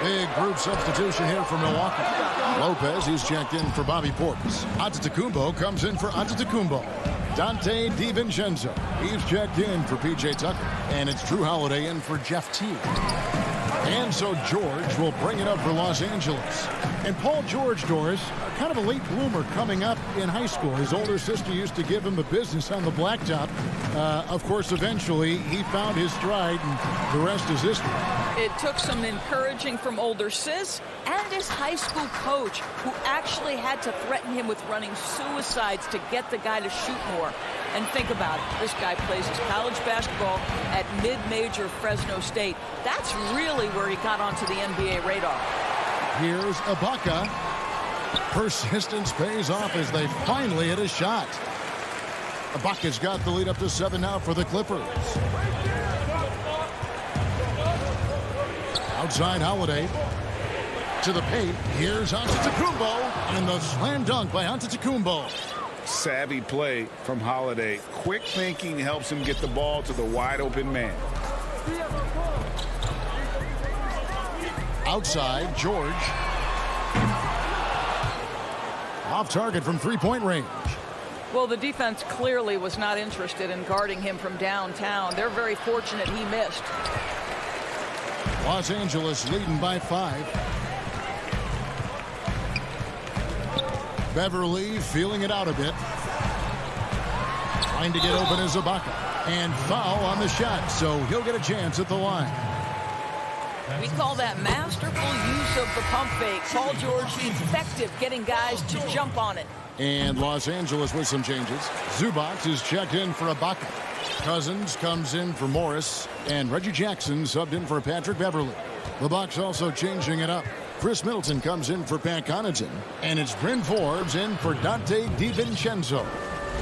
Big group substitution here for Milwaukee. Lopez, he's checked in for Bobby Portis. Antetokounmpo comes in for Antetokounmpo. Dante DiVincenzo. He's checked in for P.J. Tucker. And it's Drew Holiday in for Jeff Teague. And so George will bring it up for Los Angeles. And Paul George, Doris, kind of a late bloomer coming up in high school. His older sister used to give him the business on the blacktop. Of course, eventually, he found his stride, and the rest is history. It took some encouraging from older sis and his high school coach, who actually had to threaten him with running suicides to get the guy to shoot more. And think about it. This guy plays his college basketball at mid-major Fresno State. That's really where he got onto the NBA radar. Here's Ibaka. Persistence pays off as they finally hit a shot. Ibaka's got the lead up to 7 now for the Clippers. Outside Holiday. To the paint. Here's Antetokounmpo. And the slam dunk by Antetokounmpo. Savvy play from Holiday. Quick thinking helps him get the ball to the wide open man. Outside, George. Off target from three-point range. Well, the defense clearly was not interested in guarding him from downtown. They're very fortunate he missed. Los Angeles leading by 5. Beverly feeling it out a bit. Trying to get open is Ibaka. And foul on the shot, so he'll get a chance at the line. We call that masterful use of the pump fake. Paul George effective getting guys to jump on it. And Los Angeles with some changes. Zubac is checked in for Ibaka. Cousins comes in for Morris. And Reggie Jackson subbed in for Patrick Beverly. The Bucks also changing it up. Chris Middleton comes in for Pat Connaughton. And it's Bryn Forbes in for Dante DiVincenzo.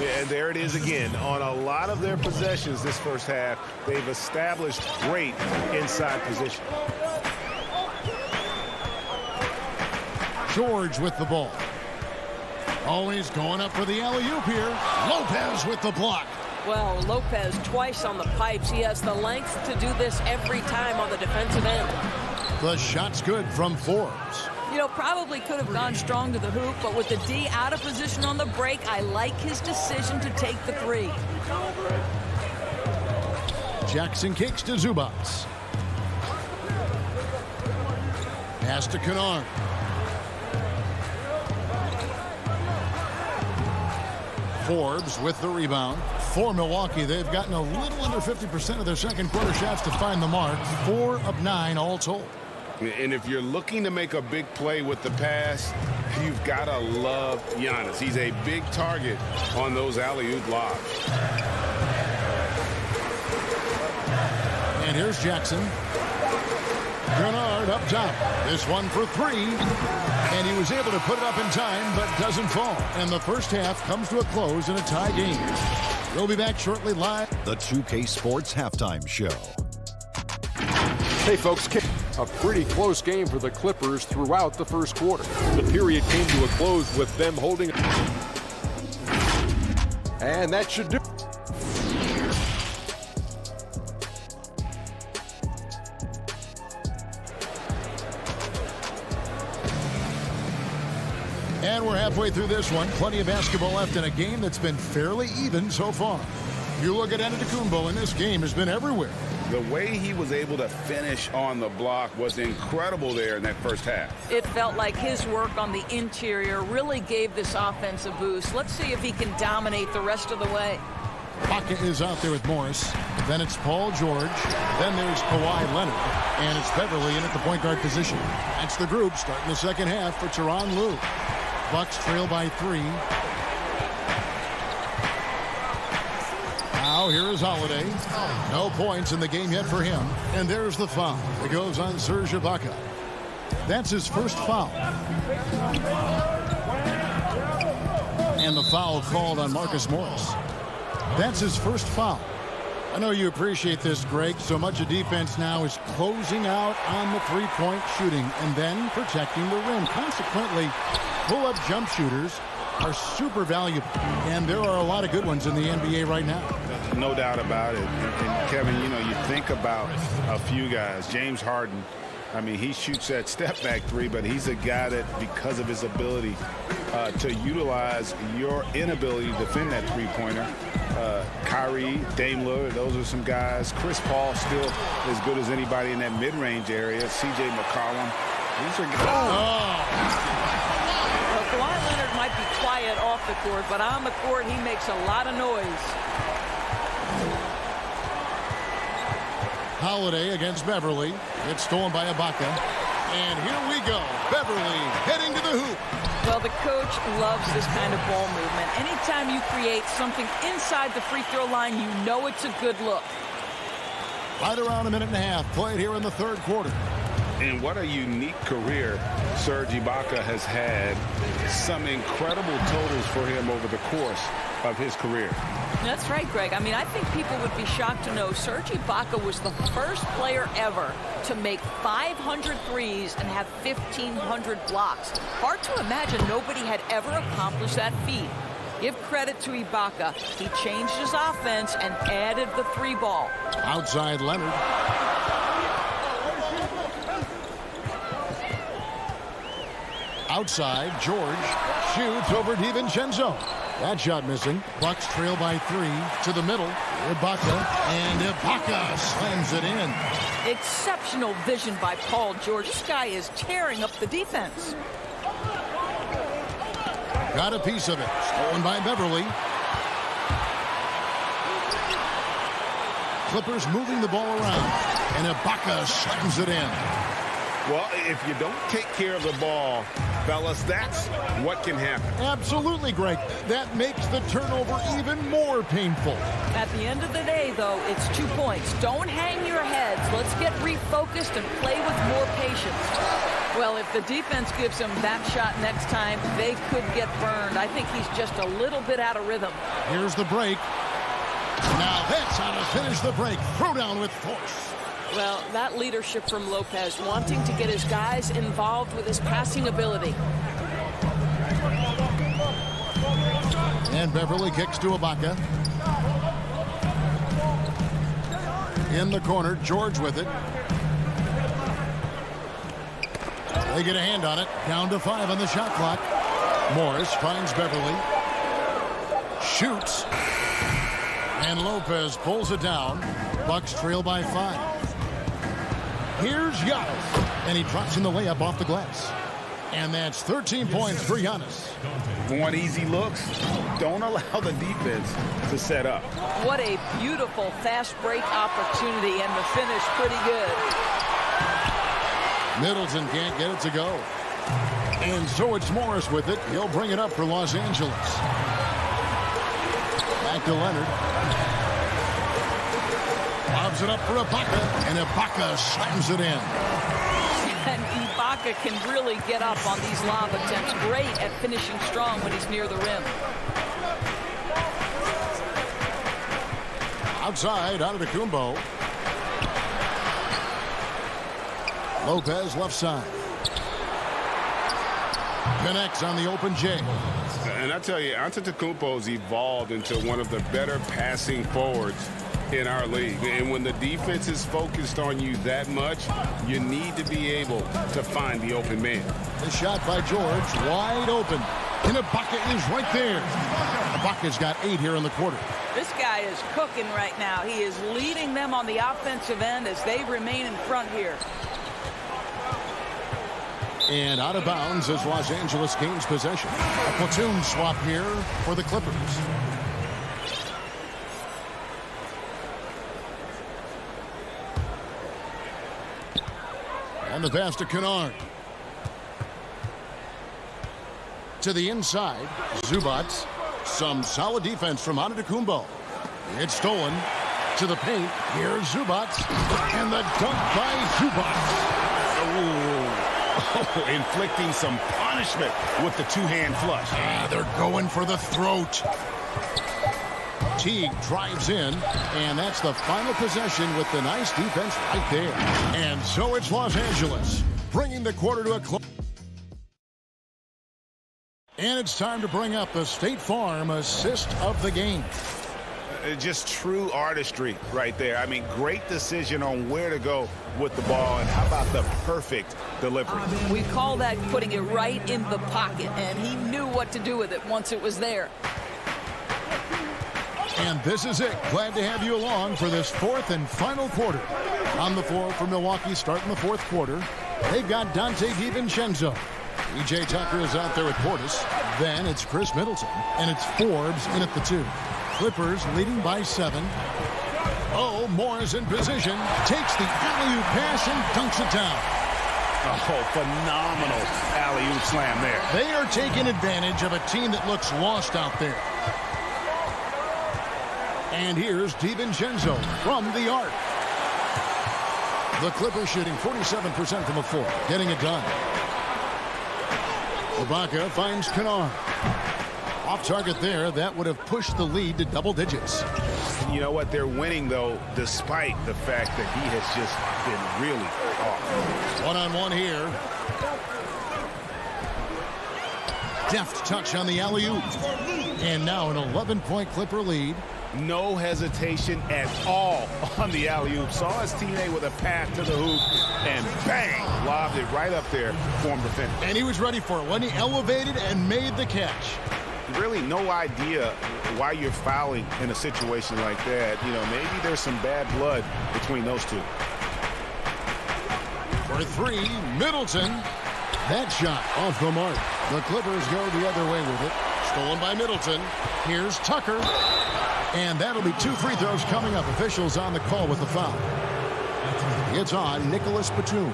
Yeah, and there it is again. On a lot of their possessions this first half, they've established great inside position. George with the ball. Always going up for the alley-oop here. Lopez with the block. Well, Lopez twice on the pipes. He has the length to do this every time on the defensive end. The shot's good from Forbes. You know, probably could have gone strong to the hoop, but with the D out of position on the break, I like his decision to take the 3. Jackson kicks to Zubac. Pass to Kennard. Forbes with the rebound. For Milwaukee, they've gotten a little under 50% of their second quarter shots to find the mark. 4 of 9 all told. And if you're looking to make a big play with the pass, you've got to love Giannis. He's a big target on those alley-oop lobs. And here's Jackson. Kennard up top. This one for 3. And he was able to put it up in time, but doesn't fall. And the first half comes to a close in a tie game. We'll be back shortly live. The 2K Sports Halftime Show. Hey, folks. A pretty close game for the Clippers throughout the first quarter. The period came to a close with them holding. And that should do. And we're halfway through this one. Plenty of basketball left in a game that's been fairly even so far. You look at Antetokounmpo, and this game has been everywhere. The way he was able to finish on the block was incredible there in that first half. It felt like his work on the interior really gave this offense a boost. Let's see if he can dominate the rest of the way. Ibaka is out there with Morris. Then it's Paul George. Then there's Kawhi Leonard. And it's Beverly in at the point guard position. That's the group starting the second half for Tyronn Lue. Bucks trail by 3. Now here is Holiday. No points in the game yet for him. And there's the foul. It goes on Serge Ibaka. That's his first foul. And the foul called on Marcus Morris. That's his first foul. I know you appreciate this, Greg. So much of defense now is closing out on the three-point shooting and then protecting the rim. Consequently, pull-up jump shooters are super valuable. And there are a lot of good ones in the NBA right now. No doubt about it. And Kevin, you know, you think about a few guys. James Harden I mean, he shoots that step-back three, but he's a guy that, because of his ability to utilize your inability to defend that three-pointer, Kyrie, Dame Lillard, those are some guys. Chris Paul still as good as anybody in that mid-range area. C.J. McCollum. These are guys. Well, Kawhi Leonard might be quiet off the court, but on the court, he makes a lot of noise. Holiday against Beverly. It's stolen by Ibaka. And here we go. Beverly heading to the hoop. Well, the coach loves this kind of ball movement. Anytime you create something inside the free throw line, you know it's a good look. Right around a minute and a half played here in the third quarter. And what a unique career Serge Ibaka has had. Some incredible totals for him over the course of his career. That's right, Greg. I mean, I think people would be shocked to know Serge Ibaka was the first player ever to make 500 threes and have 1,500 blocks. Hard to imagine nobody had ever accomplished that feat. Give credit to Ibaka. He changed his offense and added the three ball. Outside Leonard. Outside, George shoots over DiVincenzo. That shot missing. Bucks trail by 3 to the middle. Ibaka, and Ibaka slams it in. Exceptional vision by Paul George. This guy is tearing up the defense. Got a piece of it. Stolen by Beverly. Clippers moving the ball around, and Ibaka slams it in. Well, if you don't take care of the ball, fellas, that's what can happen. Absolutely, Greg. That makes the turnover even more painful. At the end of the day, though, it's 2 points. Don't hang your heads. Let's get refocused and play with more patience. Well, if the defense gives him that shot next time, they could get burned. I think he's just a little bit out of rhythm. Here's the break. Now that's how to finish the break. Throw down with force. Well, that leadership from Lopez, wanting to get his guys involved with his passing ability. And Beverly kicks to Ibaka. In the corner, George with it. They get a hand on it. Down to 5 on the shot clock. Morris finds Beverly. Shoots. And Lopez pulls it down. Bucks trail by 5. Here's Giannis, and he drops in the layup off the glass. And that's 13 points for Giannis. Want easy looks? Don't allow the defense to set up. What a beautiful fast break opportunity, and the finish pretty good. Middleton can't get it to go. And so it's Morris with it. He'll bring it up for Los Angeles. Back to Leonard. Lobs it up for Ibaka, and Ibaka slams it in. And Ibaka can really get up on these lob attempts. Great at finishing strong when he's near the rim. Outside, Antetokounmpo. Lopez left side. Connects on the open J. And I tell you, Antetokounmpo's evolved into one of the better passing forwards in our league. And when the defense is focused on you that much, you need to be able to find the open man. The shot by George, wide open. And Ibaka is right there. Ibaka's got 8 here in the quarter. This guy is cooking right now. He is leading them on the offensive end as they remain in front here. And out of bounds as Los Angeles gains possession. A platoon swap here for the Clippers. And the pass to Kennard. To the inside, Zubac. Some solid defense from Antetokounmpo. It's stolen to the paint. Here's Zubac. And the dunk by Zubac. Oh, inflicting some punishment with the two-hand flush. They're going for the throat. Teague drives in, and that's the final possession with the nice defense right there. And so it's Los Angeles, bringing the quarter to a close. And it's time to bring up the State Farm assist of the game. Just true artistry right there. I mean, great decision on where to go with the ball, and how about the perfect delivery? We call that putting it right in the pocket, and he knew what to do with it once it was there. And this is it. Glad to have you along for this fourth and final quarter. On the floor for Milwaukee starting the fourth quarter, they've got Dante DiVincenzo. E.J. Tucker is out there with Portis. Then it's Chris Middleton, and it's Forbes in at the 2. Clippers leading by 7. Oh, Moore's in position. Takes the alley-oop pass and dunks it down. Oh, phenomenal alley-oop slam there. They are taking advantage of a team that looks lost out there. And here's DiVincenzo from the arc. The Clippers shooting 47% from the floor, getting it done. Ibaka finds Kennard. Off target there, that would have pushed the lead to double digits. You know what? They're winning, though, despite the fact that he has just been really off. One-on-one here. Deft touch on the alley-oop. And now an 11-point Clipper lead. No hesitation at all on the alley-oop. Saw his teammate with a path to the hoop, and bang, lobbed it right up there for him to finish. And he was ready for it when he elevated and made the catch. Really no idea why you're fouling in a situation like that. You know, maybe there's some bad blood between those two. For 3, Middleton. That shot off the mark. The Clippers go the other way with it. Stolen by Middleton. Here's Tucker. And that'll be 2 free throws coming up. Officials on the call with the foul. It's on Nicholas Batum.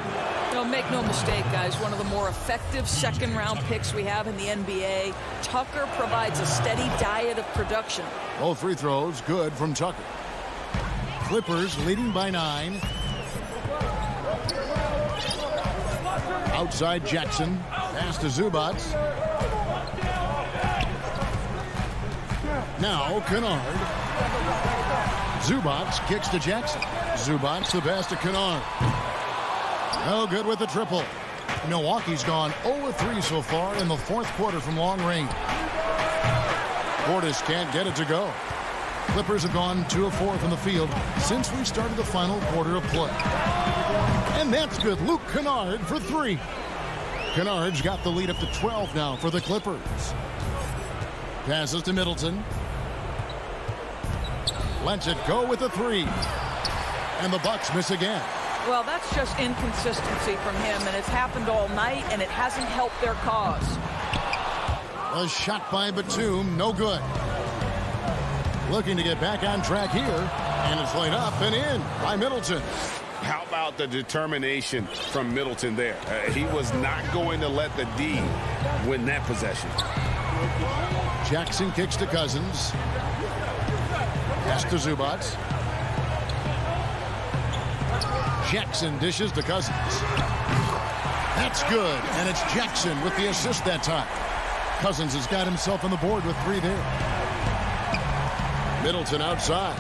Don't make no mistake, guys. One of the more effective second-round picks we have in the NBA. Tucker provides a steady diet of production. Both free throws good from Tucker. Clippers leading by 9. Outside Jackson. Pass to Zubac. Now Kennard. Zubac kicks to Jackson. Zubac the pass to Kennard. No good with the triple. Milwaukee's gone 0-3 so far in the fourth quarter from long range. Portis can't get it to go. Clippers have gone 2 of 4 from the field since we started the final quarter of play. And that's good. Luke Kennard for 3. Kennard's got the lead up to 12 now for the Clippers. Passes to Middleton. Lets it go with a 3. And the Bucks miss again. Well, that's just inconsistency from him, and it's happened all night, and it hasn't helped their cause. A shot by Batum, no good. Looking to get back on track here, and it's laid up and in by Middleton. How about the determination from Middleton there? He was not going to let the D win that possession. Jackson kicks to Cousins. Pass to Zubac. Jackson dishes to Cousins. That's good, and it's Jackson with the assist that time. Cousins has got himself on the board with 3 there. Middleton outside.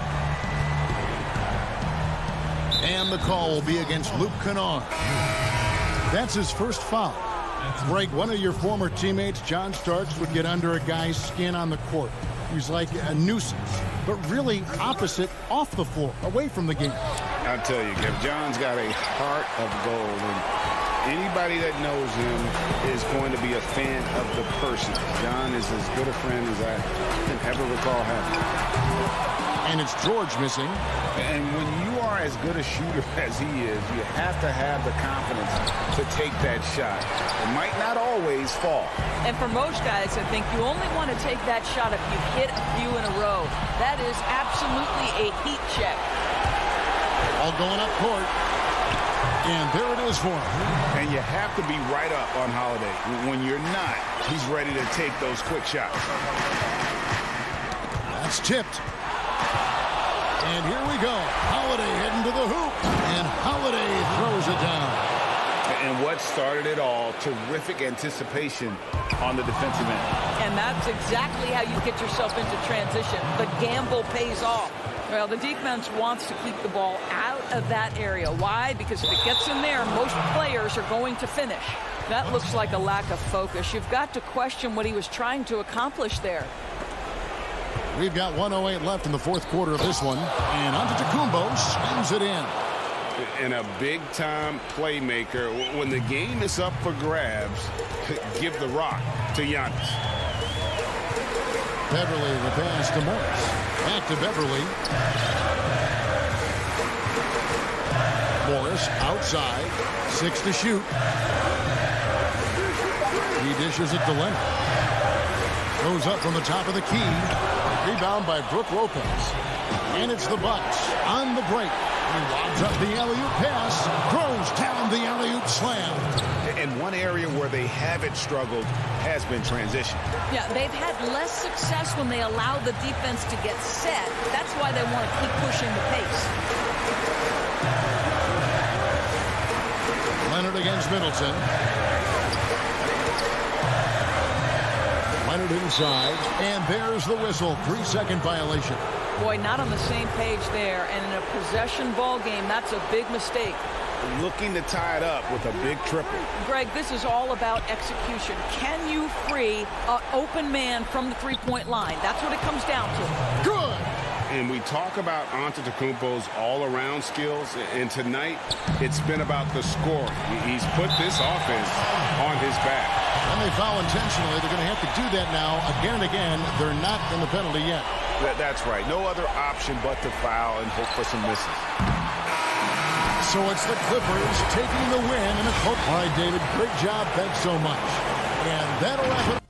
And the call will be against Luke Kennard. That's his first foul. Greg, one of your former teammates, John Starks, would get under a guy's skin on the court. He's like a nuisance, but really opposite off the floor, away from the game. I'll tell you, John's got a heart of gold, and anybody that knows him is going to be a fan of the person. John is as good a friend as I can ever recall having. And it's George missing. And when you are as good a shooter as he is, you have to have the confidence to take that shot. It might not always fall. And for most guys, I think you only want to take that shot if you hit a few in a row. That is absolutely a heat check. All going up court. And there it is for him. And you have to be right up on Holiday. When you're not, he's ready to take those quick shots. That's tipped. And here we go. Holiday heading to the hoop. And Holiday throws it down. And what started it all, terrific anticipation on the defensive end. And that's exactly how you get yourself into transition. The gamble pays off. Well, the defense wants to keep the ball out of that area. Why? Because if it gets in there, most players are going to finish. That looks like a lack of focus. You've got to question what he was trying to accomplish there. We've got 1:08 left in the fourth quarter of this one. And Antetokounmpo slams it in. And a big-time playmaker. When the game is up for grabs, give the rock to Giannis. Beverly the pass to Morris. Back to Beverly. Morris outside. 6 to shoot. He dishes it to Leonard. Goes up from the top of the key. Rebound by Brook Lopez. And it's the Bucks on the break. He lobs up the alley-oop pass. Throws down the alley-oop slam. And one area where they haven't struggled has been transition. Yeah, they've had less success when they allow the defense to get set. That's why they want to keep pushing the pace. Leonard against Middleton. Leonard inside, and there's the whistle. 3-second violation. Boy, not on the same page there, and in a possession ball game, that's a big mistake. Looking to tie it up with a big triple. Greg, this is all about execution. Can you free an open man from the three-point line? That's what it comes down to. Good! And we talk about Antetokounmpo's all-around skills, and tonight it's been about the scoring. He's put this offense on his back. And they foul intentionally. They're going to have to do that now again and again. They're not in the penalty yet. That's right. No other option but to foul and hope for some misses. So it's the Clippers taking the win in a close. All right, David, great job. Thanks so much. And that'll wrap it up.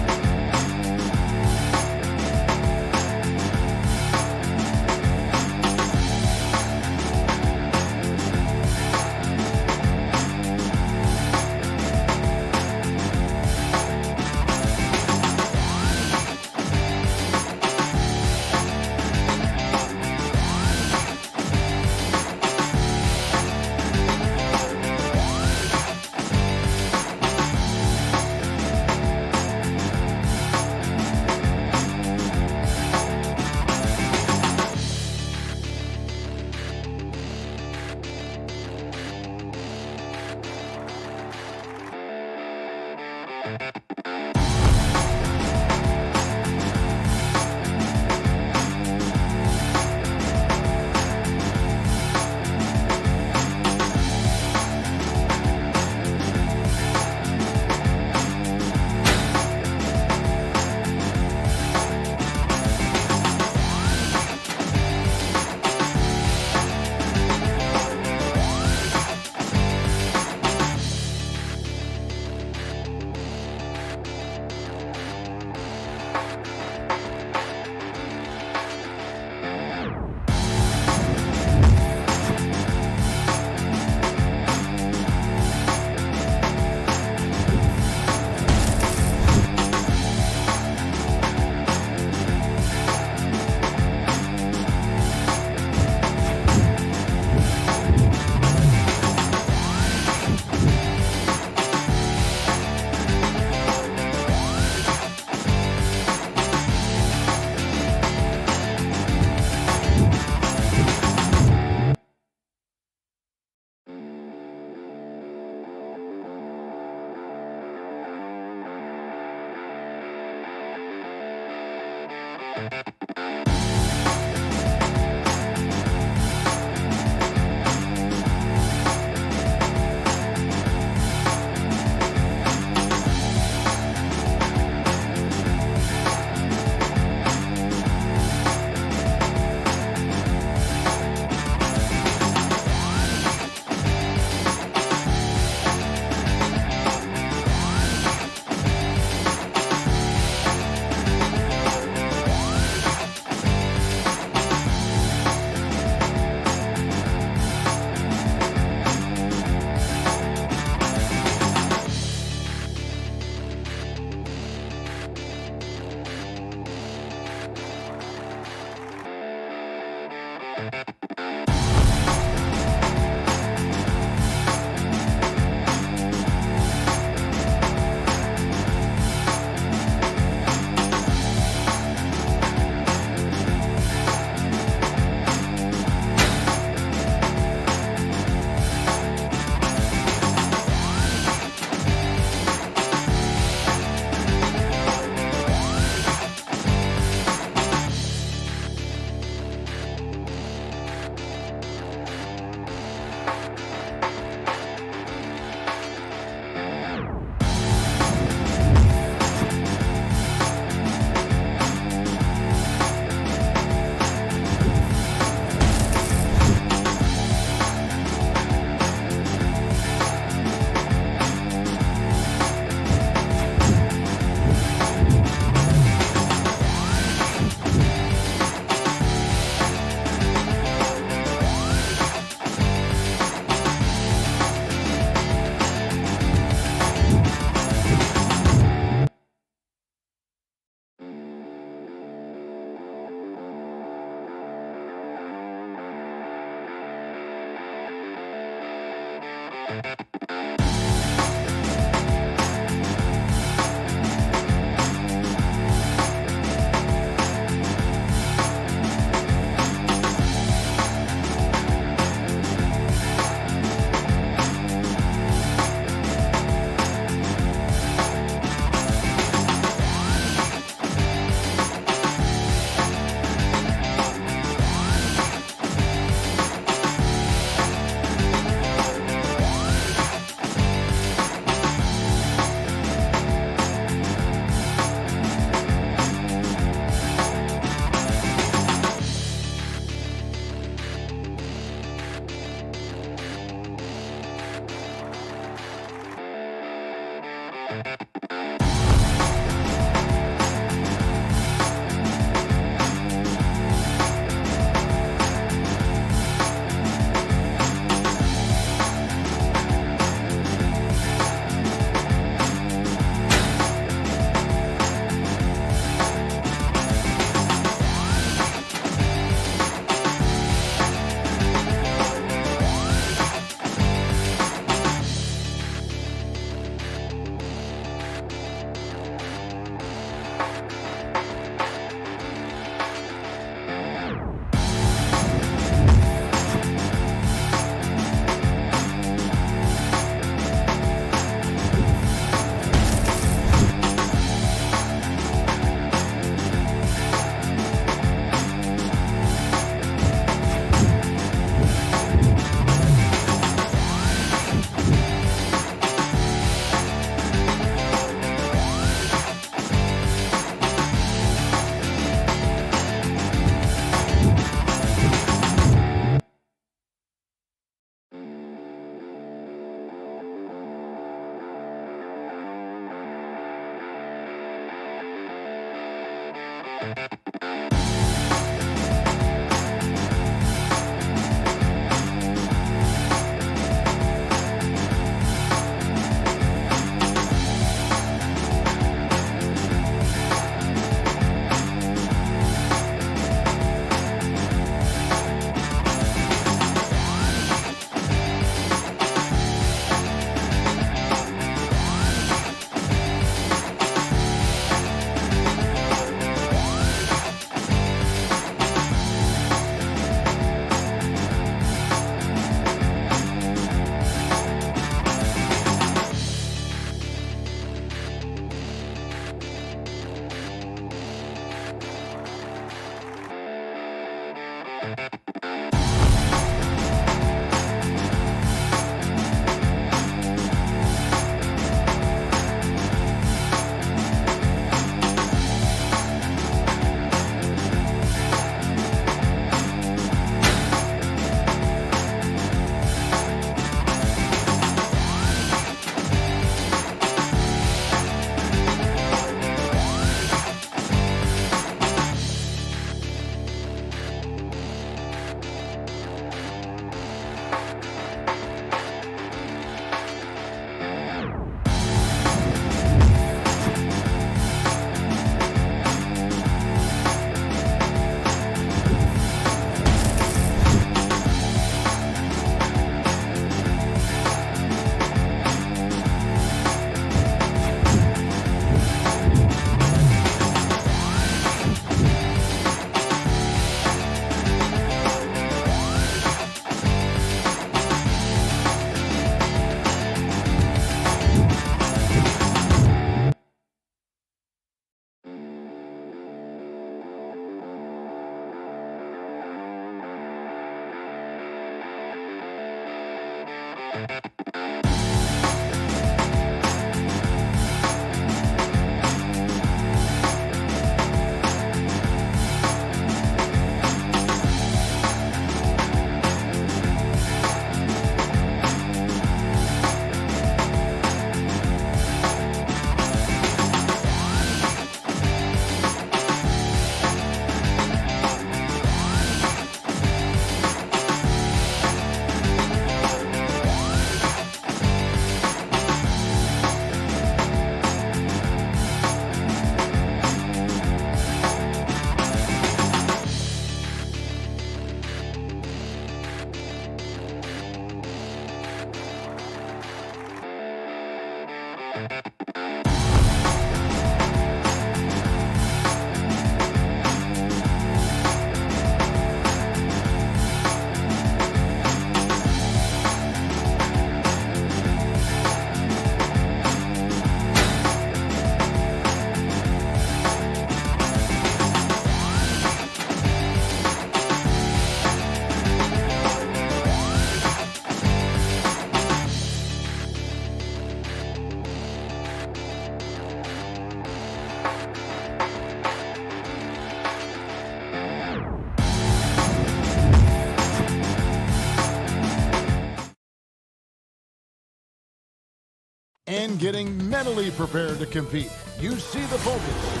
and getting mentally prepared to compete. You see the focus.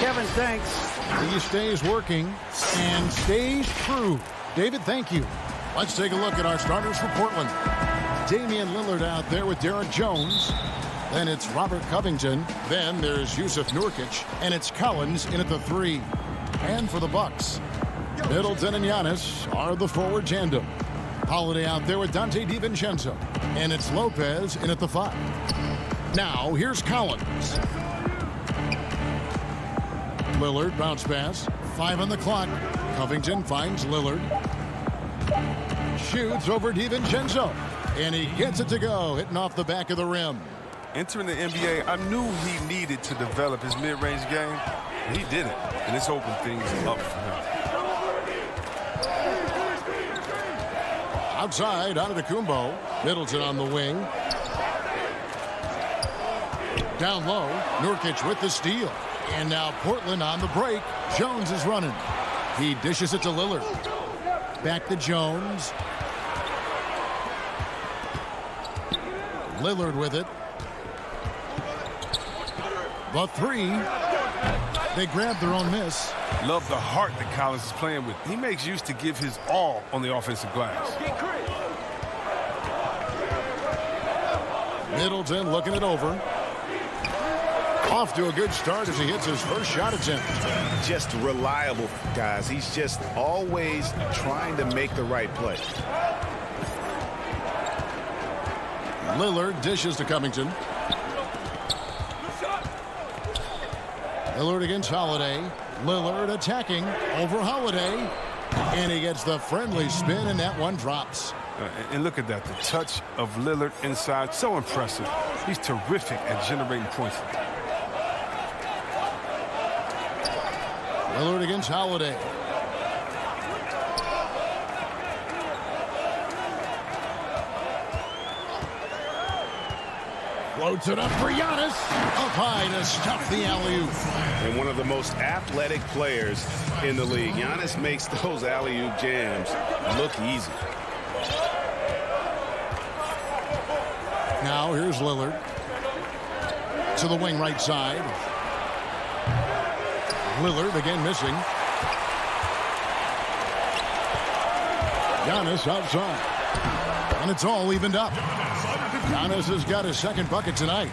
Kevin, thanks. He stays working and stays true. David, thank you. Let's take a look at our starters for Portland. Damian Lillard out there with Derek Jones. Then it's Robert Covington. Then there's Yusuf Nurkic. And it's Collins in at the 3. And for the Bucks, Middleton and Giannis are the forward tandem. Holiday out there with Dante DiVincenzo. And it's Lopez in at the 5. Now, here's Collins. Lillard, bounce pass. 5 on the clock. Covington finds Lillard. Shoots over DiVincenzo. And he gets it to go, hitting off the back of the rim. Entering the NBA, I knew he needed to develop his mid-range game. He did it, and it's opened things up for him. Outside, Antetokounmpo. Middleton on the wing. Down low, Nurkic with the steal. And now Portland on the break. Jones is running. He dishes it to Lillard. Back to Jones. Lillard with it. The 3. They grab their own miss. Love the heart that Collins is playing with. He makes use to give his all on the offensive glass. Middleton looking it over. Off to a good start as he hits his first shot attempt. Just reliable, guys. He's just always trying to make the right play. Lillard dishes to Covington. Lillard against Holiday. Lillard attacking over Holiday. And he gets the friendly spin, and that one drops. And look at that. The touch of Lillard inside. So impressive. He's terrific at generating points. Lillard against Holiday. Floats it up for Giannis. Up high to stuff the alley-oop. And one of the most athletic players in the league. Giannis makes those alley-oop jams look easy. Now here's Lillard. To the wing right side. Lillard again missing. Giannis outside. And it's all evened up. Giannis has got his second bucket tonight.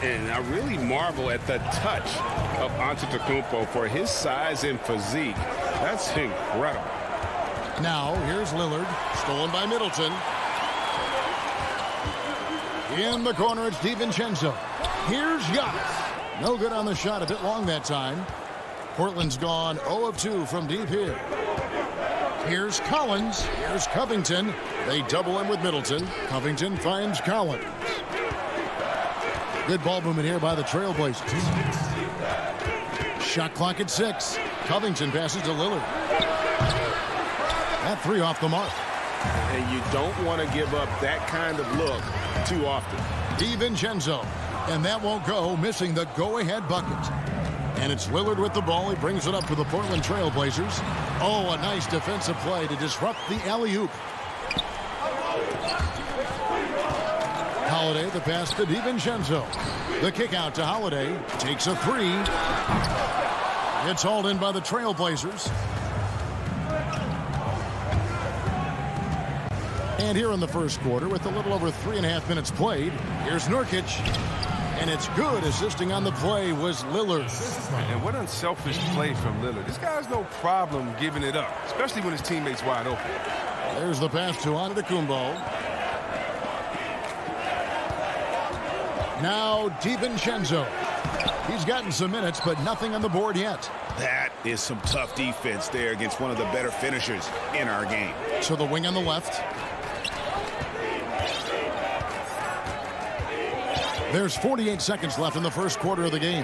And I really marvel at the touch of Antetokounmpo for his size and physique. That's incredible. Now here's Lillard. Stolen by Middleton. In the corner, it's DiVincenzo. Here's Giannis. No good on the shot. A bit long that time. Portland's gone 0 of 2 from deep here. Here's Collins. Here's Covington. They double him with Middleton. Covington finds Collins. Good ball movement here by the Trailblazers. Shot clock at 6. Covington passes to Lillard. That 3 off the mark. And you don't want to give up that kind of look too often. DiVincenzo. And that won't go, missing the go-ahead bucket. And it's Lillard with the ball. He brings it up for the Portland Trailblazers. Oh, a nice defensive play to disrupt the alley-oop. Holiday, the pass to DiVincenzo. The kick out to Holiday. Takes a 3. It's hauled in by the Trailblazers. And here in the first quarter, with a little over 3.5 minutes played, here's Nurkic. And it's good. Assisting on the play was Lillard. And what unselfish play from Lillard. This guy's no problem giving it up, especially when his teammate's wide open. There's the pass to Antetokounmpo. Now DiVincenzo. He's gotten some minutes, but nothing on the board yet. That is some tough defense there against one of the better finishers in our game. So the wing on the left. There's 48 seconds left in the first quarter of the game.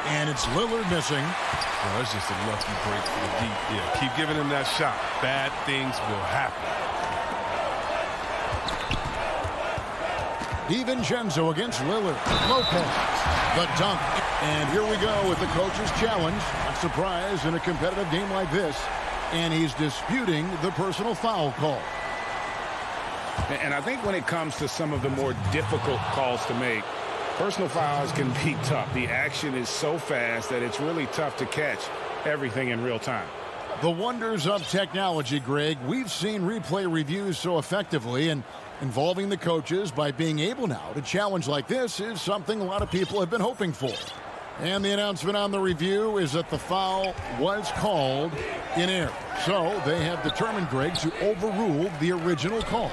And it's Lillard missing. Well, it's just a lucky break for the deep. Yeah, keep giving him that shot. Bad things will happen. DiVincenzo against Lillard. Lopez. The dunk. And here we go with the coach's challenge. A surprise in a competitive game like this. And he's disputing the personal foul call. And I think when it comes to some of the more difficult calls to make, personal fouls can be tough. The action is so fast that it's really tough to catch everything in real time. The wonders of technology, Greg. We've seen replay reviews so effectively, and involving the coaches by being able now to challenge like this is something a lot of people have been hoping for. And the announcement on the review is that the foul was called in error. So they have determined, Greg, to overrule the original call.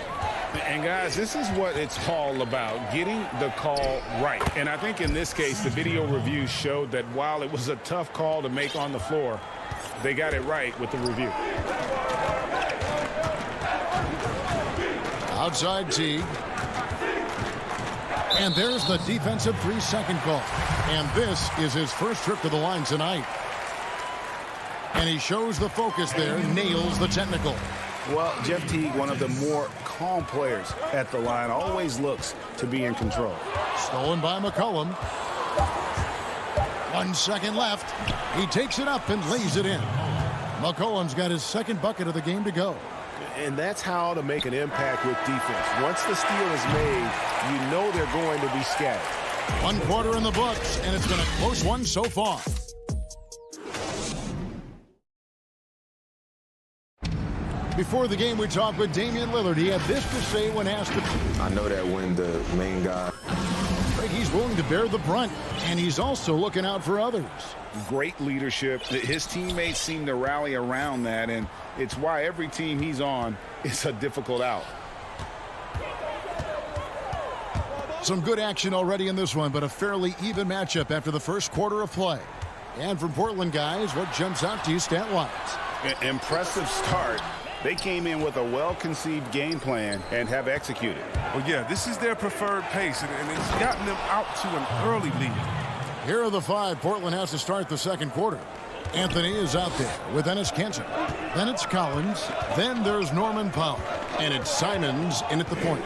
And guys, this is what it's all about, getting the call right. And I think in this case, the video review showed that while it was a tough call to make on the floor, they got it right with the review. Outside Teague. And there's the defensive 3-second call. And this is his first trip to the line tonight. And he shows the focus there, nails the technical. Well, Jeff Teague, one of the more calm players at the line, always looks to be in control. Stolen by McCollum. 1 second left. He takes it up and lays it in. McCollum's got his second bucket of the game to go. And that's how to make an impact with defense. Once the steal is made, you know they're going to be scattered. 1 quarter in the books, and it's been a close one so far. Before the game, we talked with Damian Lillard. He had this to say when asked to... I know that when the main guy... He's willing to bear the brunt, and he's also looking out for others. Great leadership. His teammates seem to rally around that, and it's why every team he's on is a difficult out. Some good action already in this one, but a fairly even matchup after the first quarter of play. And from Portland, guys, what jumps out to you stat-wise? Impressive start. They came in with a well-conceived game plan and have executed. Well, yeah, this is their preferred pace, and it's gotten them out to an early lead. Here are the 5 Portland has to start the second quarter. Anthony is out there with Enes Kanter. Then it's Collins. Then there's Norman Powell. And it's Simons in at the point.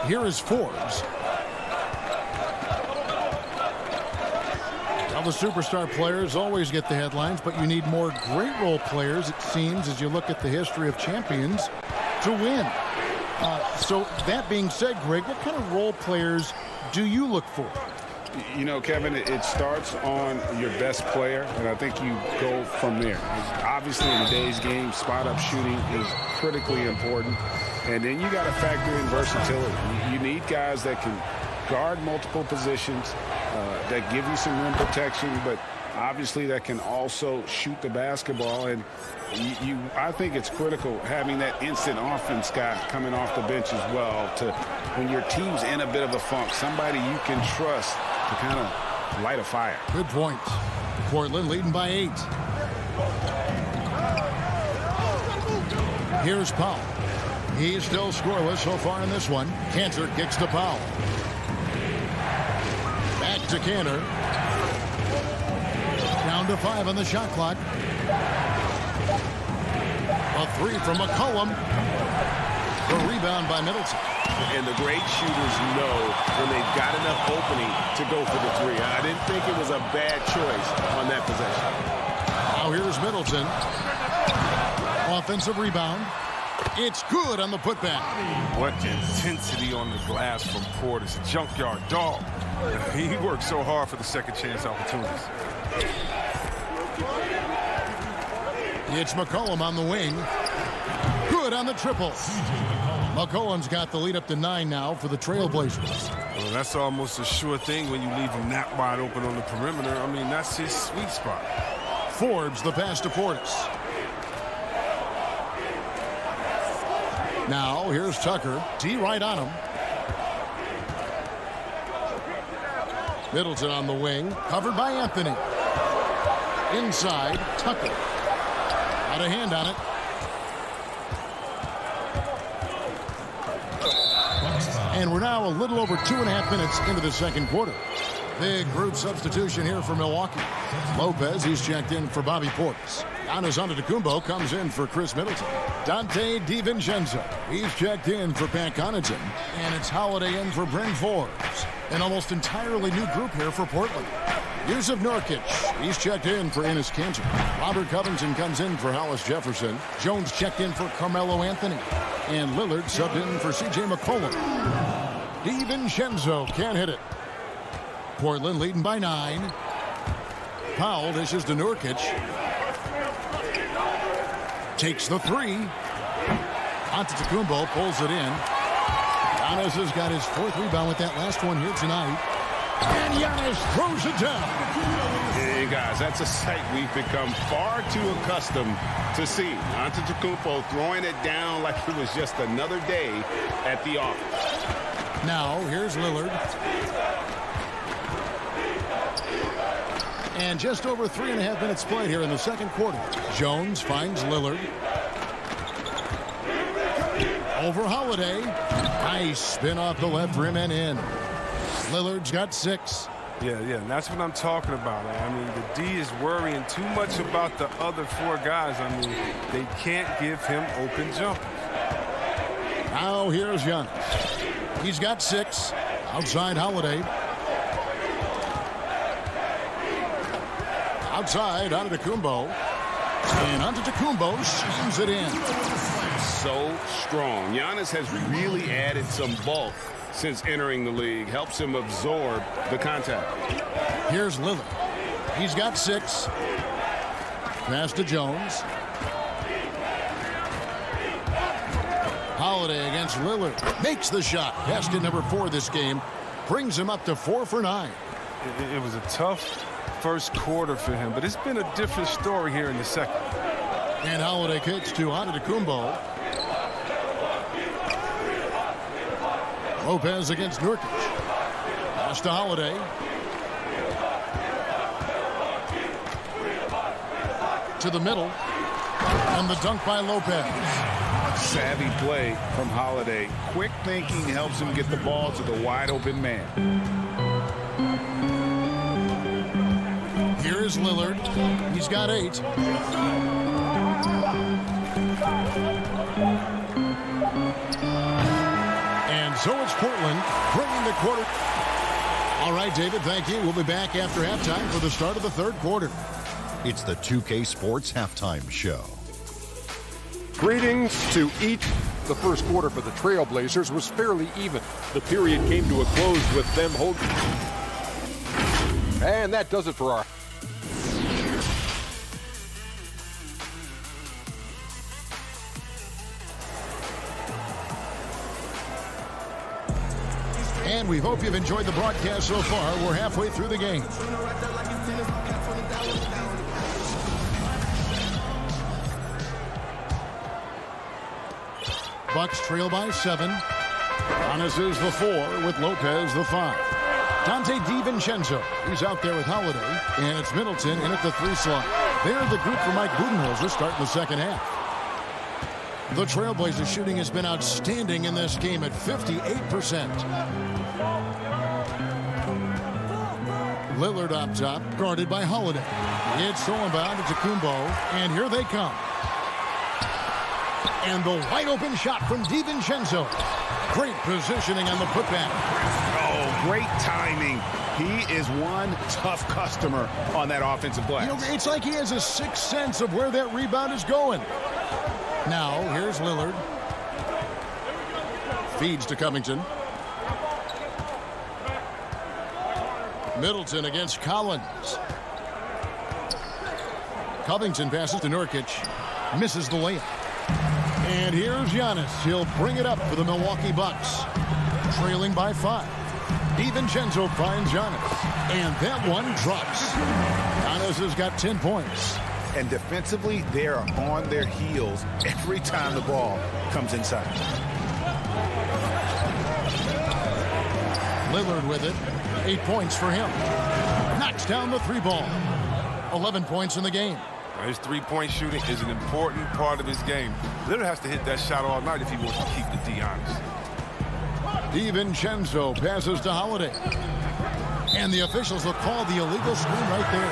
Here is Forbes. Now, the superstar players always get the headlines, but you need more great role players, it seems, as you look at the history of champions, to win. So that being said, Greg, what kind of role players do you look for? You know, Kevin, it starts on your best player, and I think you go from there. Obviously, in today's game, spot-up shooting is critically important. And then you got to factor in versatility. You need guys that can guard multiple positions, that give you some rim protection, but obviously that can also shoot the basketball. And I think it's critical having that instant offense guy coming off the bench as well, to when your team's in a bit of a funk, somebody you can trust to kind of light a fire. Good point. Portland leading by 8. Here's Powell. He's still scoreless so far in this one. Kanter kicks to Powell. Back to Kanter. Down to 5 on the shot clock. A 3 from McCollum. The rebound by Middleton. And the great shooters know when they've got enough opening to go for the 3. I didn't think it was a bad choice on that possession. Now here's Middleton. Offensive rebound. It's good on the putback. What intensity on the glass from Portis. Junkyard dog. He worked so hard for the second chance opportunities. It's McCollum on the wing. Good on the triple. McCollum's got the lead up to 9 now for the Trailblazers. Well, that's almost a sure thing when you leave him that wide open on the perimeter. I mean, that's his sweet spot. Forbes the pass to Portis. Now here's Tucker. D right on him. Middleton on the wing. Covered by Anthony. Inside, Tucker. Got a hand on it. And we're now a little over 2.5 minutes into the second quarter. Big group substitution here for Milwaukee. Lopez, he's checked in for Bobby Portis. Giannis Antetokounmpo comes in for Chris Middleton. Dante DiVincenzo, he's checked in for Pat Connaughton. And it's Holiday in for Bryn Forbes. An almost entirely new group here for Portland. Yusuf Nurkic, he's checked in for Enes Kanter. Robert Covington comes in for Hollis Jefferson. Jones checked in for Carmelo Anthony. And Lillard subbed in for C.J. McCollum. DiVincenzo can't hit it. Portland leading by 9. Powell dishes to Nurkic. Takes the 3. Antetokounmpo pulls it in. Giannis has got his 4th rebound with that last one here tonight. And Giannis throws it down. Hey, guys, that's a sight we've become far too accustomed to see. Antetokounmpo throwing it down like it was just another day at the office. Now, here's Lillard. And just over 3.5 minutes played here in the second quarter. Jones finds Lillard. Over Holiday. Nice spin off the left rim and in. Lillard's got 6. Yeah, and that's what I'm talking about. I mean, the D is worrying too much about the other 4 guys. I mean, they can't give him open jumpers. Now here's Giannis. He's got 6. Outside Holiday. Outside Antetokounmpo. And Antetokounmpo slams it in. So strong. Giannis has really added some bulk since entering the league. Helps him absorb the contact. Here's Lillard. He's got 6. Pass to Jones. Holiday against Lillard. Makes the shot. Pass to number 4 this game. Brings him up to 4 for 9. It was a tough first quarter for him, but it's been a different story here in the second. And Holiday kicks to Antetokounmpo. Lopez against Nurkic. Pass to Holiday. To the middle. And the dunk by Lopez. Savvy play from Holiday. Quick thinking helps him get the ball to the wide open man. Here is Lillard. He's got 8. And so it's Portland bringing the quarter. All right, David, thank you. We'll be back after halftime for the start of the third quarter. It's the 2K Sports Halftime Show. Greetings to each. The first quarter for the Trailblazers was fairly even. The period came to a close with them holding. And that does it for our. And we hope you've enjoyed the broadcast so far. We're halfway through the game. Bucks trail by 7. Giannis is the 4 with Lopez the 5. Dante DiVincenzo, he's out there with Holiday. And it's Middleton in at the 3 slot. They're the group for Mike Budenholzer starting the second half. The Trailblazers shooting has been outstanding in this game at 58%. Lillard up top, guarded by Holiday. It's stolen by Antetokounmpo, and here they come. And the wide open shot from DiVincenzo. Great positioning on the putback. Oh, great timing. He is one tough customer on that offensive glass. You know, it's like he has a sixth sense of where that rebound is going. Now, here's Lillard. Feeds to Covington. Middleton against Collins. Covington passes to Nurkic. Misses the layup. And here's Giannis. He'll bring it up for the Milwaukee Bucks. Trailing by 5. DiVincenzo finds Giannis. And that one drops. Giannis has got 10 points. And defensively, they are on their heels every time the ball comes inside. Lillard with it. 8 points for him. Knocks down the 3 ball. 11 points in the game. His three-point shooting is an important part of his game. Lillard has to hit that shot all night if he wants to keep the D honest. DiVincenzo passes to Holiday. And the officials will call the illegal screen right there.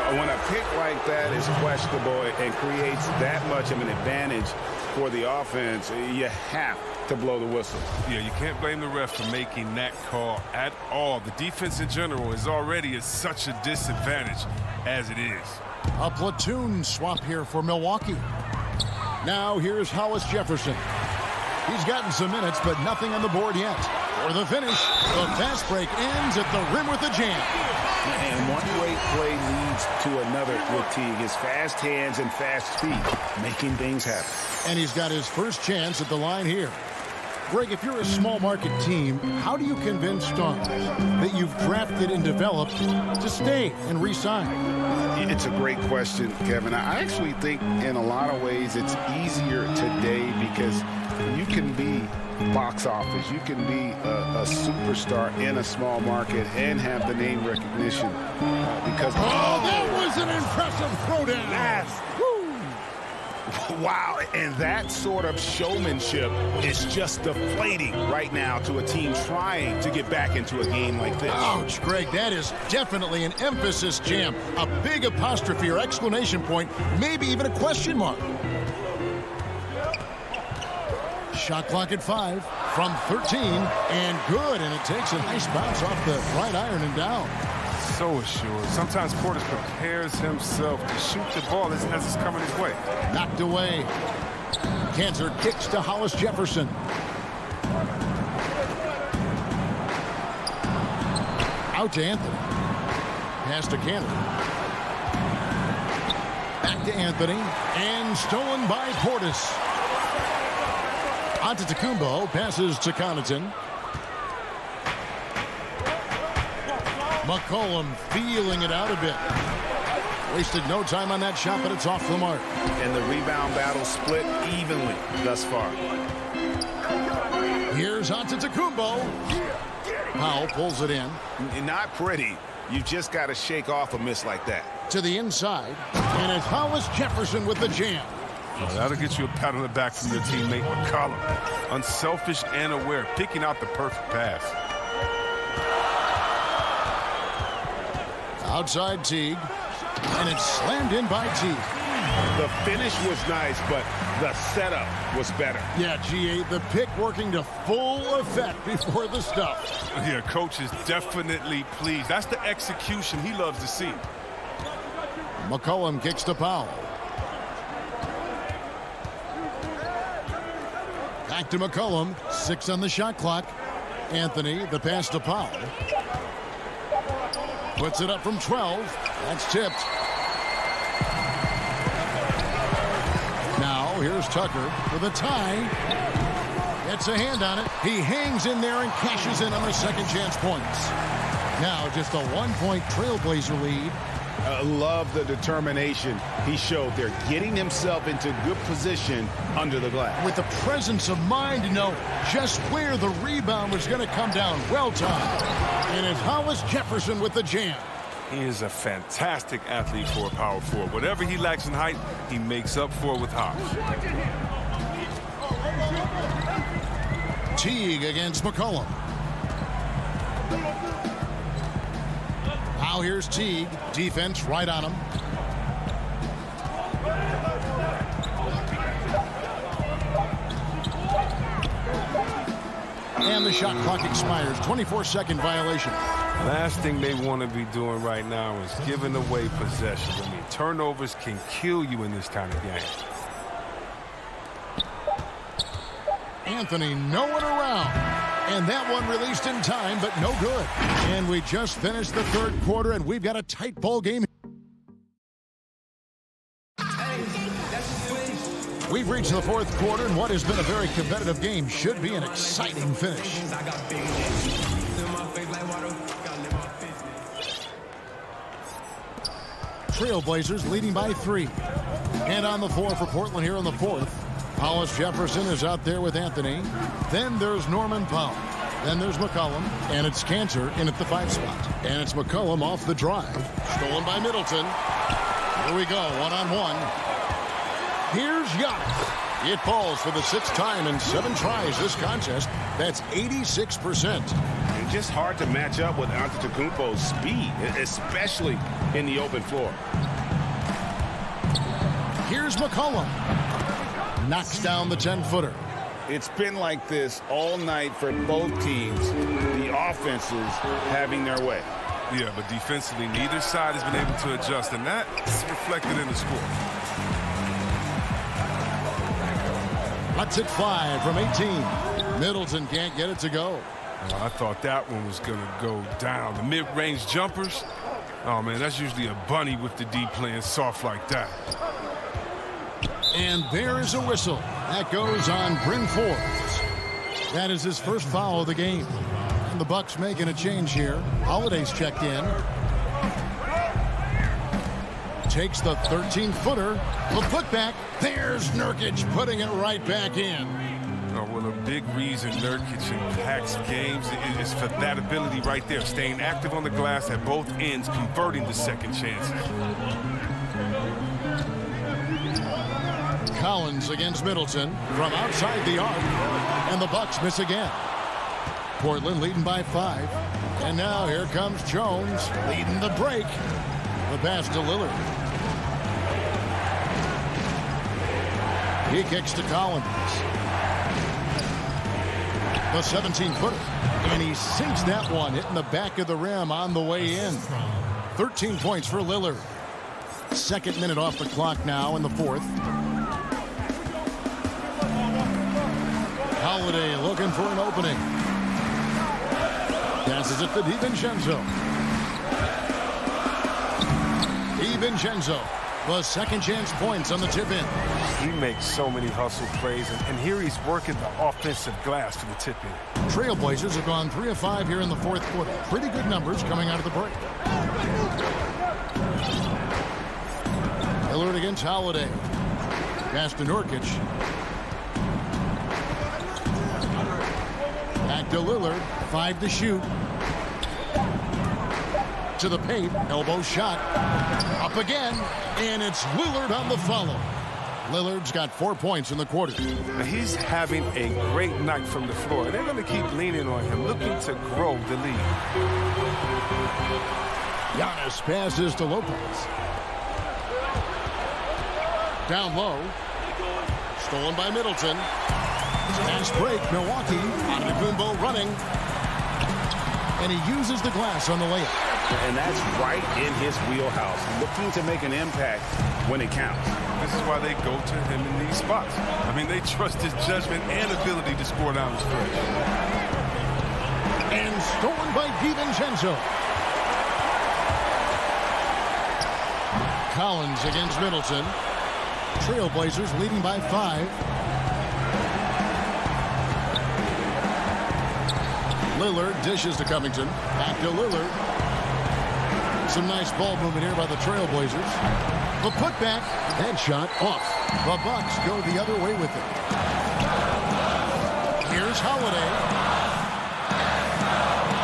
When a pick like that is questionable and creates that much of an advantage for the offense, you have to blow the whistle. Yeah, you can't blame the ref for making that call at all. The defense in general is already at such a disadvantage as it is. A platoon swap here for Milwaukee. Now here's Hollis Jefferson. He's gotten some minutes, but nothing on the board yet. For the finish, the fast break ends at the rim with a jam. And one great play leads to another with Teague. His fast hands and fast feet making things happen. And he's got his first chance at the line here. Greg, if you're a small market team, how do you convince stars that you've drafted and developed to stay and re-sign? It's a great question, Kevin. I actually think in a lot of ways it's easier today because you can be box office. You can be a superstar in a small market and have the name recognition because... Oh, that was an impressive throwdown. Yes. Wow, and that sort of showmanship is just deflating right now to a team trying to get back into a game like this. Ouch, Greg, that is definitely an emphasis jam. A big apostrophe or exclamation point, maybe even a question mark. Shot clock at 5 from 13, and good, and it takes a nice bounce off the right iron and down. So assured. Sometimes Portis prepares himself to shoot the ball as it's coming his way. Knocked away. Cancer kicks to Hollis Jefferson. Out to Anthony. Pass to Cantor. Back to Anthony. And stolen by Portis. Antetokounmpo passes to Connaughton. McCollum feeling it out a bit. Wasted no time on that shot, but it's off the mark. And the rebound battle split evenly thus far. Here's Antetokounmpo. Powell pulls it in. Not pretty. You just got to shake off a miss like that. To the inside. And it's Hollis Jefferson with the jam. Well, that'll get you a pat on the back from your teammate McCollum. Unselfish and aware, picking out the perfect pass. Outside Teague, and it's slammed in by Teague. The finish was nice, but the setup was better. Yeah, G8, the pick working to full effect before the stuff. Yeah, coach is definitely pleased. That's the execution he loves to see. McCollum kicks to Powell. Back to McCollum, 6 on the shot clock. Anthony, the pass to Powell. Puts it up from 12. That's tipped. Now, here's Tucker with a tie. Gets a hand on it. He hangs in there and cashes in on the second chance points. Now, just a 1-point Trailblazer lead. Love the determination he showed there, getting himself into good position under the glass. With the presence of mind to know just where the rebound was going to come down. Well timed. And it's Hollis Jefferson with the jam. He is a fantastic athlete for a power forward. Whatever he lacks in height, he makes up for it with hops. Teague against McCollum. Now here's Teague. Defense right on him. And the shot clock expires. 24-second violation. Last thing they want to be doing right now is giving away possessions. I mean, turnovers can kill you in this kind of game. Anthony, no one around. And that one released in time, but no good. And we just finished the third quarter, and we've got a tight ball game. We've reached the fourth quarter, and what has been a very competitive game should be an exciting finish. Trailblazers leading by 3. And on the floor for Portland here in the fourth. Hollis Jefferson is out there with Anthony. Then there's Norman Powell. Then there's McCollum. And it's Cantor in at the 5 spot. And it's McCollum off the drive. Stolen by Middleton. Here we go, one-on-one. Here's Giannis. It falls for the 6th time in 7 tries this contest. That's 86%. And just hard to match up with Antetokounmpo's speed, especially in the open floor. Here's McCollum. Knocks down the 10-footer. It's been like this all night for both teams. The offenses having their way. Yeah, but defensively, neither side has been able to adjust, and that's reflected in the score. Let's hit 5 from 18. Middleton can't get it to go. I thought that one was going to go down. The mid-range jumpers, oh, man, that's usually a bunny with the D playing soft like that. And there is a whistle. That goes on Bryn Forbes. That is his first foul of the game. And the Bucks making a change here. Holiday's checked in. Takes the 13-footer. The putback. There's Nurkic putting it right back in. Oh, well, a big reason Nurkic impacts games is for that ability right there. Staying active on the glass at both ends, converting the second chances. Collins against Middleton from outside the arc. And the Bucks miss again. Portland leading by 5. And now here comes Jones leading the break. The pass to Lillard. He kicks to Collins. The 17-footer. And he sinks that one, hitting the back of the rim on the way in. 13 points for Lillard. Second minute off the clock now in the fourth. Holiday looking for an opening. Passes it to DiVincenzo. DiVincenzo, the second chance points on the tip-in. He makes so many hustle plays, and here he's working the offensive glass for the tip-in. Trailblazers have gone 3 of 5 here in the fourth quarter. Pretty good numbers coming out of the break. Lillard against Holiday. Pass to Nurkic. Back to Lillard. 5 to shoot. To the paint. Elbow shot. Up again. And it's Lillard on the follow. Lillard's got 4 points in the quarter. Now he's having a great night from the floor. They're going to keep leaning on him, looking to grow the lead. Giannis passes to Lopez. Down low. Stolen by Middleton. Fast break, Milwaukee. Antetokounmpo running. And he uses the glass on the layup. And that's right in his wheelhouse. Looking to make an impact when it counts. This is why they go to him in these spots. I mean, they trust his judgment and ability to score down the stretch. And stolen by DiVincenzo. Collins against Middleton. Trailblazers leading by 5. Lillard dishes to Covington. Back to Lillard. Some nice ball movement here by the Trailblazers. The putback. Headshot off. The Bucks go the other way with it. Here's Holiday.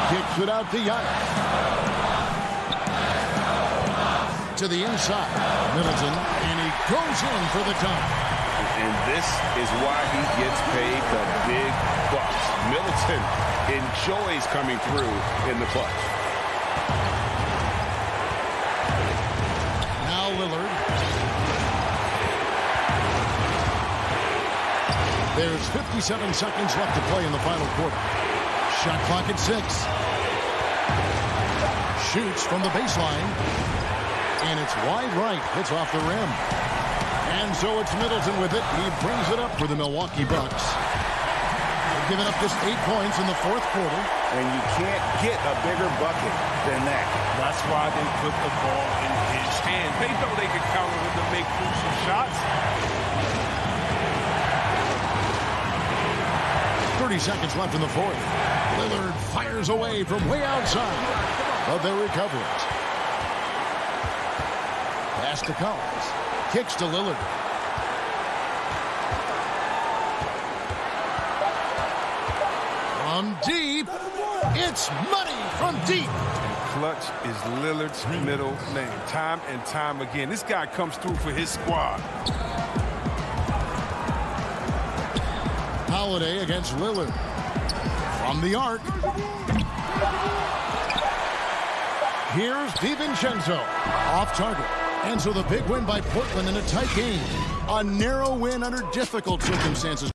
Kicks it out to Giannis. To the inside. Middleton. And he goes in for the dunk. And this is why he gets paid the big bucks. Middleton enjoys coming through in the clutch. Now Lillard. There's 57 seconds left to play in the final quarter. Shot clock at 6. Shoots from the baseline. And it's wide right. Hits off the rim. And so it's Middleton with it. He brings it up for the Milwaukee Bucks. They've given up just 8 points in the fourth quarter. And you can't get a bigger bucket than that. That's why they put the ball in his hand. They know they can count on him to make crucial shots. 30 seconds left in the fourth. Lillard fires away from way outside. But they recover it. Pass to Collins. Kicks to Lillard. From deep, it's money from deep. Clutch is Lillard's middle name. Time and time again. This guy comes through for his squad. Holiday against Lillard. From the arc. Here's DiVincenzo. Off target. And so the big win by Portland in a tight game. A narrow win under difficult circumstances.